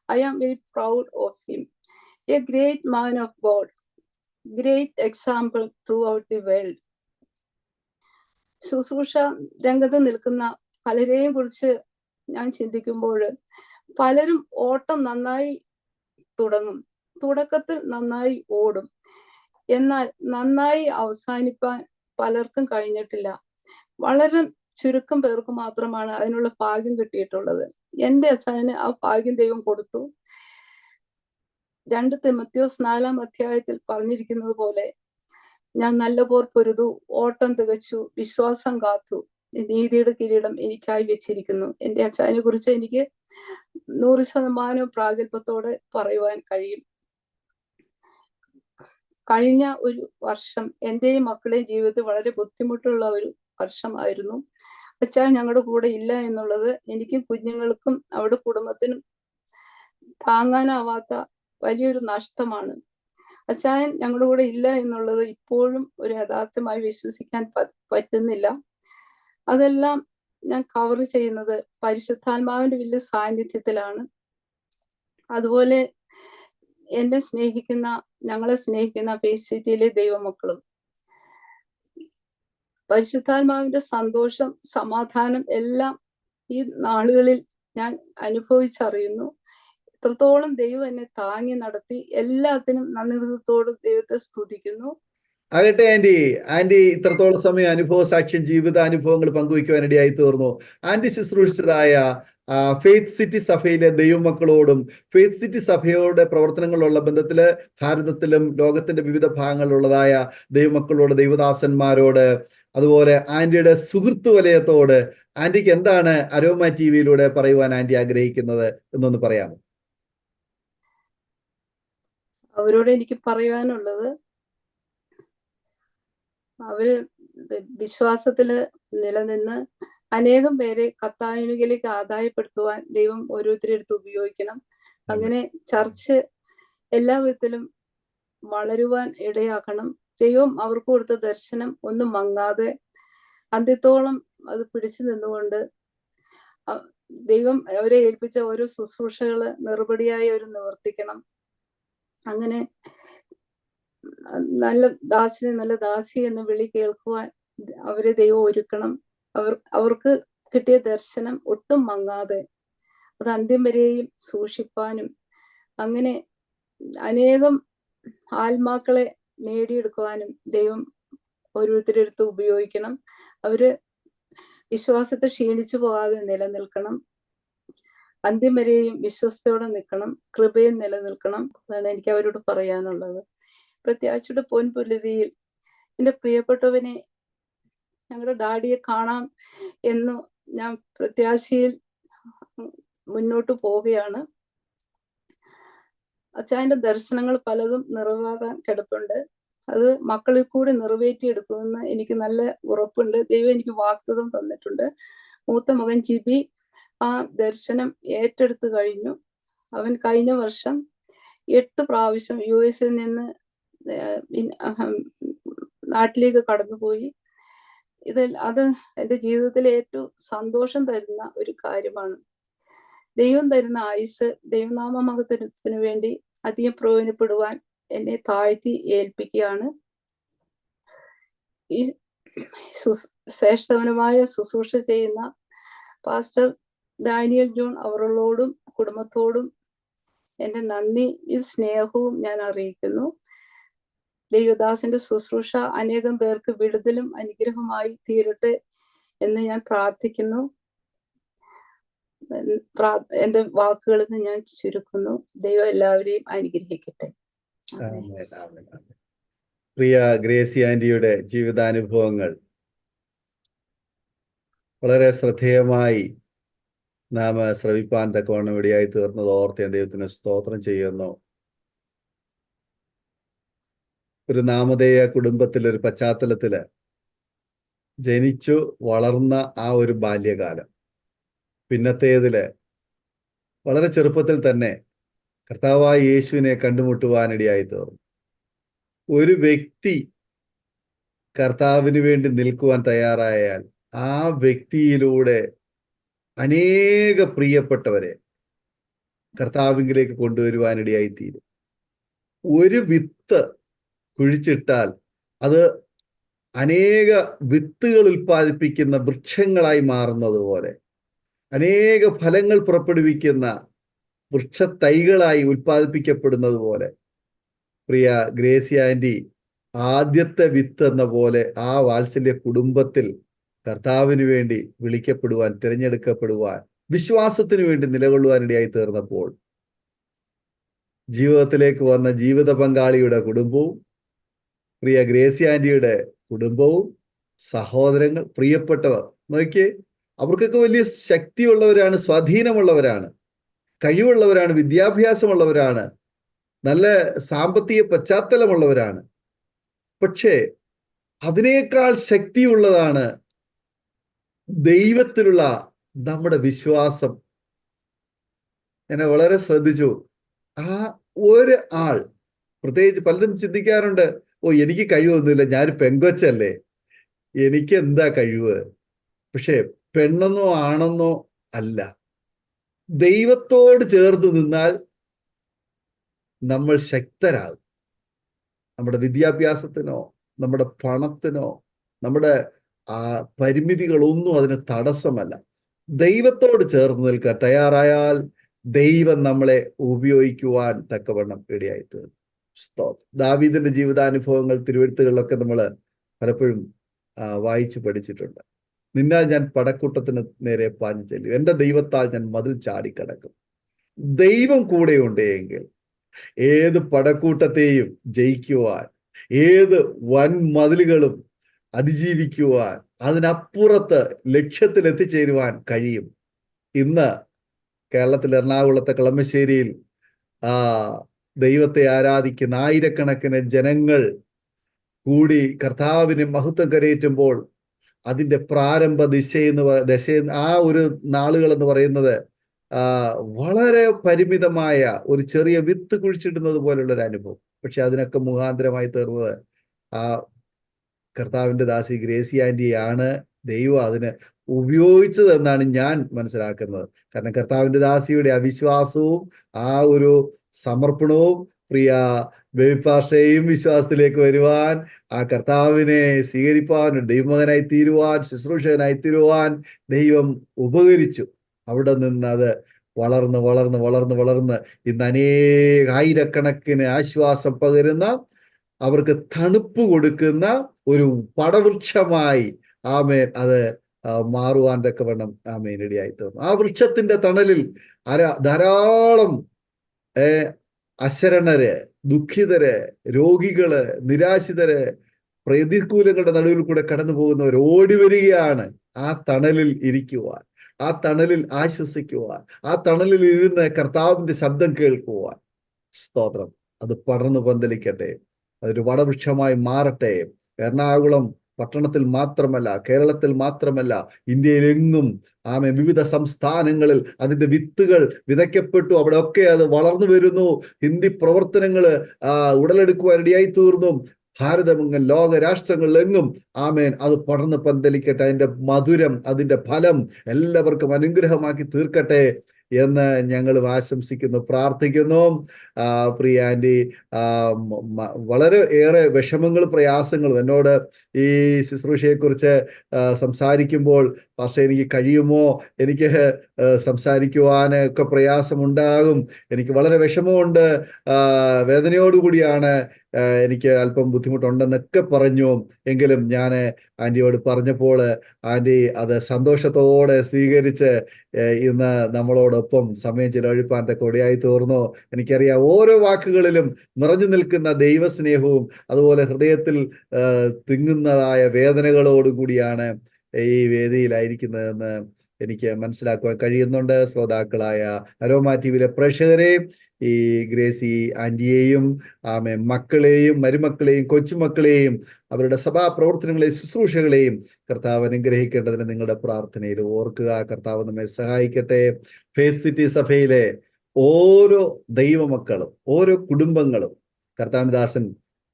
I am very proud of him. A great man of God, great example throughout the world. ശുശ്രൂഷ രംഗത്ത് നിൽക്കുന്ന പലരെയും കുറിച്ച് ഞാൻ ചിന്തിക്കുമ്പോൾ പലരും ഓട്ടം നന്നായി തുടങ്ങും, തുടക്കത്തിൽ നന്നായി ഓടും, എന്നാൽ നന്നായി അവസാനിപ്പാൻ പലർക്കും കഴിഞ്ഞിട്ടില്ല. വളരെ ചുരുക്കം പേർക്ക് മാത്രമാണ് അതിനുള്ള ഭാഗ്യം കിട്ടിയിട്ടുള്ളത്. എന്റെ അച്ഛന് ആ ഭാഗ്യം ദൈവം കൊടുത്തു. 2 തിമോഥെയോസ് 4-ാം അധ്യായത്തിൽ പറഞ്ഞിരിക്കുന്നത് പോലെ, ഞാൻ നല്ല പോർ പൊരുതു, ഓട്ടം തികച്ചു, വിശ്വാസം കാത്തു, നീതിയുടെ കിരീടം എനിക്കായി വെച്ചിരിക്കുന്നു. എന്റെ അച്ഛനെ കുറിച്ച് എനിക്ക് 100% പ്രാഗൽഭ്യത്തോടെ പറയുവാൻ കഴിയും. കഴിഞ്ഞ ഒരു വർഷം എന്റെയും മക്കളുടെയും ജീവിതത്തിൽ വളരെ ബുദ്ധിമുട്ടുള്ള ഒരു വർഷമായിരുന്നു. അച്ഛൻ ഞങ്ങളുടെ കൂടെ ഇല്ല എന്നുള്ളത് എനിക്കും കുഞ്ഞുങ്ങൾക്കും അവിടെ കുടുംബത്തിനും താങ്ങാനാവാത്ത വലിയൊരു നഷ്ടമാണ്. അച്ചായൻ ഞങ്ങളുടെ കൂടെ ഇല്ല എന്നുള്ളത് ഇപ്പോഴും ഒരു യഥാർത്ഥമായി വിശ്വസിക്കാൻ പറ്റുന്നില്ല. അതെല്ലാം ഞാൻ കവർ ചെയ്യുന്നത് പരിശുദ്ധാത്മാവിന്റെ വലിയ സാന്നിധ്യത്തിലാണ്. അതുപോലെ എന്നെ സ്നേഹിക്കുന്ന, ഞങ്ങളെ സ്നേഹിക്കുന്ന PCTയിലെ ദൈവമക്കളും പരിശുദ്ധാത്മാവിന്റെ സന്തോഷം, സമാധാനം എല്ലാം ഈ നാളുകളിൽ ഞാൻ അനുഭവിച്ചറിയുന്നു. എത്രത്തോളം ദൈവം എന്നെ താങ്ങി നടത്തി. എല്ലാത്തിനും നന്ദിയോടും ദൈവത്തെ സ്തുതിക്കുന്നു. ആകട്ടെ ആന്റി ഇത്രത്തോളം സമയം അനുഭവ സാക്ഷ്യം, ജീവിത അനുഭവങ്ങൾ പങ്കുവയ്ക്കുവാനിടയായി തീർന്നു. ആന്റി ശുശ്രൂഷിച്ചതായ ഫെയ്ത്ത് സിറ്റി സഭയിലെ ദൈവമക്കളോടും ഫെയ്ത്ത് സിറ്റി സഭയുടെ പ്രവർത്തനങ്ങളുള്ള ബന്ധത്തില് ഭാരതത്തിലും ലോകത്തിന്റെ വിവിധ ഭാഗങ്ങളിലുള്ളതായ ദൈവമക്കളോട്, ദൈവദാസന്മാരോട്, അതുപോലെ ആന്റിയുടെ സുഹൃത്തു വലയത്തോട് ആന്റിക്ക് എന്താണ് അരോമ TV-യിലൂടെ പറയുവാൻ ആന്റി ആഗ്രഹിക്കുന്നത് എന്നൊന്ന് പറയാമോ? അവരോട് എനിക്ക് പറയുവാനുള്ളത്, അവര് വിശ്വാസത്തില് നിലനിന്ന് അനേകം പേരെ കർത്താവിലേക്ക് ആദായപ്പെടുത്തുവാൻ ദൈവം ഓരോരുത്തരെ എടുത്ത് ഉപയോഗിക്കണം. അങ്ങനെ ചർച്ച് എല്ലാ വിധത്തിലും വളരുവാൻ ഇടയാക്കണം. ദൈവം അവർക്ക് കൊടുത്ത ദർശനം ഒന്നും മങ്ങാതെ അന്ത്യത്തോളം അത് പിടിച്ചു നിന്നുകൊണ്ട് ദൈവം അവരെ ഏൽപ്പിച്ച ഓരോ ശുശ്രൂഷകള് നിർപടിയായി അവർ നിവർത്തിക്കണം. അങ്ങനെ നല്ല ദാസിനെ നല്ല ദാസി എന്ന വിളി കേൾക്കുവാൻ അവരെ ദൈവം ഒരുക്കണം. അവർക്ക് കിട്ടിയ ദർശനം ഒട്ടും മങ്ങാതെ അത് അന്ത്യം വരെയും സൂക്ഷിപ്പാനും അങ്ങനെ അനേകം ആത്മാക്കളെ നേടിയെടുക്കുവാനും ദൈവം ഓരോരുത്തരുടെ അടുത്ത് ഉപയോഗിക്കണം. അവര് വിശ്വാസത്തെ ക്ഷീണിച്ചു പോകാതെ നിലനിൽക്കണം. അന്ത്യം വരെയും വിശ്വസ്തയോടെ നിൽക്കണം, കൃപയിൽ നിലനിൽക്കണം. അതാണ് എനിക്ക് അവരോട് പറയാനുള്ളത്. പ്രത്യാശയുടെ പൊൻപുലരിയിൽ എന്റെ പ്രിയപ്പെട്ടവനെ, ഞങ്ങളുടെ ഡാഡിയെ കാണാം എന്ന് ഞാൻ പ്രത്യാശയിൽ മുന്നോട്ട് പോവുകയാണ്. അച്ചായന്റെ ദർശനങ്ങൾ പലതും നിറവേറാൻ കിടപ്പുണ്ട്. അത് മക്കളിൽ കൂടി നിറവേറ്റിയെടുക്കുമെന്ന് എനിക്ക് നല്ല ഉറപ്പുണ്ട്. ദൈവം എനിക്ക് വാഗ്ദത്തം തന്നിട്ടുണ്ട്. മൂത്ത മകൻ ജിബി ആ ദർശനം ഏറ്റെടുത്തു കഴിഞ്ഞു. അവൻ കഴിഞ്ഞ വർഷം 8 പ്രാവശ്യം US-ൽ നിന്ന് നാട്ടിലേക്ക് കടന്നുപോയി. അത് എൻ്റെ ജീവിതത്തിലെ ഏറ്റവും സന്തോഷം തരുന്ന ഒരു കാര്യമാണ്. ദൈവം തരുന്ന ആയുസ് ദൈവനാമ മഹത്വത്തിന് വേണ്ടി അധികം പ്രയോജനപ്പെടുവാൻ എന്നെ താഴ്ത്തി ഏൽപ്പിക്കുകയാണ്. ഈ ശ്രേഷ്ഠവനമായ ശുശ്രൂഷ ചെയ്യുന്ന പാസ്റ്റർ ഡാനിയൽ ജോൺ അവരോടും കുടുംബത്തോടും എൻ്റെ നന്ദി, സ്നേഹവും ഞാൻ അറിയിക്കുന്നു. ദൈവദാസന്റെ ശുശ്രൂഷ അനേകം പേർക്ക് വിടുതലും അനുഗ്രഹമായി തീരട്ടെ എന്ന് ഞാൻ പ്രാർത്ഥിക്കുന്നു. എന്റെ വാക്കുകളിൽ നിന്ന് ഞാൻ ചുരുക്കുന്നു. ദൈവം എല്ലാവരെയും അനുഗ്രഹിക്കട്ടെ. പ്രിയ ഗ്രേസി ആന്റിയുടെ ജീവിതാനുഭവങ്ങൾ വളരെ ശ്രദ്ധേയമായി നാം ശ്രവിപ്പാൻ തക്കവണ്ണം ഇടയായി തീർന്നത് ഓർത്ത് ഞാൻ ദൈവത്തിന് സ്തോത്രം ചെയ്യുന്നു. ഒരു നാമധേയ കുടുംബത്തിലൊരു പശ്ചാത്തലത്തില് ജനിച്ചു വളർന്ന ആ ഒരു ബാല്യകാലം, പിന്നത്തേതില് വളരെ ചെറുപ്പത്തിൽ തന്നെ കർത്താവായ യേശുവിനെ കണ്ടുമുട്ടുവാനിടയായി തീർന്നു. ഒരു വ്യക്തി കർത്താവിന് വേണ്ടി നിൽക്കുവാൻ തയ്യാറായാൽ ആ വ്യക്തിയിലൂടെ അനേക പ്രിയപ്പെട്ടവരെ കർത്താവിലേക്ക് കൊണ്ടുവരുവാനിടയായി തീരും. ഒരു വിത്ത് കുഴിച്ചിട്ടാൽ അത് അനേക വിത്തുകൾ ഉൽപ്പാദിപ്പിക്കുന്ന വൃക്ഷങ്ങളായി മാറുന്നത് പോലെ, അനേക ഫലങ്ങൾ പുറപ്പെടുവിക്കുന്ന വൃക്ഷത്തൈകളായി ഉൽപ്പാദിപ്പിക്കപ്പെടുന്നത് പോലെ, പ്രിയ ഗ്രേസി ആന്റി ആദ്യത്തെ വിത്ത് എന്ന പോലെ ആ വാത്സല്യ കുടുംബത്തിൽ കർത്താവിന് വേണ്ടി വിളിക്കപ്പെടുവാൻ, തിരഞ്ഞെടുക്കപ്പെടുവാൻ, വിശ്വാസത്തിന് വേണ്ടി നിലകൊള്ളുവാനിടയായി തീർന്നപ്പോൾ ജീവിതത്തിലേക്ക് വന്ന ജീവിത പങ്കാളിയുടെ കുടുംബവും പ്രിയ ഗ്രേസി ആന്റിയുടെ കുടുംബവും സഹോദരങ്ങൾ, പ്രിയപ്പെട്ടവർ നോക്കിയേ, അവർക്കൊക്കെ വലിയ ശക്തിയുള്ളവരാണ്, സ്വാധീനമുള്ളവരാണ്, കഴിവുള്ളവരാണ്, വിദ്യാഭ്യാസമുള്ളവരാണ്, നല്ല സാമ്പത്തിക പശ്ചാത്തലമുള്ളവരാണ്. പക്ഷേ അതിനേക്കാൾ ശക്തിയുള്ളതാണ് ദൈവത്തിലുള്ള നമ്മുടെ വിശ്വാസം. എന്നെ വളരെ ശ്രദ്ധിച്ചു. ആ ഒരു ആൾ, പ്രത്യേകിച്ച് പലരും ചിന്തിക്കാറുണ്ട്, ഓ എനിക്ക് കഴിവൊന്നുമില്ല, ഞാൻ പെങ്കൊച്ചല്ലേ, എനിക്ക് എന്താ കഴിവ്. പക്ഷെ പെണ്ണെന്നോ ആണെന്നോ അല്ല, ദൈവത്തോട് ചേർന്ന് നിന്നാൽ നമ്മൾ ശക്തരാകും. നമ്മുടെ വിദ്യാഭ്യാസത്തിനോ നമ്മുടെ പണത്തിനോ നമ്മുടെ പരിമിതികളൊന്നും അതിന് തടസ്സമല്ല. ദൈവത്തോട് ചേർന്ന് നിൽക്കാൻ തയ്യാറായാൽ ദൈവം നമ്മളെ ഉപയോഗിക്കുവാൻ തക്കവണ്ണം ഇടയായി തീർന്നു. ദാവീദിന്റെ ജീവിതാനുഭവങ്ങൾ തിരുവെഴുത്തുകളിലൊക്കെ നമ്മൾ പലപ്പോഴും വായിച്ചു പഠിച്ചിട്ടുണ്ട്. നിന്നാൽ ഞാൻ പടക്കൂട്ടത്തിന് നേരെ പാഞ്ഞു ചെല്ലും, എൻ്റെ ദൈവത്താൽ ഞാൻ മതിൽ ചാടിക്കടക്കും. ദൈവം കൂടെയുണ്ട് എങ്കിൽ ഏത് പടക്കൂട്ടത്തെയും ജയിക്കുവാൻ, ഏത് വൻ മതിലുകളും അതിജീവിക്കുവാൻ, അതിനപ്പുറത്ത് ലക്ഷ്യത്തിൽ എത്തിച്ചേരുവാൻ കഴിയും. ഇന്ന് കേരളത്തിൽ എറണാകുളത്തെ കളമശ്ശേരിയിൽ ദൈവത്തെ ആരാധിക്കുന്ന ആയിരക്കണക്കിന് ജനങ്ങൾ കൂടി കർത്താവിനെ മഹത്വം കരയേറ്റുമ്പോൾ അതിൻ്റെ പ്രാരംഭ ദശ ആ ഒരു നാളുകൾ എന്ന് പറയുന്നത് വളരെ പരിമിതമായ ഒരു ചെറിയ വിത്ത് കുഴിച്ചിടുന്നത് പോലുള്ളൊരു അനുഭവം. പക്ഷെ അതിനൊക്കെ മുഖാന്തരമായി തീർന്നത് ആ കർത്താവിൻ്റെ ദാസി ഗ്രേസി ആന്റിയാണ് ദൈവം അതിന് ഉപയോഗിച്ചത് എന്നാണ് ഞാൻ മനസ്സിലാക്കുന്നത്. കാരണം കർത്താവിൻ്റെ ദാസിയുടെ അവിശ്വാസവും ആ ഒരു സമർപ്പണവും പ്രിയ ബേബിപ്പാഷയും വിശ്വാസത്തിലേക്ക് വരുവാൻ, ആ കർത്താവിനെ സ്വീകരിപ്പാൻ, ദൈവമകനായി തീരുവാൻ, ശുശ്രൂഷകനായി തീരുവാൻ ദൈവം ഉപകരിച്ചു. അവിടെ നിന്ന് അത് വളർന്ന് വളർന്ന് വളർന്ന് വളർന്ന് ഇന്ന് ആയിരക്കണക്കിന് ആശ്വാസം പകരുന്ന, അവർക്ക് തണുപ്പ് കൊടുക്കുന്ന ഒരു പടവൃക്ഷമായി ആമേൻ അത് മാറുവാൻ തക്കവണ്ണം ആമേൻ ഇടയായി തീർന്നു. ആ വൃക്ഷത്തിന്റെ തണലിൽ ധാരാളം അശരണര്, ദുഃഖിതര്, രോഗികള്, നിരാശിതര്, പ്രതികൂലങ്ങളുടെ നടുവിൽ കൂടെ കടന്നു പോകുന്നവർ ഓടി വരികയാണ് ആ തണലിൽ ഇരിക്കുവാൻ, ആ തണലിൽ ആശ്വസിക്കുവാൻ, ആ തണലിൽ ഇരുന്ന് കർത്താവിന്റെ ശബ്ദം കേൾക്കുവാൻ. സ്തോത്രം. അത് പടർന്നു പന്തലിക്കട്ടെ, അതൊരു വടവൃക്ഷമായി മാറട്ടെ. എറണാകുളം പട്ടണത്തിൽ മാത്രമല്ല, കേരളത്തിൽ മാത്രമല്ല, ഇന്ത്യയിലെങ്ങും വിവിധ സംസ്ഥാനങ്ങളിൽ അതിന്റെ വിത്തുകൾ വിതയ്ക്കപ്പെട്ടു. അവിടെ ഒക്കെ അത് വളർന്നു വരുന്നു. ഹിന്ദി പ്രവർത്തനങ്ങൾ ഉടലെടുക്കുവാൻ ഇടയായി തീർന്നു. ഭാരതമെങ്ങും ലോക രാഷ്ട്രങ്ങളിലെങ്ങും ആമേൻ അത് പടർന്ന് പന്തലിക്കട്ടെ. അതിന്റെ മധുരം, അതിന്റെ ഫലം എല്ലാവർക്കും അനുഗ്രഹമാക്കി തീർക്കട്ടെ എന്ന് ഞങ്ങൾ ആശംസിക്കുന്നു, പ്രാർത്ഥിക്കുന്നു. പ്രിയ ആന്റി വളരെ ഏറെ വിഷമങ്ങൾ, പ്രയാസങ്ങളും എന്നോട് ഈ ശുശ്രൂഷയെക്കുറിച്ച് സംസാരിക്കുമ്പോൾ, പക്ഷേ എനിക്ക് കഴിയുമോ, എനിക്ക് സംസാരിക്കുവാനൊക്കെ പ്രയാസമുണ്ടാകും, എനിക്ക് വളരെ വിഷമമുണ്ട്, വേദനയോടുകൂടിയാണ് എനിക്ക് അല്പം ബുദ്ധിമുട്ടുണ്ടെന്നൊക്കെ പറഞ്ഞു. എങ്കിലും ഞാൻ ആൻറ്റിയോട് പറഞ്ഞപ്പോൾ ആൻറ്റി അത് സന്തോഷത്തോടെ സ്വീകരിച്ച് ഇന്ന് നമ്മളോടൊപ്പം സമയം ചിലവഴിപ്പാൻ കൊടിയായി തീർന്നു. എനിക്കറിയാം ഓരോ വാക്കുകളിലും നിറഞ്ഞു നിൽക്കുന്ന ദൈവസ്നേഹവും അതുപോലെ ഹൃദയത്തിൽ തിങ്ങുന്നതായ വേദനകളോടും കൂടിയാണ് ഈ വേദിയിലായിരിക്കുന്നതെന്ന് എനിക്ക് മനസ്സിലാക്കുവാൻ കഴിയുന്നുണ്ട്. ശ്രോതാക്കളായ അരോമ ടിവിയിലെ പ്രേക്ഷകരെ, ഈ ഗ്രേസി ആൻറ്റിയെയും മക്കളെയും മരുമക്കളെയും കൊച്ചുമക്കളെയും അവരുടെ സഭാ പ്രവർത്തനങ്ങളെയും ശുശ്രൂഷകളെയും കർത്താവ് അനുഗ്രഹിക്കേണ്ടതിന് നിങ്ങളുടെ പ്രാർത്ഥനയിൽ ഓർക്കുക. കർത്താവ് നമ്മെ സഹായിക്കട്ടെ. ഫേസ് സിറ്റി സഭയിലെ ഓരോ ദൈവമക്കളും ഓരോ കുടുംബങ്ങളും കർത്താവിദാസൻ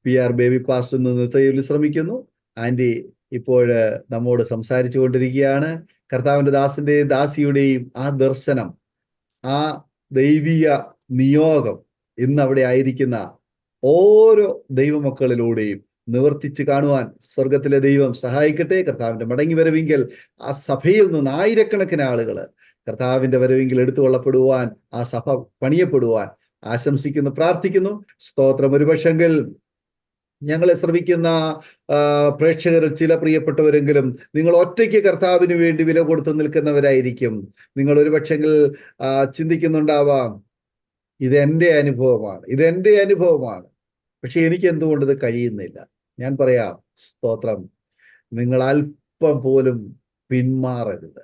PR ബേബി പാസ്റ്റർ നിർത്തയിൽ ശ്രമിക്കുന്നു. ആൻറ്റി ഇപ്പോൾ നമ്മോട് സംസാരിച്ചു കൊണ്ടിരിക്കുകയാണ്. കർത്താവിന്റെ ദാസന്റെയും ദാസിയുടെയും ആ ദർശനം, ആ ദൈവിക നിയോഗം ഇന്ന് അവിടെ ആയിരിക്കുന്ന ഓരോ ദൈവമക്കളിലൂടെയും നിവർത്തിച്ച് കാണുവാൻ സ്വർഗത്തിലെ ദൈവം സഹായിക്കട്ടെ. കർത്താവിന്റെ മടങ്ങി വരവെങ്കിൽ ആ സഭയിൽ നിന്ന് ആയിരക്കണക്കിന് ആളുകൾ കർത്താവിന്റെ വരവെങ്കിൽ എടുത്തുകൊള്ളപ്പെടുവാൻ, ആ സഭ പണിയപ്പെടുവാൻ ആശംസിക്കുന്നു, പ്രാർത്ഥിക്കുന്നു. സ്തോത്രം. ഒരുപക്ഷെങ്കിൽ ഞങ്ങളെ ശ്രമിക്കുന്ന പ്രേക്ഷകരിൽ ചില പ്രിയപ്പെട്ടവരെങ്കിലും നിങ്ങൾ ഒറ്റയ്ക്ക് കർത്താവിന് വേണ്ടി വില കൊടുത്ത് നിൽക്കുന്നവരായിരിക്കും. നിങ്ങൾ ഒരുപക്ഷെങ്കിൽ ചിന്തിക്കുന്നുണ്ടാവാം, ഇതെന്റെ അനുഭവമാണ്, പക്ഷെ എനിക്ക് എന്തുകൊണ്ട് ഇത് കഴിയുന്നില്ല. ഞാൻ പറയാം, സ്തോത്രം, നിങ്ങൾ അല്പം പോലും പിന്മാറരുത്.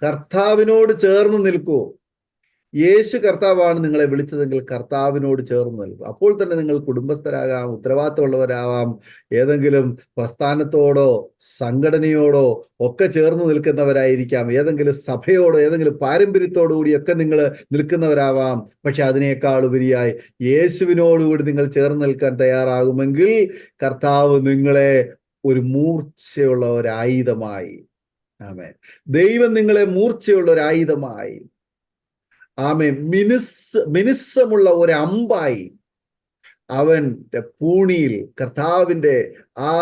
കർത്താവിനോട് ചേർന്ന് നിൽക്കൂ. യേശു കർത്താവാണ് നിങ്ങളെ വിളിച്ചതെങ്കിൽ കർത്താവിനോട് ചേർന്ന് നിൽക്കും. അപ്പോൾ തന്നെ നിങ്ങൾ കുടുംബസ്ഥരാകാം, ഉത്തരവാദിത്തമുള്ളവരാവാം, ഏതെങ്കിലും പ്രസ്ഥാനത്തോടോ സംഘടനയോടോ ഒക്കെ ചേർന്ന് നിൽക്കുന്നവരായിരിക്കാം, ഏതെങ്കിലും സഭയോടോ ഏതെങ്കിലും പാരമ്പര്യത്തോടു കൂടിയൊക്കെ നിങ്ങൾ നിൽക്കുന്നവരാവാം. പക്ഷെ അതിനേക്കാൾ ഉപരിയായി യേശുവിനോടുകൂടി നിങ്ങൾ ചേർന്ന് നിൽക്കാൻ തയ്യാറാകുമെങ്കിൽ കർത്താവ് നിങ്ങളെ ഒരു മൂർച്ചയുള്ള ഒരായുധമായി, ആമേൻ, ദൈവം നിങ്ങളെ മൂർച്ചയുള്ള ഒരായുധമായി, മിനുസമുള്ള ഒരു അമ്പായി അവന്റെ പൂണിയിൽ, കർത്താവിന്റെ ആ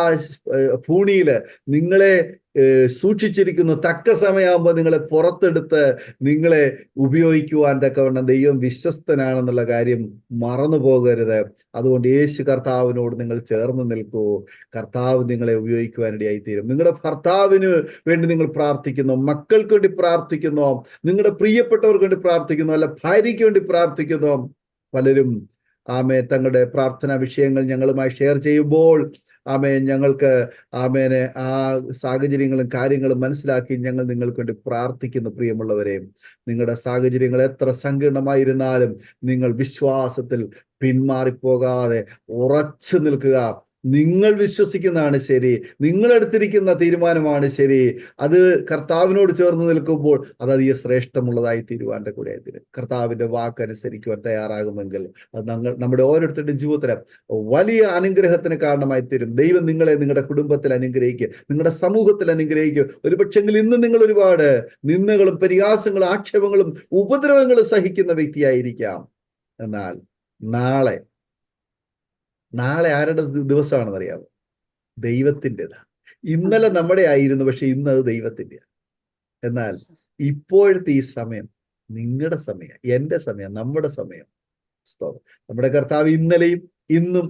പൂണിയില് നിങ്ങളെ സൂക്ഷിച്ചിരിക്കുന്ന തക്ക സമയമാകുമ്പോൾ നിങ്ങളെ പുറത്തെടുത്ത് നിങ്ങളെ ഉപയോഗിക്കുവാൻ തക്കവണ്ണം ദൈവം വിശ്വസ്തനാണെന്നുള്ള കാര്യം മറന്നു പോകരുത്. അതുകൊണ്ട് യേശു കർത്താവിനോട് നിങ്ങൾ ചേർന്ന് നിൽക്കൂ. കർത്താവ് നിങ്ങളെ ഉപയോഗിക്കുവാനിടയായി തീരും. നിങ്ങളുടെ ഭർത്താവിന് വേണ്ടി നിങ്ങൾ പ്രാർത്ഥിക്കുന്നു, മക്കൾക്ക് വേണ്ടി പ്രാർത്ഥിക്കുന്നു, നിങ്ങളുടെ പ്രിയപ്പെട്ടവർക്ക് വേണ്ടി പ്രാർത്ഥിക്കുന്നു, അല്ല ഭാര്യയ്ക്ക് വേണ്ടി പ്രാർത്ഥിക്കുന്നു. പലരും തങ്ങളുടെ പ്രാർത്ഥനാ വിഷയങ്ങൾ ഞങ്ങളുമായി ഷെയർ ചെയ്യുമ്പോൾ ഞങ്ങൾക്ക് ആ സാഹചര്യങ്ങളും കാര്യങ്ങളും മനസ്സിലാക്കി ഞങ്ങൾ നിങ്ങൾക്ക് വേണ്ടി പ്രാർത്ഥിക്കുന്നു. പ്രിയമുള്ളവരെ, നിങ്ങളുടെ സാഹചര്യങ്ങൾ എത്ര സങ്കീർണമായിരുന്നാലും നിങ്ങൾ വിശ്വാസത്തിൽ പിന്മാറിപ്പോകാതെ ഉറച്ചു നിൽക്കുക. നിങ്ങൾ വിശ്വസിക്കുന്നതാണ് ശരി, നിങ്ങൾ എടുത്തിരിക്കുന്ന തീരുമാനമാണ് ശരി. അത് കർത്താവിനോട് ചേർന്ന് നിൽക്കുമ്പോൾ അത് അധികം ശ്രേഷ്ഠമുള്ളതായി തീരുവാൻ്റെ കൂടെ ആയിത്തീരും. കർത്താവിന്റെ വാക്കനുസരിക്കുവാൻ തയ്യാറാകുമെങ്കിൽ അത് നമ്മുടെ ഓരോരുത്തരുടെയും ജീവിതത്തിൽ വലിയ അനുഗ്രഹത്തിന് കാരണമായി തീരും. ദൈവം നിങ്ങളെ നിങ്ങളുടെ കുടുംബത്തിൽ അനുഗ്രഹിക്കുക, നിങ്ങളുടെ സമൂഹത്തിൽ അനുഗ്രഹിക്കുക. ഒരുപക്ഷെങ്കിൽ ഇന്ന് നിങ്ങൾ ഒരുപാട് നിന്ദകളും പരിഹാസങ്ങളും ആക്ഷേപങ്ങളും ഉപദ്രവങ്ങളും സഹിക്കുന്ന വ്യക്തിയായിരിക്കാം. എന്നാൽ നാളെ ആരുടെ ദിവസമാണെന്ന് അറിയാമോ? ദൈവത്തിൻ്റെതാണ്. ഇന്നലെ നമ്മുടെ ആയിരുന്നു, പക്ഷെ ഇന്ന് അത് ദൈവത്തിൻ്റെ. എന്നാൽ ഇപ്പോഴത്തെ ഈ സമയം നിങ്ങളുടെ സമയം, എൻ്റെ സമയം, നമ്മുടെ സമയം. നമ്മുടെ കർത്താവ് ഇന്നലെയും ഇന്നും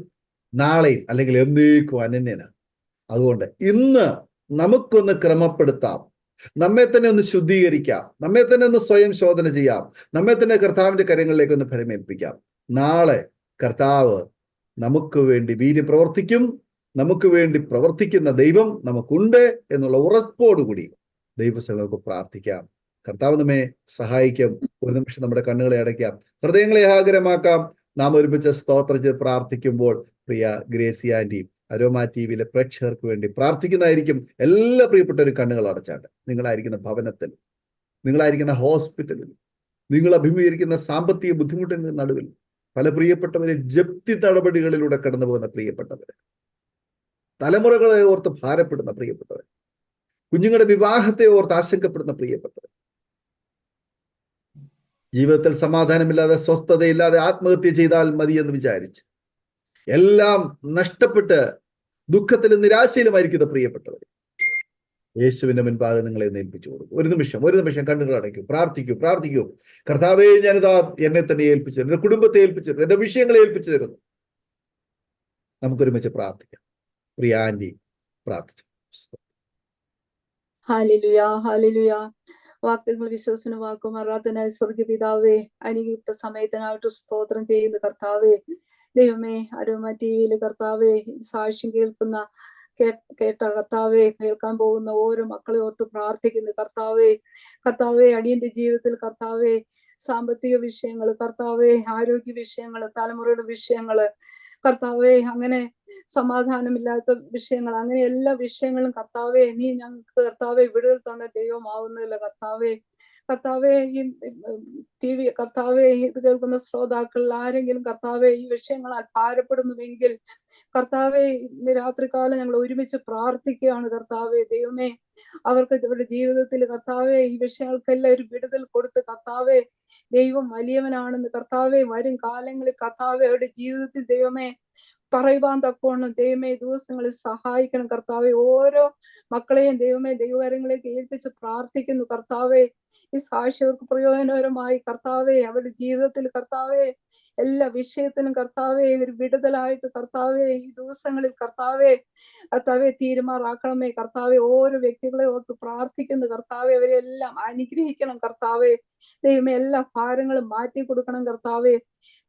നാളെയും അല്ലെങ്കിൽ എന്നേക്കും അനന്യനാണ്. അതുകൊണ്ട് ഇന്ന് നമുക്കൊന്ന് ക്രമപ്പെടുത്താം, നമ്മെ തന്നെ ഒന്ന് ശുദ്ധീകരിക്കാം, നമ്മെ തന്നെ ഒന്ന് സ്വയം ശോധന ചെയ്യാം, നമ്മെ തന്നെ കർത്താവിന്റെ കരങ്ങളിലേക്ക് ഒന്ന് ഫലമേൽപ്പിക്കാം. നാളെ കർത്താവ് നമുക്ക് വേണ്ടി വീര്യം പ്രവർത്തിക്കും. നമുക്ക് വേണ്ടി പ്രവർത്തിക്കുന്ന ദൈവം നമുക്കുണ്ട് എന്നുള്ള ഉറപ്പോടുകൂടി ദൈവസഭകൾക്ക് പ്രാർത്ഥിക്കാം. കർത്താവ് നമ്മെ സഹായിക്കും. ഒരു നിമിഷം നമ്മുടെ കണ്ണുകളെ അടയ്ക്കാം, ഹൃദയങ്ങളെ ഏകാഗ്രമാക്കാം. നാം ഒരുമിച്ച് സ്തോത്രം ചെയ്ത് പ്രാർത്ഥിക്കുമ്പോൾ പ്രിയ ഗ്രേസി ആന്റി അരോമ ടിവിയിലെ പ്രേക്ഷകർക്ക് വേണ്ടി പ്രാർത്ഥിക്കുന്നതായിരിക്കും. എല്ലാ പ്രിയപ്പെട്ടവരും കണ്ണുകൾ അടച്ചാണ്ട്, നിങ്ങളായിരിക്കുന്ന ഭവനത്തിൽ, നിങ്ങളായിരിക്കുന്ന ഹോസ്പിറ്റലിൽ, നിങ്ങൾ അഭിമുഖീകരിക്കുന്ന സാമ്പത്തിക ബുദ്ധിമുട്ടിന്റെ നടുവിൽ പല പ്രിയപ്പെട്ടവരെ ജപ്തി നടപടികളിലൂടെ കടന്നു പോകുന്ന പ്രിയപ്പെട്ടവര്, തലമുറകളെ ഓർത്ത് ഭാരപ്പെടുന്ന പ്രിയപ്പെട്ടവർ, കുഞ്ഞുങ്ങളുടെ വിവാഹത്തെ ഓർത്ത് ആശങ്കപ്പെടുന്ന പ്രിയപ്പെട്ടവർ, ജീവിതത്തിൽ സമാധാനമില്ലാതെ സ്വസ്ഥതയില്ലാതെ ആത്മഹത്യ ചെയ്താൽ മതി എന്ന് വിചാരിച്ച് എല്ലാം നഷ്ടപ്പെട്ട് ദുഃഖത്തിലും നിരാശയിലുമായിരിക്കുന്ന പ്രിയപ്പെട്ടവർ, യേശുവിന്റെ മുൻപാകെ നിങ്ങളെ ഏൽപ്പിച്ചു കൊടുക്കും. ഒരു നിമിഷം കണ്ണുകൾ അടയ്ക്കൂ, പ്രാർത്ഥിക്കൂ. കർത്താവേ, ഞാനിതാ എന്നെ തന്നെ ഏൽപ്പിച്ചു തരുന്നു, എന്റെ കുടുംബത്തെ ഏൽപ്പിച്ചു തരുന്നു, എന്റെ വിഷയങ്ങളെ ഏൽപ്പിച്ചു തരുന്നു. നമുക്കൊരുമിച്ച് പ്രാർത്ഥിക്കാം. പ്രിയ ആന്റി പ്രാർത്ഥിച്ചു. Hallelujah, hallelujah. വാക്തങ്ങൾ വിശ്വസന വാക്കും ആരാധനായ സ്വർഗീയ പിതാവേ, അനുഗ്രഹിച്ച സമയത്തിനായിട്ട് സ്തോത്രം ചെയ്യുന്ന കർത്താവേ, ദൈവമേ, അരോമ ടിവിയില് കർത്താവേ സാക്ഷ്യം കേൾക്കുന്ന കേട്ട കർത്താവെ, കേൾക്കാൻ പോകുന്ന ഓരോ മക്കളെ ഓർത്ത് പ്രാർത്ഥിക്കുന്നു കർത്താവെ. കർത്താവെ, അടിയന്റെ ജീവിതത്തിൽ കർത്താവെ സാമ്പത്തിക വിഷയങ്ങൾ, കർത്താവെ ആരോഗ്യ വിഷയങ്ങൾ, തലമുറയുടെ വിഷയങ്ങള്, കർത്താവെ അങ്ങനെ സമാധാനമില്ലാത്ത വിഷയങ്ങൾ, അങ്ങനെ എല്ലാ വിഷയങ്ങളും കർത്താവെ നീ ഞങ്ങൾക്ക് കർത്താവെ വിടുതൽ തന്ന ദൈവമാവുന്നില്ല കർത്താവെ. കർത്താവെ, ഈ TV കർത്താവെ ഇത് കേൾക്കുന്ന ശ്രോതാക്കളിൽ ആരെങ്കിലും കർത്താവെ ഈ വിഷയങ്ങളാൽ ഭാരപ്പെടുന്നുവെങ്കിൽ കർത്താവെ, ഇന്ന് രാത്രികാലം ഞങ്ങൾ ഒരുമിച്ച് പ്രാർത്ഥിക്കുകയാണ് കർത്താവെ. ദൈവമേ, അവർക്ക് ഇവരുടെ ജീവിതത്തിൽ കർത്താവെ ഈ വിഷയങ്ങൾക്കെല്ലാം ഒരു വിടുതൽ കൊടുത്ത് കർത്താവെ, ദൈവം വലിയവനാണെന്ന് കർത്താവെ വരും കാലങ്ങളിൽ കർത്താവെ അവരുടെ ജീവിതത്തിൽ ദൈവമേ പറയുവാൻ തക്കവണ്ണം ദൈവമേ ദിവസങ്ങളിൽ സഹായിക്കണം കർത്താവെ. ഓരോ മക്കളെയും ദൈവമേ ദൈവകാര്യങ്ങളിലേക്ക് ഏൽപ്പിച്ച് പ്രാർത്ഥിക്കുന്നു കർത്താവെ. ഈ സാക്ഷികൾക്ക് പ്രയോജനകരമായി കർത്താവെ അവരുടെ ജീവിതത്തിൽ കർത്താവെ എല്ലാ വിഷയത്തിനും കർത്താവെ ഒരു വിടുതലായിട്ട് കർത്താവെ ഈ ദിവസങ്ങളിൽ കർത്താവെ തീരുമാറാക്കണമേ കർത്താവെ. ഓരോ വ്യക്തികളെ ഓർത്ത് പ്രാർത്ഥിക്കുന്നു കർത്താവെ. അവരെല്ലാം അനുഗ്രഹിക്കണം കർത്താവെ. ദൈവമേ, എല്ലാ ഭാരങ്ങളും മാറ്റി കൊടുക്കണം കർത്താവെ.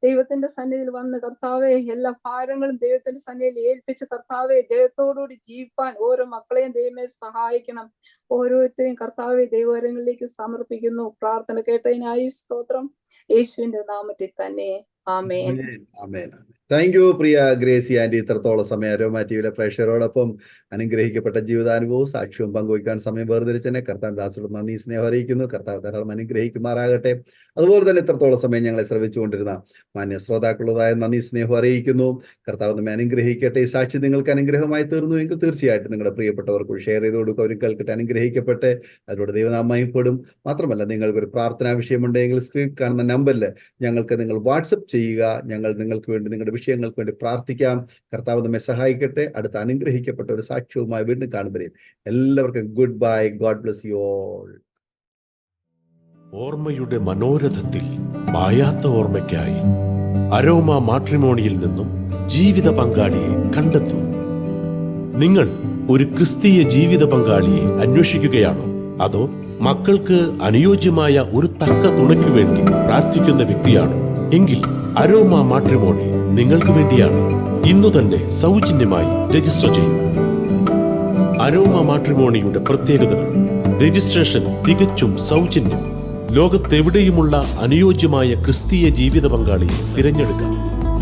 ദൈവത്തിന്റെ സന്നിധിയിൽ വന്ന് കർത്താവെ എല്ലാ ഭാരങ്ങളും ദൈവത്തിന്റെ സന്നിധിയിൽ ഏൽപ്പിച്ച് കർത്താവെ ദൈവത്തോടുകൂടി ജീവിപ്പാൻ ഓരോ മക്കളെയും ദൈവമേ സഹായിക്കണം. ഓരോരുത്തരെയും കർത്താവെ ദൈവകരങ്ങളിലേക്ക് സമർപ്പിക്കുന്നു. പ്രാർത്ഥന കേട്ടതിനായി സ്തോത്രം. യേശുവിന്റെ നാമത്തിൽ തന്നെ, ആമേൻ. താങ്ക് യു പ്രിയ ഗ്രേസി ആന്റി. ഇത്രത്തോളം സമയം അരോമ ടിവിയിലെ പ്രേക്ഷകരോടൊപ്പം അനുഗ്രഹിക്കപ്പെട്ട ജീവിതാനുഭവവും സാക്ഷ്യവും പങ്കുവയ്ക്കാൻ സമയം വേർതിരിച്ചെന്നെ കർത്താവ് ദാസോട് നന്ദി, സ്നേഹം അറിയിക്കുന്നു. കർത്താവ് ധാരാളം അനുഗ്രഹിക്കുമാറാകട്ടെ. അതുപോലെ തന്നെ ഇത്രത്തോളം സമയം ഞങ്ങളെ ശ്രവിച്ചുകൊണ്ടിരുന്ന മാന്യ ശ്രോതാക്കളുടേതായ നന്ദി, സ്നേഹം അറിയിക്കുന്നു. കർത്താവ് നമ്മെ അനുഗ്രഹിക്കട്ടെ. ഈ സാക്ഷി നിങ്ങൾക്ക് അനുഗ്രഹമായി തീർന്നുവെങ്കിൽ തീർച്ചയായിട്ടും നിങ്ങളുടെ പ്രിയപ്പെട്ടവർക്ക് ഷെയർ ചെയ്ത് കൊടുക്കുക. അവരും കേൾക്കട്ടെ, അനുഗ്രഹിക്കട്ടെ. അതിലൂടെ ദൈവനാമയപ്പെടും. മാത്രമല്ല, നിങ്ങൾക്കൊരു പ്രാർത്ഥനാ വിഷയമുണ്ടെങ്കിൽ സ്ക്രീൻ കാണുന്ന നമ്പറിൽ ഞങ്ങൾക്ക് നിങ്ങൾ വാട്സപ്പ് ചെയ്യുക. ഞങ്ങൾ നിങ്ങൾക്ക് വേണ്ടി നിങ്ങളുടെ വിഷയങ്ങൾക്ക് വേണ്ടി പ്രാർത്ഥിക്കാം. കർത്താവ് നമ്മെ സഹായിക്കട്ടെ. അടുത്ത അനുഗ്രഹിക്കപ്പെട്ട ഒരു സാക്ഷ്യവുമായി വീണ്ടും കാണുമ്പോഴേയും എല്ലാവർക്കും good bye. God bless you all. ഓർമ്മയുടെ മനോരഥത്തിൽ മായാത്ത ഓർമ്മയ്ക്കായി അരോമ മാട്രിമോണിയിൽ നിന്നും ജീവിത പങ്കാളിയെ കണ്ടെത്തൂ. നിങ്ങൾ ഒരു ക്രിസ്തീയ ജീവിത പങ്കാളിയെ അന്വേഷിക്കുകയാണോ? അതോ മക്കൾക്ക് അനുയോജ്യമായ ഒരു തക്ക തുണയ്ക്ക് വേണ്ടി പ്രാർത്ഥിക്കുന്ന വ്യക്തിയാണോ? എങ്കിൽ അരോമ മാട്രിമോണി നിങ്ങൾക്ക് വേണ്ടിയാണ്. ഇന്നു തന്നെ സൗജന്യമായി രജിസ്റ്റർ ചെയ്യൂ. അരോമ മാട്രിമോണിയുടെ പ്രത്യേകതകൾ: രജിസ്ട്രേഷൻ തികച്ചും സൗജന്യം. ലോകത്തെവിടെയുമുള്ള അനുയോജ്യമായ ക്രിസ്തീയ ജീവിത പങ്കാളിയെ തിരഞ്ഞെടുക്കാം.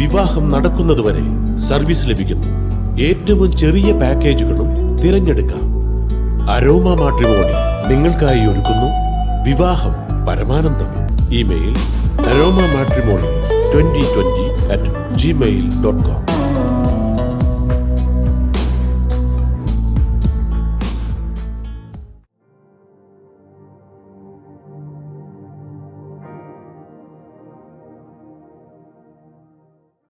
വിവാഹം നടക്കുന്നതുവരെ സർവീസ് ലഭിക്കുന്നു. ഏറ്റവും ചെറിയ പാക്കേജുകളും തിരഞ്ഞെടുക്കാം. അരോമ മാട്രിമോണി നിങ്ങൾക്കായി ഒരുക്കുന്നു വിവാഹം പരമാനന്ദം. Email aroma matrimony2020@gmail.com